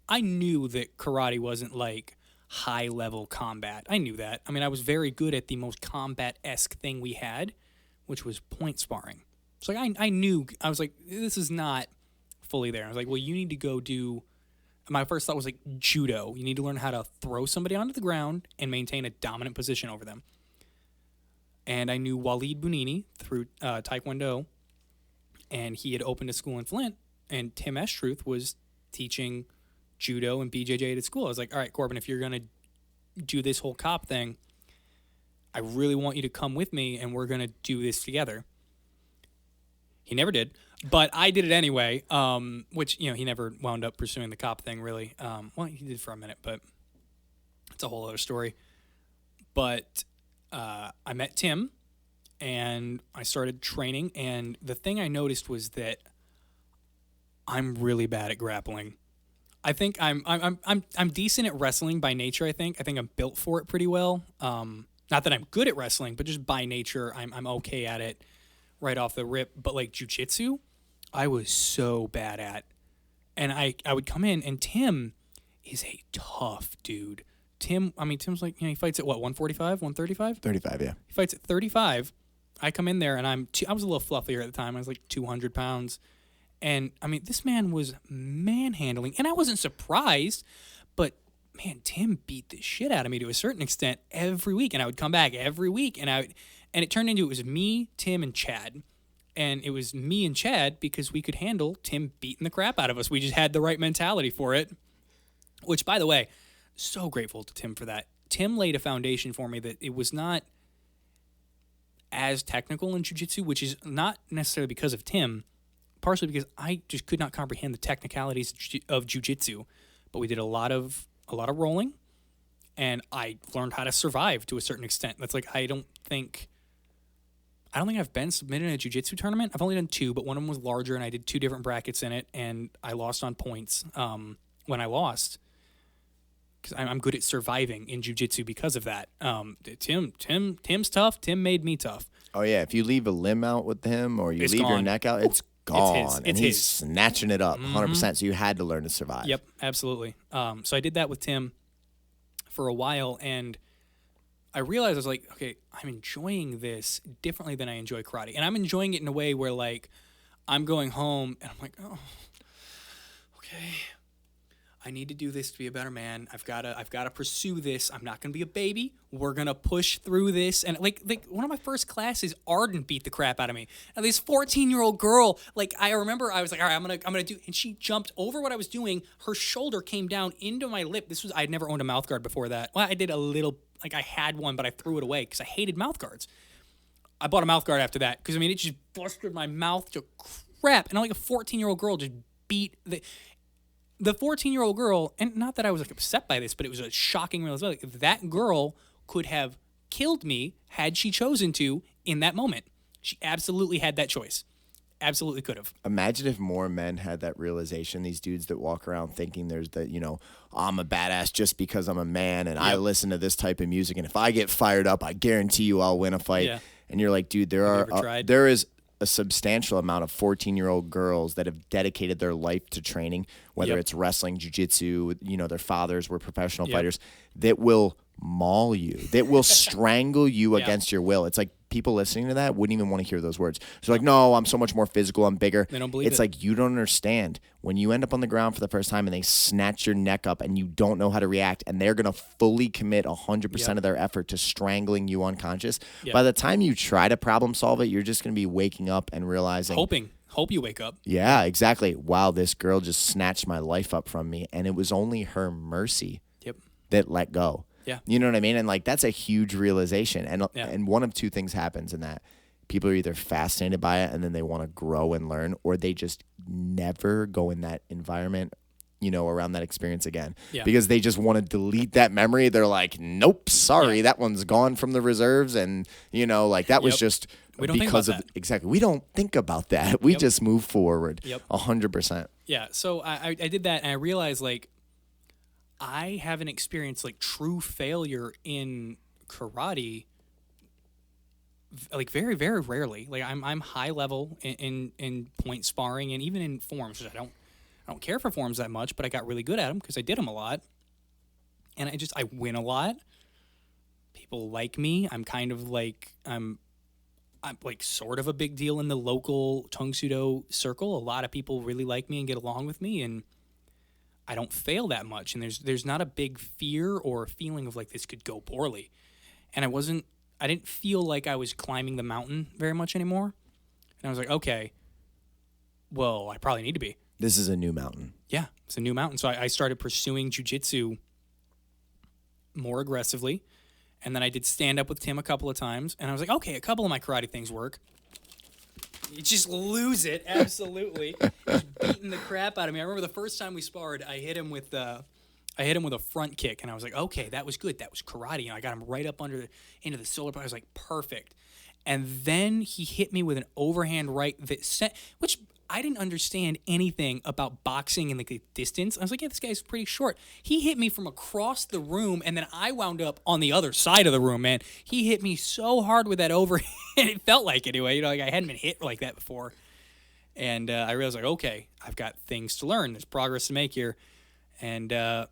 I knew that karate wasn't like high-level combat. I knew that. I mean, I was very good at the most combat-esque thing we had, which was point sparring. So like, I knew, I was like, this is not fully there. I was like, well, you need to go do, my first thought was like judo. You need to learn how to throw somebody onto the ground and maintain a dominant position over them. And I knew Waleed Bunini through Taekwondo, and he had opened a school in Flint, and Tim Estruth was teaching judo and BJJ at his school. I was like, all right, Corbin, if you're going to do this whole cop thing, I really want you to come with me, and we're going to do this together. He never did, but I did it anyway, which, he never wound up pursuing the cop thing, really. Well, he did for a minute, but it's a whole other story. But I met Tim, and I started training, and the thing I noticed was that I'm really bad at grappling. I think I'm decent at wrestling by nature. I think I'm built for it pretty well. Not that I'm good at wrestling, but just by nature, I'm okay at it right off the rip. But like jiu-jitsu, I was so bad at, and I would come in, and Tim is a tough dude. Tim's like, he fights at what, 145, 135? 35, yeah. He fights at 35. I come in there, and I was a little fluffier at the time. I was like 200 pounds. And, this man was manhandling. And I wasn't surprised, but, man, Tim beat the shit out of me to a certain extent every week. And I would come back every week, and it turned into, it was me, Tim, and Chad. And it was me and Chad because we could handle Tim beating the crap out of us. We just had the right mentality for it. Which, by the way, so grateful to Tim for that. Tim laid a foundation for me that it was not as technical in jiu-jitsu, which is not necessarily because of Tim, partially because I just could not comprehend the technicalities of jiu-jitsu. But we did a lot of rolling, and I learned how to survive to a certain extent. That's like, I don't think I've been submitted in a jiu-jitsu tournament. I've only done 2, but one of them was larger, and I did 2 different brackets in it, and I lost on points when I lost. Because I'm good at surviving in jiu-jitsu because of that. Tim's tough. Tim made me tough. Oh, yeah. If you leave a limb out with him or It's leave gone. your neck out, it's gone. It's he's his. snatching it up 100%. So you had to learn to survive. Yep, absolutely. So I did that with Tim for a while, and I realized, I was like, okay, I'm enjoying this differently than I enjoy karate. And I'm enjoying it in a way where, like, I'm going home, and I'm like, oh, okay, I need to do this to be a better man. I've got to pursue this. I'm not going to be a baby. We're going to push through this. And like one of my first classes, Arden beat the crap out of me. And this 14-year-old girl, like, I remember I was like, all right, I'm going to do, and she jumped over what I was doing. Her shoulder came down into my lip. I'd never owned a mouth guard before that. Well, I did a little, like, I had one, but I threw it away because I hated mouth guards. I bought a mouth guard after that because, it just busted my mouth to crap. And like a 14-year-old girl just beat the 14-year-old girl, and not that I was like upset by this, but it was a shocking realization. Like, that girl could have killed me had she chosen to in that moment. She absolutely had that choice. Absolutely could have. Imagine if more men had that realization, these dudes that walk around thinking there's that, I'm a badass just because I'm a man and I listen to this type of music. And if I get fired up, I guarantee you I'll win a fight. Yeah. And you're like, dude, there is a substantial amount of 14-year-old girls that have dedicated their life to training, whether Yep. it's wrestling, jiu-jitsu, their fathers were professional Yep. fighters, that will maul you, that will strangle you Yeah. against your will. It's like people listening to that wouldn't even want to hear those words. So like, no, I'm so much more physical, I'm bigger. They don't believe It's it. like, you don't understand. When you end up on the ground for the first time and they snatch your neck up and you don't know how to react, and they're going to fully commit 100% Yep. of their effort to strangling you unconscious, Yep. by the time you try to problem solve it, you're just going to be waking up and realizing, Hope you wake up. yeah, exactly. Wow, this girl just snatched my life up from me, and it was only her mercy Yep. that let go. Yeah. You know what I mean? And like, that's a huge realization. Yeah. And one of two things happens in that. People are either fascinated by it and then they want to grow and learn, or they just never go in that environment, around that experience again. Yeah. Because they just want to delete that memory. They're like, nope, sorry, that one's gone from the reserves. And, like, that was Yep. just We don't think because about of, that. exactly. We don't think about that. We Yep. just move forward. Yep. 100%. Yeah, so I did that, and I realized, like, I haven't experienced, like, true failure in karate, like, very, very rarely. Like, I'm high level in point sparring, and even in forms, which I don't care for forms that much, but I got really good at them because I did them a lot, and I win a lot. People like me. I'm kind of like I'm like sort of a big deal in the local Tung Sudo circle. A lot of people really like me and get along with me, and I don't fail that much. And there's not a big fear or feeling of like this could go poorly. And I didn't feel like I was climbing the mountain very much anymore. And I was like, okay, well, I probably need to be. This is a new mountain. Yeah, it's a new mountain. So I started pursuing jiu-jitsu more aggressively. And then I did stand up with Tim a couple of times. And I was like, okay, a couple of my karate things work. You just lose it, absolutely. He's beating the crap out of me. I remember the first time we sparred, I hit him with a front kick. And I was like, okay, that was good. That was karate. And I got him right up into the solar plexus. I was like, perfect. And then he hit me with an overhand right that sent, which I didn't understand anything about boxing and like the distance. I was like, yeah, this guy's pretty short. He hit me from across the room, and then I wound up on the other side of the room, man. He hit me so hard with that overhand. It felt like anyway. Like I hadn't been hit like that before. And I realized, like, okay, I've got things to learn. There's progress to make here. And I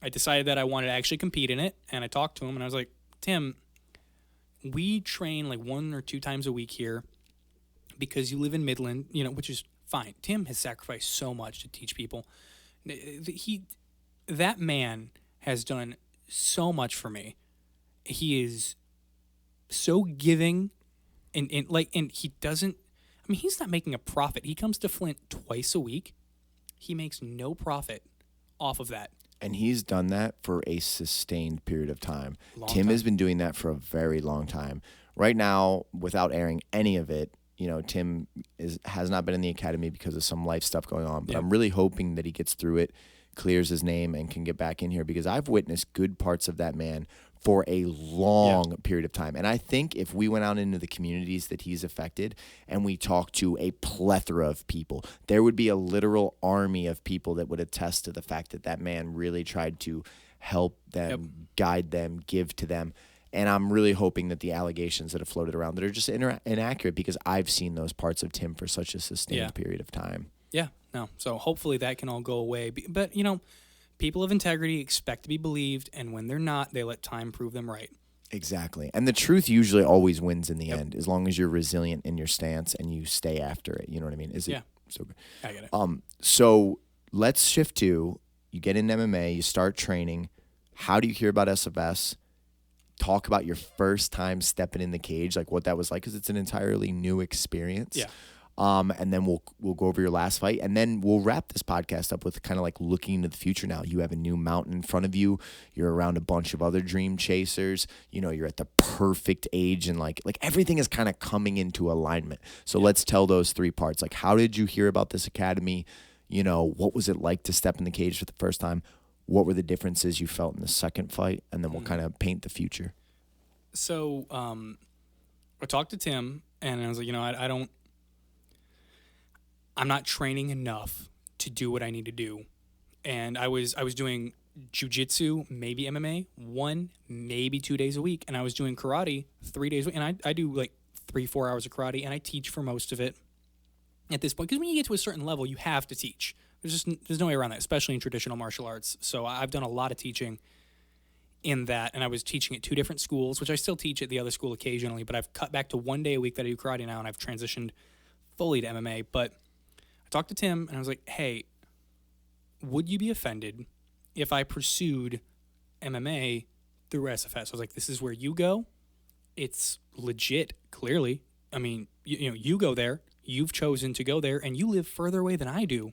decided that I wanted to actually compete in it. And I talked to him, and I was like, Tim, we train like 1 or 2 times a week here because you live in Midland, which is fine. Tim has sacrificed so much to teach people. That man has done so much for me. He is so giving, and he doesn't. I mean, he's not making a profit. He comes to Flint twice a week. He makes no profit off of that. And he's done that for a sustained period of time. Tim time. has been doing that for a very long time. Right now, without airing any of it, Tim has not been in the academy because of some life stuff going on. But Yep. I'm really hoping that he gets through it, clears his name, and can get back in here, because I've witnessed good parts of that man for a long period of time. And I think if we went out into the communities that he's affected and we talked to a plethora of people, there would be a literal army of people that would attest to the fact that that man really tried to help them, guide them, give to them. And I'm really hoping that the allegations that have floated around that are just inaccurate, because I've seen those parts of Tim for such a sustained period of time. Yeah, no. So hopefully that can all go away. But, people of integrity expect to be believed, and when they're not, they let time prove them right. Exactly. And the truth usually always wins in the end, as long as you're resilient in your stance and you stay after it. You know what I mean? Yeah. So good? I get it. So let's shift to, you get in MMA, you start training. How do you hear about SFS? Talk about your first time stepping in the cage, like what that was like, because it's an entirely new experience. Yeah. And then we'll go over your last fight, and then we'll wrap this podcast up with kind of like looking into the future now. You have a new mountain in front of you. You're around a bunch of other dream chasers. You're at the perfect age, and like everything is kind of coming into alignment. So let's tell those 3 parts. Like, how did you hear about this academy? What was it like to step in the cage for the first time? What were the differences you felt in the second fight? And then we'll kind of paint the future. So I talked to Tim, and I was like, I'm not training enough to do what I need to do. And I was doing jiu-jitsu, maybe MMA, 1, maybe 2 days a week. And I was doing karate 3 days a week. And I do like 3-4 hours of karate, and I teach for most of it at this point. Because when you get to a certain level, you have to teach. There's no way around that, especially in traditional martial arts. So I've done a lot of teaching in that, and I was teaching at 2 different schools, which I still teach at the other school occasionally, but I've cut back to 1 day a week that I do karate now, and I've transitioned fully to MMA. But I talked to Tim, and I was like, hey, would you be offended if I pursued MMA through SFS? I was like, this is where you go. It's legit, clearly. I mean, you go there, you've chosen to go there, and you live further away than I do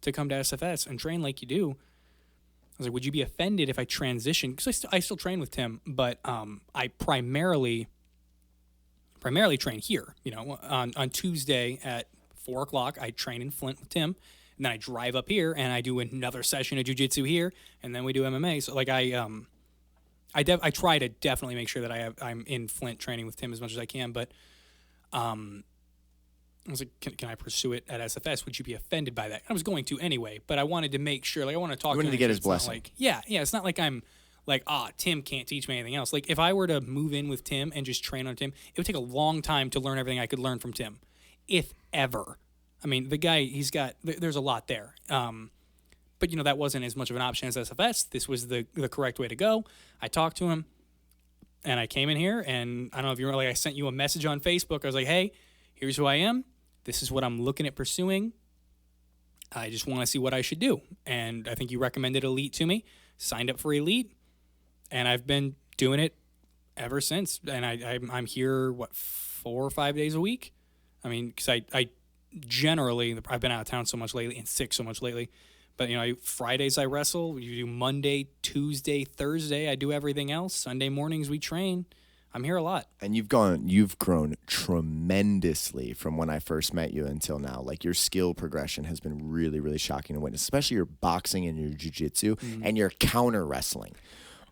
to come to SFS and train like you do. I was like, would you be offended if I transitioned? Because I still train with Tim, but I primarily train here. On Tuesday at 4 o'clock, I train in Flint with Tim, and then I drive up here and I do another session of jiu-jitsu here, and then we do MMA. So like I try to definitely make sure that I'm in Flint training with Tim as much as I can, but I was like, can I pursue it at SFS? Would you be offended by that? I was going to anyway, but I wanted to make sure, I want to talk to him. You wanted to get his blessing. Like, yeah, it's not like I'm like, Tim can't teach me anything else. Like, if I were to move in with Tim and just train on Tim, it would take a long time to learn everything I could learn from Tim, if ever. I mean, the guy, there's a lot there. But, that wasn't as much of an option as SFS. This was the correct way to go. I talked to him, and I came in here, and I don't know if you remember, I sent you a message on Facebook. I was like, hey, here's who I am. This is what I'm looking at pursuing. I just want to see what I should do. And I think you recommended Elite to me. Signed up for Elite. And I've been doing it ever since. And I'm here, 4 or 5 days a week? I mean, because I generally, I've been out of town so much lately and sick so much lately. But, Fridays I wrestle. You do Monday, Tuesday, Thursday. I do everything else. Sunday mornings we train. I'm here a lot. And you've grown tremendously from when I first met you until now. Like, your skill progression has been really, really shocking to witness, especially your boxing and your jiu-jitsu and your counter wrestling.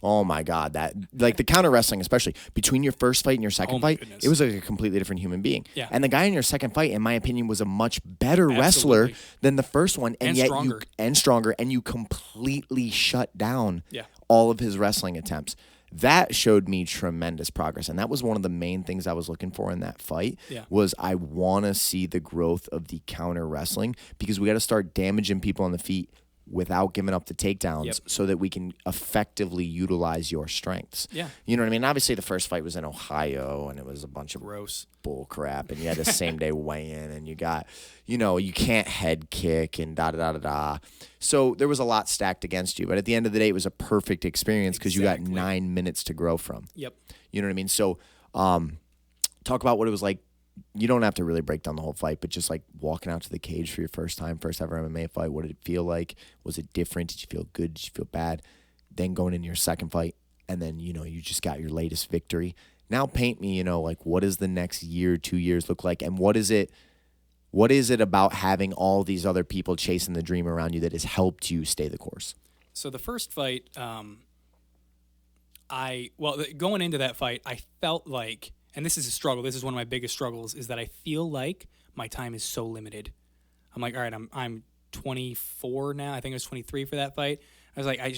Oh my God, the counter wrestling, especially between your first fight and your second fight, goodness. It was like a completely different human being. Yeah. And the guy in your second fight, in my opinion, was a much better wrestler than the first one, and yet stronger, and you completely shut down all of his wrestling attempts. That showed me tremendous progress, and that was one of the main things I was looking for in that fight. Was I want to see the growth of the counter wrestling, because we got to start damaging people on the feet without giving up the takedowns so that we can effectively utilize your strengths. Yeah. You know what I mean? Obviously, the first fight was in Ohio, and it was a bunch of gross bull crap, and you had the same day weigh-in, and you got, you can't head kick and da-da-da-da-da. So there was a lot stacked against you, but at the end of the day, it was a perfect experience because you got 9 minutes to grow from. Yep. You know what I mean? So talk about what it was like. You don't have to really break down the whole fight, but just like walking out to the cage for your first ever MMA fight, what did it feel like? Was it different? Did you feel good? Did you feel bad? Then going into your second fight, and then, you just got your latest victory. Now paint me, like, what does the next year, 2 years look like? And what is it about having all these other people chasing the dream around you that has helped you stay the course? So the first fight, going into that fight, I felt like, and this is a struggle, this is one of my biggest struggles, is that I feel like my time is so limited. I'm like, all right, I'm 24 now. I think I was 23 for that fight. I was like, I'm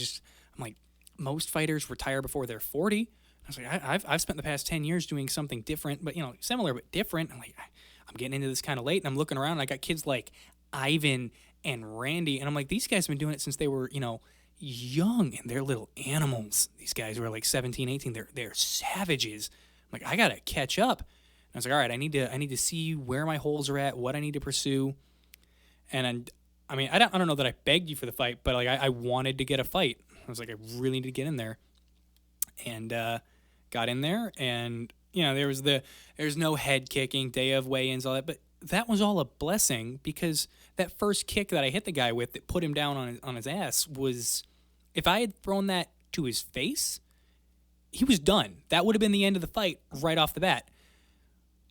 like, most fighters retire before they're 40. I was like, I've spent the past 10 years doing something different, but, similar but different. I'm like, I'm getting into this kind of late, and I'm looking around, and I got kids like Ivan and Randy, and I'm like, these guys have been doing it since they were, young, and they're little animals. These guys were like 17, 18. They're savages. I'm like, I gotta catch up. And I was like, all right, I need to see where my holes are at, what I need to pursue. And I don't know that I begged you for the fight, but like I wanted to get a fight. I was like, I really need to get in there, and got in there, and there's no head kicking, day of weigh-ins, all that, but that was all a blessing, because that first kick that I hit the guy with that put him down on his ass was, if I had thrown that to his face, he was done. That would have been the end of the fight right off the bat.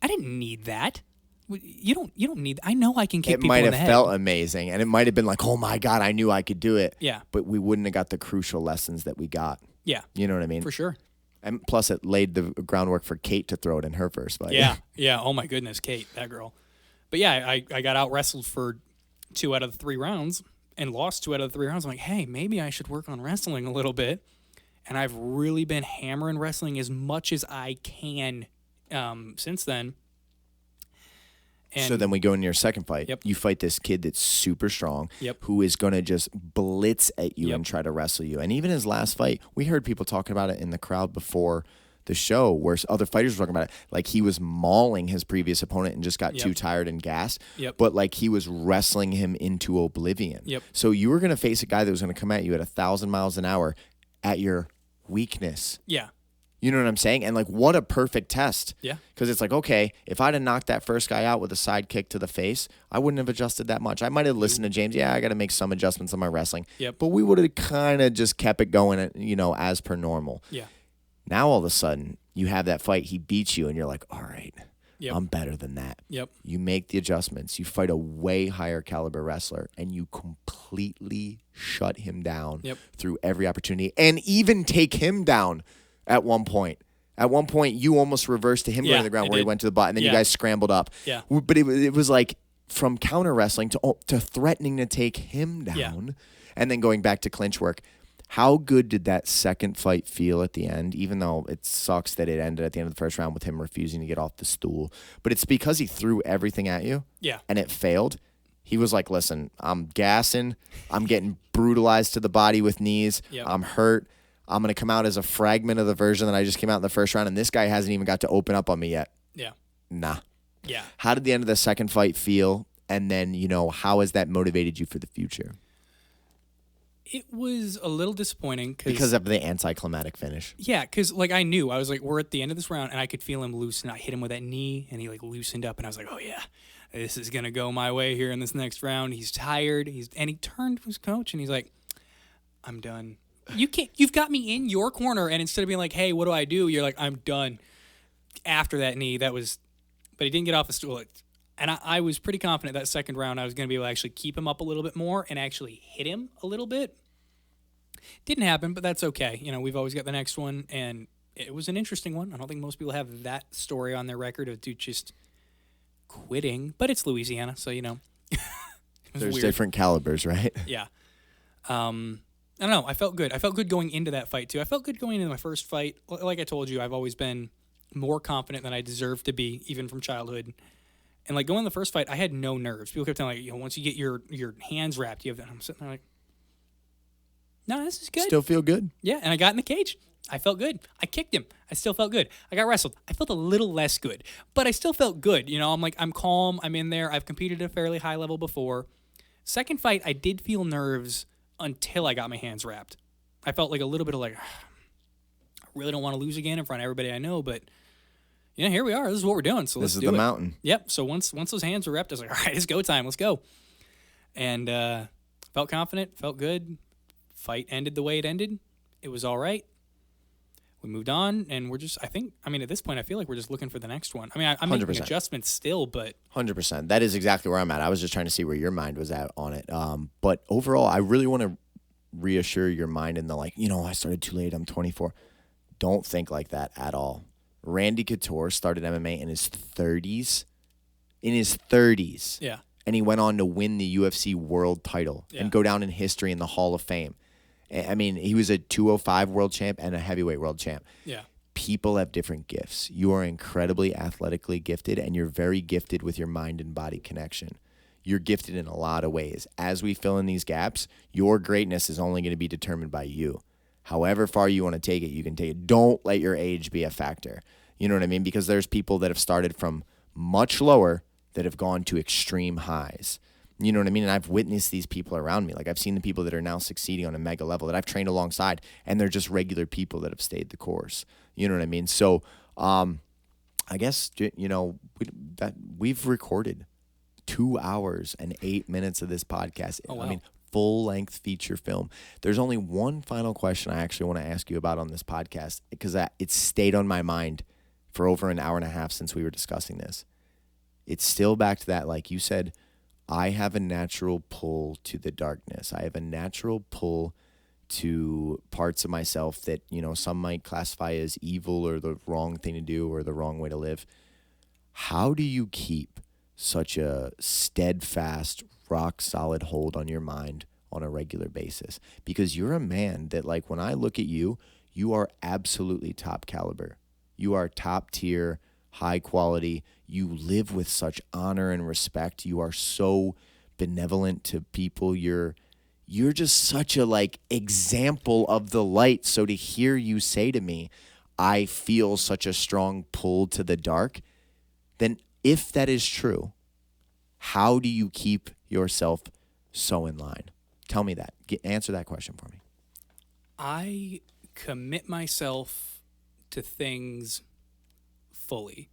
I didn't need that. You don't need. I know I can kick people in the head. It might have felt amazing, and it might have been like, oh my God, I knew I could do it. Yeah. But we wouldn't have got the crucial lessons that we got. Yeah. You know what I mean? For sure. And plus, it laid the groundwork for Kate to throw it in her first fight. Yeah. Yeah. Oh my goodness, Kate, that girl. But yeah, I got out wrestled for 2 out of the 3 rounds and lost 2 out of the 3 rounds. I'm like, hey, maybe I should work on wrestling a little bit. And I've really been hammering wrestling as much as I can since then. And so then we go into your second fight. Yep. You fight this kid that's super strong, Yep. who is going to just blitz at you Yep. and try to wrestle you. And even his last fight, we heard people talking about it in the crowd before the show where other fighters were talking about it. Like he was mauling his previous opponent and just got Yep. too tired and gassed. Yep. But like he was wrestling him into oblivion. Yep. So you were going to face a guy that was going to come at you at 1,000 miles an hour at your weakness. Yeah. You know what I'm saying? And like, what a perfect test. Yeah. Because it's like, okay, if I'd have knocked that first guy out with a side kick to the face, I wouldn't have adjusted that much. I might have listened to James. Yeah, I got to make some adjustments on my wrestling. Yep. But we would have kind of just kept it going, you know, as per normal. Yeah. Now all of a sudden, you have that fight. He beats you, and you're like, all right, Yep. I'm better than that. Yep. You make the adjustments. You fight a way higher caliber wrestler, and you completely shut him down Yep. through every opportunity, and even take him down at one point. At one point, you almost reversed to him going to the ground where he went to the butt, and then you guys scrambled up. Yeah. But it was like from counter wrestling to threatening to take him down, Yeah. and then going back to clinch work. How good did that second fight feel at the end, even though it sucks that it ended at the end of the first round with him refusing to get off the stool? But it's because he threw everything at you Yeah. and it failed. He was like, listen, I'm gassing. I'm getting brutalized to the body with knees. Yep. I'm hurt. I'm going to come out as a fragment of the version that I just came out in the first round, and this guy hasn't even got to open up on me yet. Yeah. Nah. Yeah. How did the end of the second fight feel? And then, you know, how has that motivated you for the future? It was a little disappointing Because of the anticlimactic finish. yeah, because like I knew I was like we're at the end of this round and I could feel him loosen. I hit him with that knee and he like loosened up and I was like, oh yeah, this is gonna go my way here in this next round. He's tired. And he turned to his coach and he's like, I'm done. You can't. You've got me in your corner and instead of being like, hey, what do I do? You're like, I'm done. After that knee, but he didn't get off the stool. And I was pretty confident that second round I was going to be able to actually keep him up a little bit more and actually hit him a little bit. Didn't happen, but that's okay. You know, we've always got the next one, and it was an interesting one. I don't think most people have that story on their record of dude just quitting, but it's Louisiana, so you know. There's weird. different calibers, right? Yeah. I don't know. I felt good. I felt good going into that fight, too. I felt good going into my first fight. Like I told you, I've always been more confident than I deserve to be, even from childhood. And like going in the first fight, I had no nerves. People kept telling me, like, you know, once you get your hands wrapped, you have that. I'm sitting there like, no, this is good. Still feel good? Yeah, and I got in the cage. I felt good. I kicked him. I still felt good. I got wrestled. I felt a little less good, but I still felt good. You know, I'm calm. I'm in there. I've competed at a fairly high level before. Second fight, I did feel nerves until I got my hands wrapped. I felt like a little bit of like, I really don't want to lose again in front of everybody I know, but you know, here we are. This is what we're doing. So let's do it. This is the mountain. Yep. So once those hands were wrapped, I was like, all right, it's go time. Let's go. And felt confident. Felt good. Fight ended the way it ended. It was all right. We moved on, and we're just, at this point, I feel like we're just looking for the next one. I mean, I'm making 100%. adjustments still, but 100%. That is exactly where I'm at. I was just trying to see where your mind was at on it. But overall, I really want to reassure your mind in the like, you know, I started too late. I'm 24. Don't think like that at all. Randy Couture started MMA in his 30s. In his 30s. yeah. And he went on to win the UFC world title and go down in history in the Hall of Fame. I mean, he was a 205 world champ and a heavyweight world champ. Yeah. People have different gifts. You are incredibly athletically gifted, and you're very gifted with your mind and body connection. You're gifted in a lot of ways. As we fill in these gaps, your greatness is only going to be determined by you. However far you want to take it, you can take it. Don't let your age be a factor. You know what I mean? Because there's people that have started from much lower that have gone to extreme highs. You know what I mean? And I've witnessed these people around me. Like I've seen the people that are now succeeding on a mega level that I've trained alongside, and they're just regular people that have stayed the course. You know what I mean? So I guess, you know, we've recorded 2 hours and 8 minutes of this podcast. Oh, wow. I mean, full-length feature film. There's only one final question I actually want to ask you about on this podcast because it stayed on my mind for over an hour and a half since we were discussing this. It's still back to that, like you said, I have a natural pull to the darkness. I have a natural pull to parts of myself that, you know, some might classify as evil or the wrong thing to do or the wrong way to live. How do you keep such a steadfast, rock-solid hold on your mind on a regular basis? Because you're a man that, like, when I look at you, you are absolutely top caliber. You are top tier, high quality. You live with such honor and respect. You are so benevolent to people. You're just such a like example of the light. So to hear you say to me, I feel such a strong pull to the dark, then if that is true, how do you keep yourself so in line? Tell me that. Answer that question for me. I commit myself to things fully.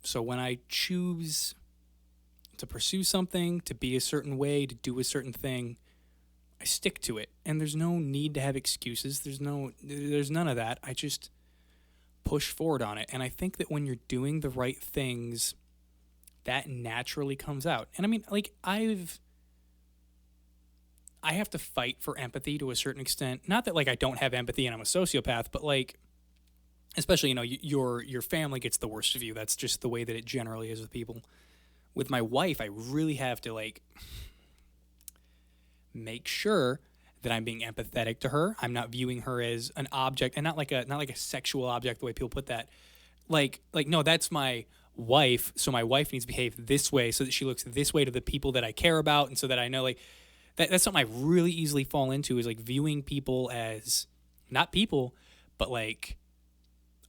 So when I choose to pursue something, to be a certain way, to do a certain thing, I stick to it. And there's no need to have excuses. There's none of that. I just push forward on it. And I think that when you're doing the right things, that naturally comes out. And I mean, like, I have to fight for empathy to a certain extent. Not that like I don't have empathy and I'm a sociopath, but like, especially, your family gets the worst of you. That's just the way that it generally is with people. With my wife, I really have to like make sure that I'm being empathetic to her. I'm not viewing her as an object, and not like a sexual object the way people put that. Like no, that's my wife, so my wife needs to behave this way so that she looks this way to the people that I care about, and so that I know like that's something I really easily fall into, is like viewing people as not people, but like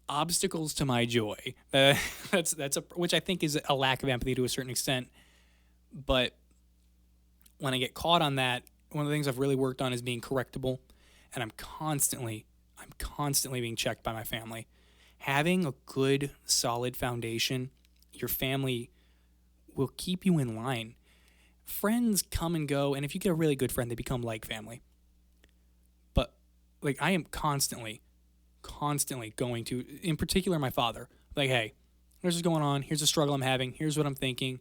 obstacles to my joy. Which I think is a lack of empathy to a certain extent. But when I get caught on that, one of the things I've really worked on is being correctable, and I'm constantly being checked by my family. Having a good, solid foundation, your family will keep you in line. Friends come and go, and if you get a really good friend, they become like family. But like I am constantly going to, in particular, my father, like, hey, here's what's going on. Here's the struggle I'm having. Here's what I'm thinking.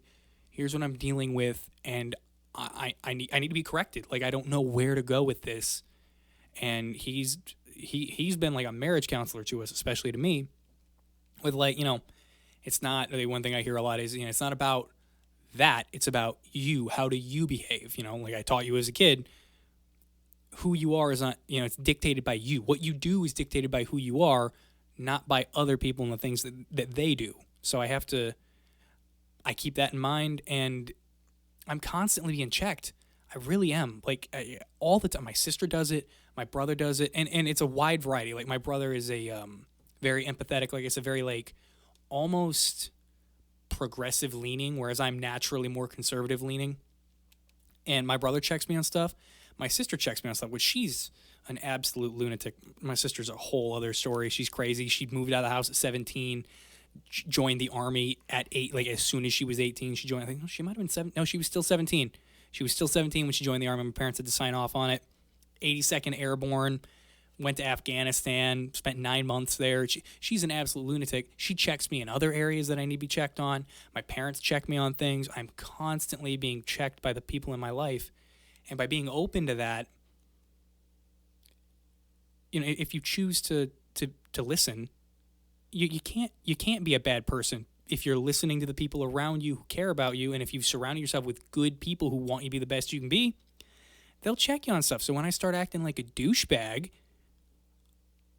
Here's what I'm dealing with, and I need to be corrected. Like, I don't know where to go with this. And he's been like a marriage counselor to us, especially to me, with like, it's not really, one thing I hear a lot is, it's not about that. It's about you. How do you behave? Like I taught you as a kid, who you are is not, it's dictated by you. What you do is dictated by who you are, not by other people and the things that they do. So I keep that in mind, and I'm constantly being checked. I really am. Like all the time. My sister does it. My brother does it. And it's a wide variety. Like my brother is a very empathetic, like it's a very like almost progressive leaning, whereas I'm naturally more conservative leaning. And my brother checks me on stuff. My sister checks me on stuff, which she's an absolute lunatic. My sister's a whole other story. She's crazy. She moved out of the house at 17, joined the army at 8, like as soon as she was 18. She joined, I think she might have been 7. No, she was still 17. She was still 17 when she joined the army. My parents had to sign off on it. 82nd Airborne, went to Afghanistan, spent 9 months there. She's an absolute lunatic. She checks me in other areas that I need to be checked on. My parents check me on things. I'm constantly being checked by the people in my life. And by being open to that, if you choose to listen, you can't be a bad person if you're listening to the people around you who care about you, and if you've surrounded yourself with good people who want you to be the best you can be, they'll check you on stuff. So when I start acting like a douchebag,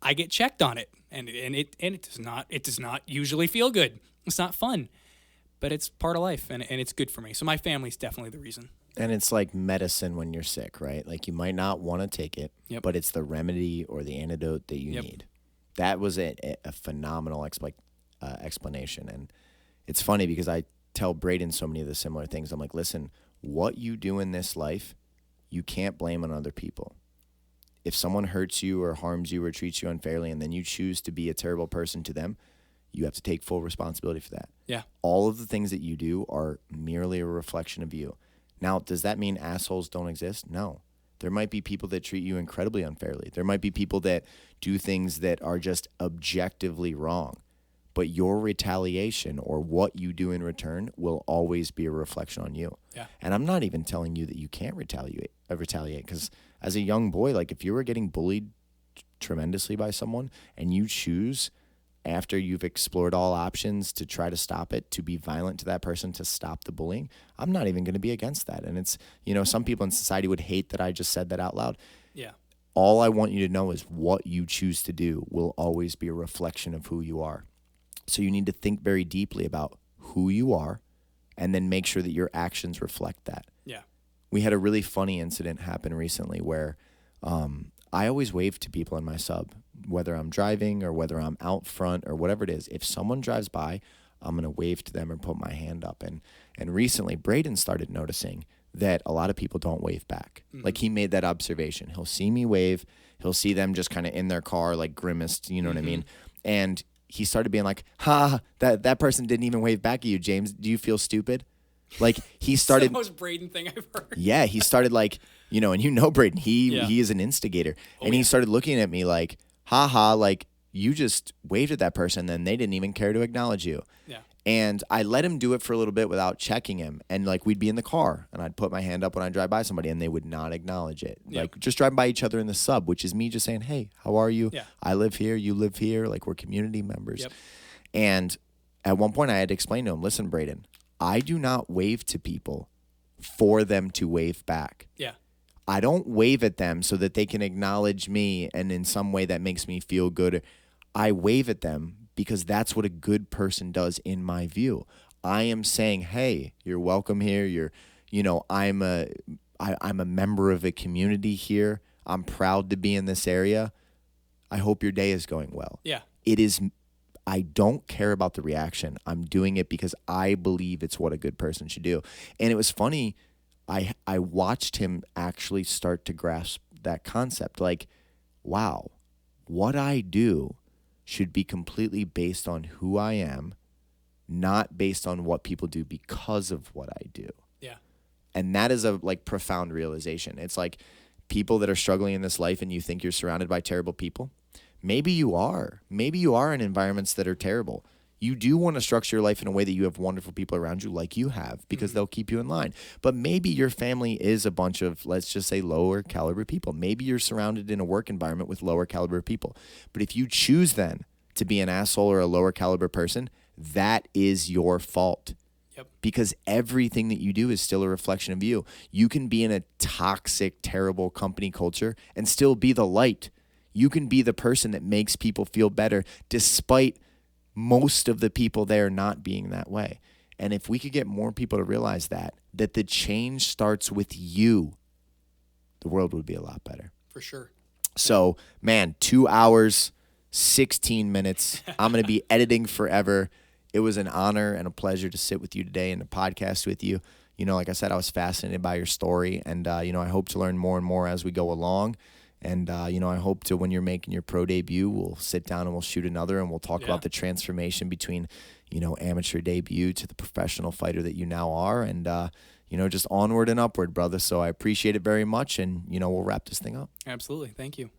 I get checked on it, and it does not usually feel good. It's not fun, but it's part of life, and it's good for me. So my family's definitely the reason. And it's like medicine when you're sick, right? Like you might not want to take it, Yep. but it's the remedy or the antidote that you Yep. need. That was a phenomenal explanation. And it's funny because I tell Braden so many of the similar things. I'm like, listen, what you do in this life, you can't blame on other people. If someone hurts you or harms you or treats you unfairly and then you choose to be a terrible person to them, you have to take full responsibility for that. Yeah. All of the things that you do are merely a reflection of you. Now, does that mean assholes don't exist? No. There might be people that treat you incredibly unfairly. There might be people that do things that are just objectively wrong. But your retaliation or what you do in return will always be a reflection on you. Yeah. And I'm not even telling you that you can't retaliate because as a young boy, like if you were getting bullied tremendously by someone and you choose after you've explored all options to try to stop it, to be violent to that person, to stop the bullying, I'm not even going to be against that. And it's, some people in society would hate that I just said that out loud. Yeah. All I want you to know is what you choose to do will always be a reflection of who you are. So you need to think very deeply about who you are and then make sure that your actions reflect that. Yeah. We had a really funny incident happen recently where I always wave to people in my sub, whether I'm driving or whether I'm out front or whatever it is. If someone drives by, I'm going to wave to them or put my hand up. And recently, Braden started noticing that a lot of people don't wave back. Like, he made that observation. He'll see me wave. He'll see them just kind of in their car, like grimaced, you know what I mean? And he started being like, that person didn't even wave back at you, James. Do you feel stupid? Like, he started. It's the most Braden thing I've heard. Yeah, he started like, and Braden, he is an instigator. And he started looking at me like, like, you just waved at that person, then they didn't even care to acknowledge you. Yeah. And I let him do it for a little bit without checking him. And like, we'd be in the car and I'd put my hand up when I drive by somebody and they would not acknowledge it. Yep. Like, just driving by each other in the sub, which is me just saying, hey, how are you? Yeah. I live here, you live here. Like, we're community members. Yep. And at one point I had to explain to him, listen, Braden, I do not wave to people for them to wave back. Yeah. I don't wave at them so that they can acknowledge me and in some way that makes me feel good. I wave at them because that's what a good person does in my view. I am saying, hey, you're welcome here. I'm a member of a community here. I'm proud to be in this area. I hope your day is going well. Yeah. I don't care about the reaction. I'm doing it because I believe it's what a good person should do. And it was funny. I watched him actually start to grasp that concept. Like, wow, what I do should be completely based on who I am, not based on what people do because of what I do. Yeah. And that is a profound realization. It's like people that are struggling in this life and you think you're surrounded by terrible people. Maybe you are. Maybe you are in environments that are terrible. You do want to structure your life in a way that you have wonderful people around you like you have because they'll keep you in line. But maybe your family is a bunch of, let's just say, lower caliber people. Maybe you're surrounded in a work environment with lower caliber people. But if you choose then to be an asshole or a lower caliber person, that is your fault. Yep. Because everything that you do is still a reflection of you. You can be in a toxic, terrible company culture and still be the light. You can be the person that makes people feel better despite most of the people there not being that way. And if we could get more people to realize that the change starts with you, the world would be a lot better. For sure. So, man, 2 hours, 16 minutes. I'm going to be editing forever. It was an honor and a pleasure to sit with you today and to podcast with you. Like I said, I was fascinated by your story, and, I hope to learn more and more as we go along. And, I hope to, when you're making your pro debut, we'll sit down and we'll shoot another and we'll talk about the transformation between, amateur debut to the professional fighter that you now are. And, just onward and upward, brother. So I appreciate it very much. And, we'll wrap this thing up. Absolutely. Thank you.